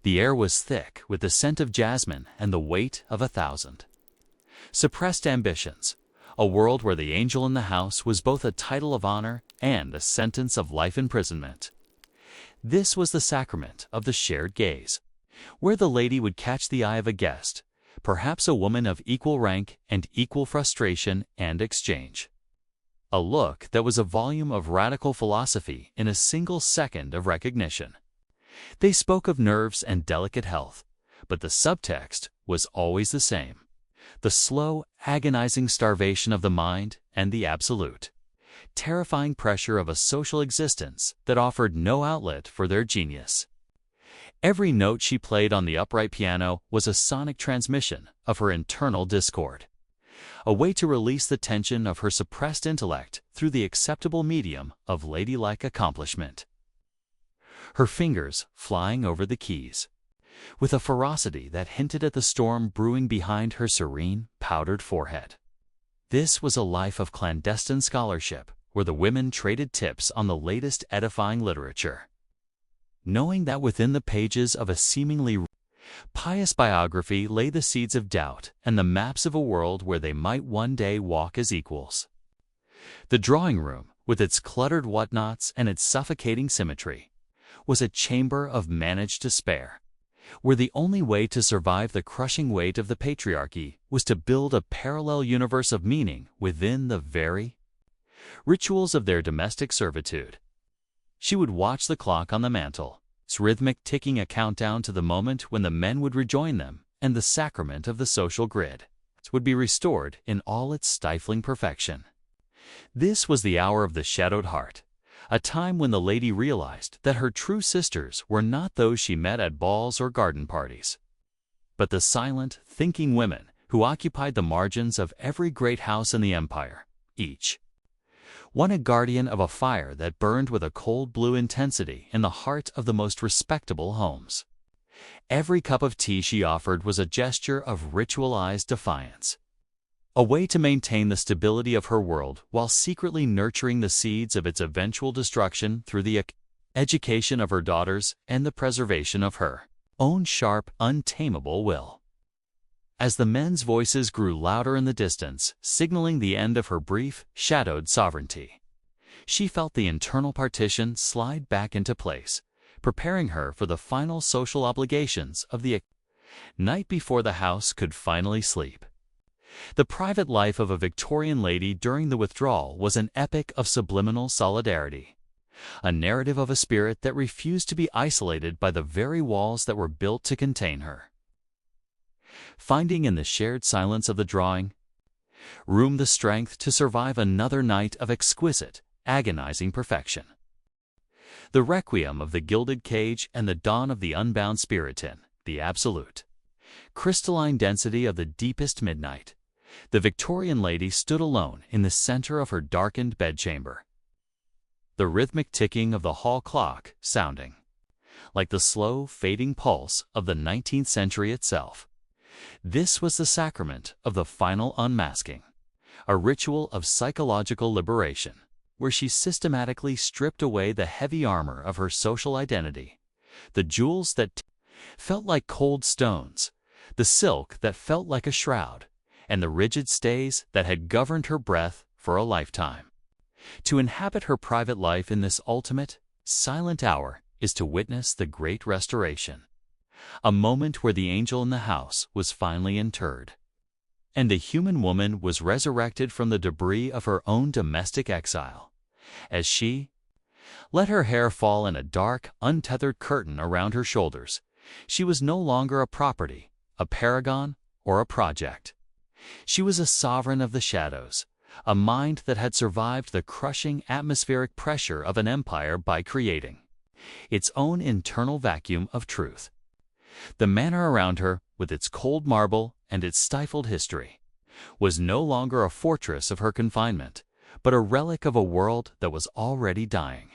the air was thick with the scent of jasmine and the weight of 1,000 suppressed ambitions, a world where the angel in the house was both a title of honor and a sentence of life imprisonment. This was the sacrament of the shared gaze, where the lady would catch the eye of a guest, perhaps a woman of equal rank and equal frustration and exchange. A look that was a volume of radical philosophy in a single second of recognition. They spoke of nerves and delicate health, but the subtext was always the same: the slow, agonizing starvation of the mind and the absolute, terrifying pressure of a social existence that offered no outlet for their genius. Every note she played on the upright piano was a sonic transmission of her internal discord, a way to release the tension of her suppressed intellect through the acceptable medium of ladylike accomplishment. Her fingers flying over the keys, with a ferocity that hinted at the storm brewing behind her serene, powdered forehead. This was a life of clandestine scholarship, where the women traded tips on the latest edifying literature, knowing that within the pages of a seemingly pious biography lay the seeds of doubt and the maps of a world where they might one day walk as equals. The drawing room, with its cluttered whatnots and its suffocating symmetry, was a chamber of managed despair, where the only way to survive the crushing weight of the patriarchy was to build a parallel universe of meaning within the very rituals of their domestic servitude. She would watch the clock on the mantel, its rhythmic ticking a countdown to the moment when the men would rejoin them, and the sacrament of the social grid would be restored in all its stifling perfection. This was the hour of the shadowed heart, a time when the lady realized that her true sisters were not those she met at balls or garden parties, but the silent, thinking women who occupied the margins of every great house in the empire, each one a guardian of a fire that burned with a cold blue intensity in the heart of the most respectable homes. Every cup of tea she offered was a gesture of ritualized defiance, a way to maintain the stability of her world while secretly nurturing the seeds of its eventual destruction through the education of her daughters and the preservation of her own sharp, untamable will. As the men's voices grew louder in the distance, signaling the end of her brief, shadowed sovereignty, she felt the internal partition slide back into place, preparing her for the final social obligations of the night before the house could finally sleep. The private life of a Victorian lady during the withdrawal was an epic of subliminal solidarity, a narrative of a spirit that refused to be isolated by the very walls that were built to contain her. Finding in the shared silence of the drawing room the strength to survive another night of exquisite, agonizing perfection. The requiem of the gilded cage and the dawn of the unbound spirit in the absolute, crystalline density of the deepest midnight. The Victorian lady stood alone in the center of her darkened bedchamber, the rhythmic ticking of the hall clock sounding like the slow, fading pulse of the 19th century itself. This was the sacrament of the final unmasking, a ritual of psychological liberation, where she systematically stripped away the heavy armor of her social identity, the jewels that felt like cold stones, the silk that felt like a shroud, and the rigid stays that had governed her breath for a lifetime. To inhabit her private life in this ultimate, silent hour is to witness the great restoration, a moment where the angel in the house was finally interred, and the human woman was resurrected from the debris of her own domestic exile. As she let her hair fall in a dark, untethered curtain around her shoulders, she was no longer a property, a paragon, or a project. She was a sovereign of the shadows, a mind that had survived the crushing atmospheric pressure of an empire by creating its own internal vacuum of truth. The manor around her, with its cold marble and its stifled history, was no longer a fortress of her confinement, but a relic of a world that was already dying,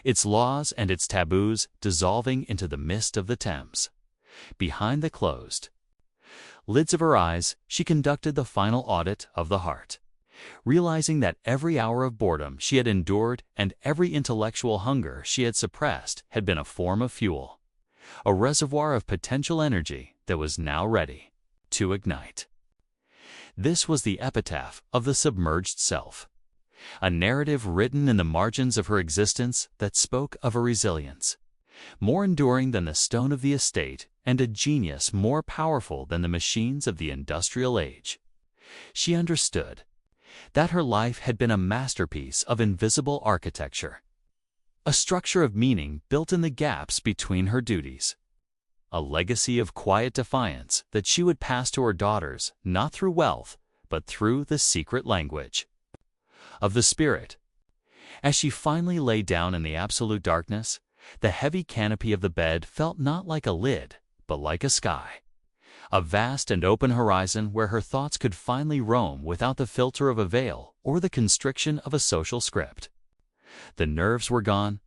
its laws and its taboos dissolving into the mist of the Thames. Behind the closed lids of her eyes, she conducted the final audit of the heart, realizing that every hour of boredom she had endured and every intellectual hunger she had suppressed had been a form of fuel, a reservoir of potential energy that was now ready to ignite. This was the epitaph of the submerged self, a narrative written in the margins of her existence that spoke of a resilience more enduring than the stone of the estate and a genius more powerful than the machines of the industrial age. She understood that her life had been a masterpiece of invisible architecture, a structure of meaning built in the gaps between her duties, a legacy of quiet defiance that she would pass to her daughters not through wealth, but through the secret language of the spirit. As she finally lay down in the absolute darkness, the heavy canopy of the bed felt not like a lid, but like a sky, a vast and open horizon where her thoughts could finally roam without the filter of a veil or the constriction of a social script. The nerves were gone,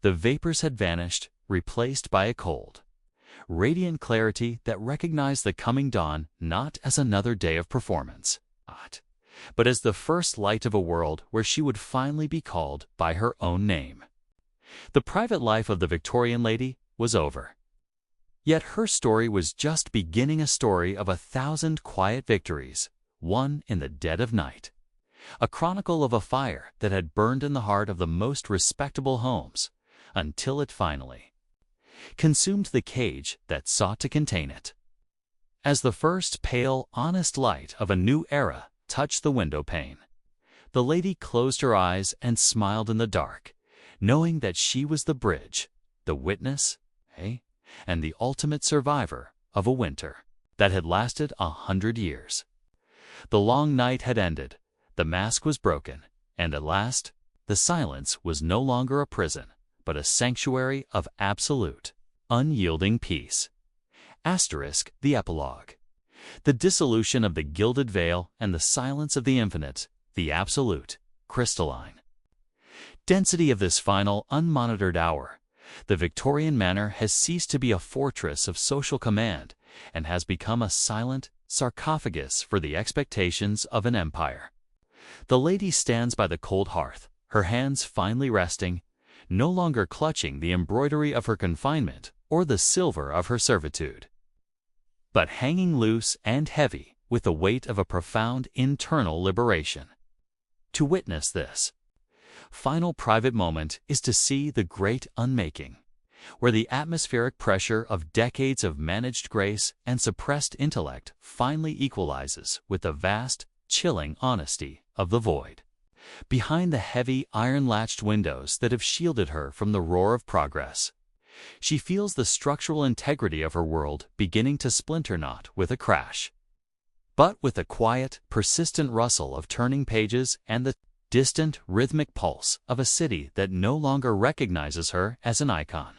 the vapors had vanished, replaced by a cold, radiant clarity that recognized the coming dawn not as another day of performance, but as the first light of a world where she would finally be called by her own name. The private life of the Victorian lady was over. Yet her story was just beginning, a story of 1,000 quiet victories, won in the dead of night. A chronicle of a fire that had burned in the heart of the most respectable homes, until it finally consumed the cage that sought to contain it. As the first pale, honest light of a new era touched the window pane, the lady closed her eyes and smiled in the dark, knowing that she was the bridge, the witness, and the ultimate survivor of a winter that had lasted 100 years. The long night had ended, the mask was broken, and at last, the silence was no longer a prison, but a sanctuary of absolute, unyielding peace. The epilogue. The dissolution of the gilded veil and the silence of the infinite, the absolute, crystalline density of this final, unmonitored hour. The Victorian manor has ceased to be a fortress of social command and has become a silent sarcophagus for the expectations of an empire. The lady stands by the cold hearth, her hands finally resting, no longer clutching the embroidery of her confinement or the silver of her servitude, but hanging loose and heavy with the weight of a profound internal liberation. To witness this final private moment is to see the great unmaking, where the atmospheric pressure of decades of managed grace and suppressed intellect finally equalizes with the vast, chilling honesty of the void. Behind the heavy, iron-latched windows that have shielded her from the roar of progress, she feels the structural integrity of her world beginning to splinter not with a crash, but with a quiet, persistent rustle of turning pages and the distant, rhythmic pulse of a city that no longer recognizes her as an icon.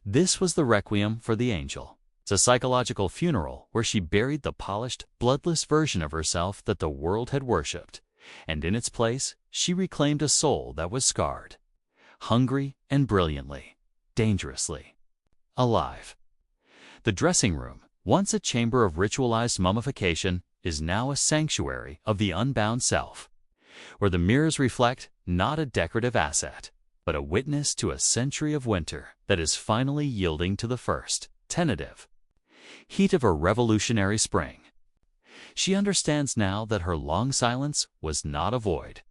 This was the requiem for the angel. It's a psychological funeral where she buried the polished, bloodless version of herself that the world had worshipped, and in its place, she reclaimed a soul that was scarred, hungry and brilliantly, dangerously alive. The dressing room, Once a chamber of ritualized mummification, is now a sanctuary of the unbound self, where the mirrors reflect not a decorative asset, but a witness to a century of winter that is finally yielding to the first, tentative heat of a revolutionary spring. She understands now that her long silence was not a void,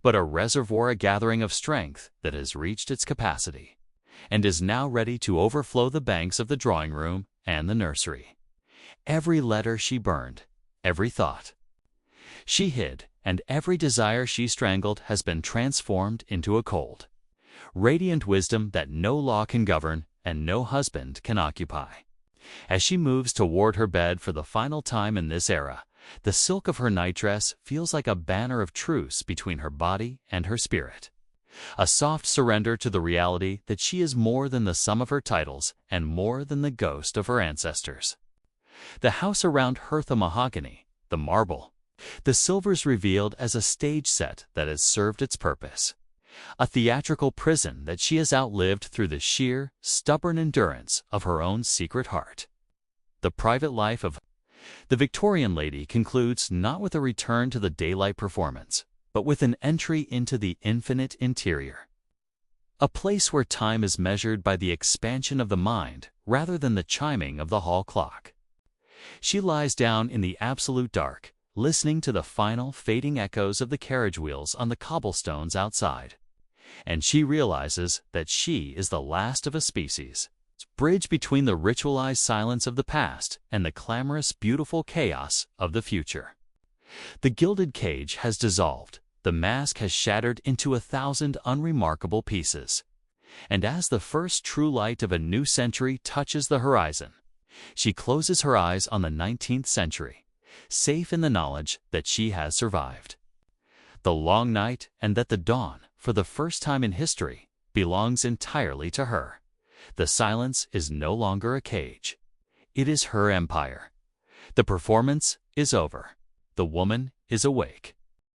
but a reservoir, a gathering of strength that has reached its capacity, and is now ready to overflow the banks of the drawing room and the nursery. Every letter she burned, every thought she hid, and every desire she strangled has been transformed into a cold, radiant wisdom that no law can govern and no husband can occupy. As she moves toward her bed for the final time in this era, the silk of her nightdress feels like a banner of truce between her body and her spirit, a soft surrender to the reality that she is more than the sum of her titles and more than the ghost of her ancestors. The house around her, the mahogany, the marble, the silvers revealed as a stage set that has served its purpose, a theatrical prison that she has outlived through the sheer, stubborn endurance of her own secret heart. The private life of the Victorian lady concludes not with a return to the daylight performance, but with an entry into the infinite interior, a place where time is measured by the expansion of the mind rather than the chiming of the hall clock. She lies down in the absolute dark, listening to the final fading echoes of the carriage wheels on the cobblestones outside, and she realizes that she is the last of a species, bridge between the ritualized silence of the past and the clamorous, beautiful chaos of the future. The gilded cage has dissolved, the mask has shattered into 1,000 unremarkable pieces, and as the first true light of a new century touches the horizon, she closes her eyes on the 19th century, safe in the knowledge that she has survived the long night and that the dawn, for the first time in history, belongs entirely to her. The silence is no longer a cage. It is her empire. The performance is over. The woman is awake.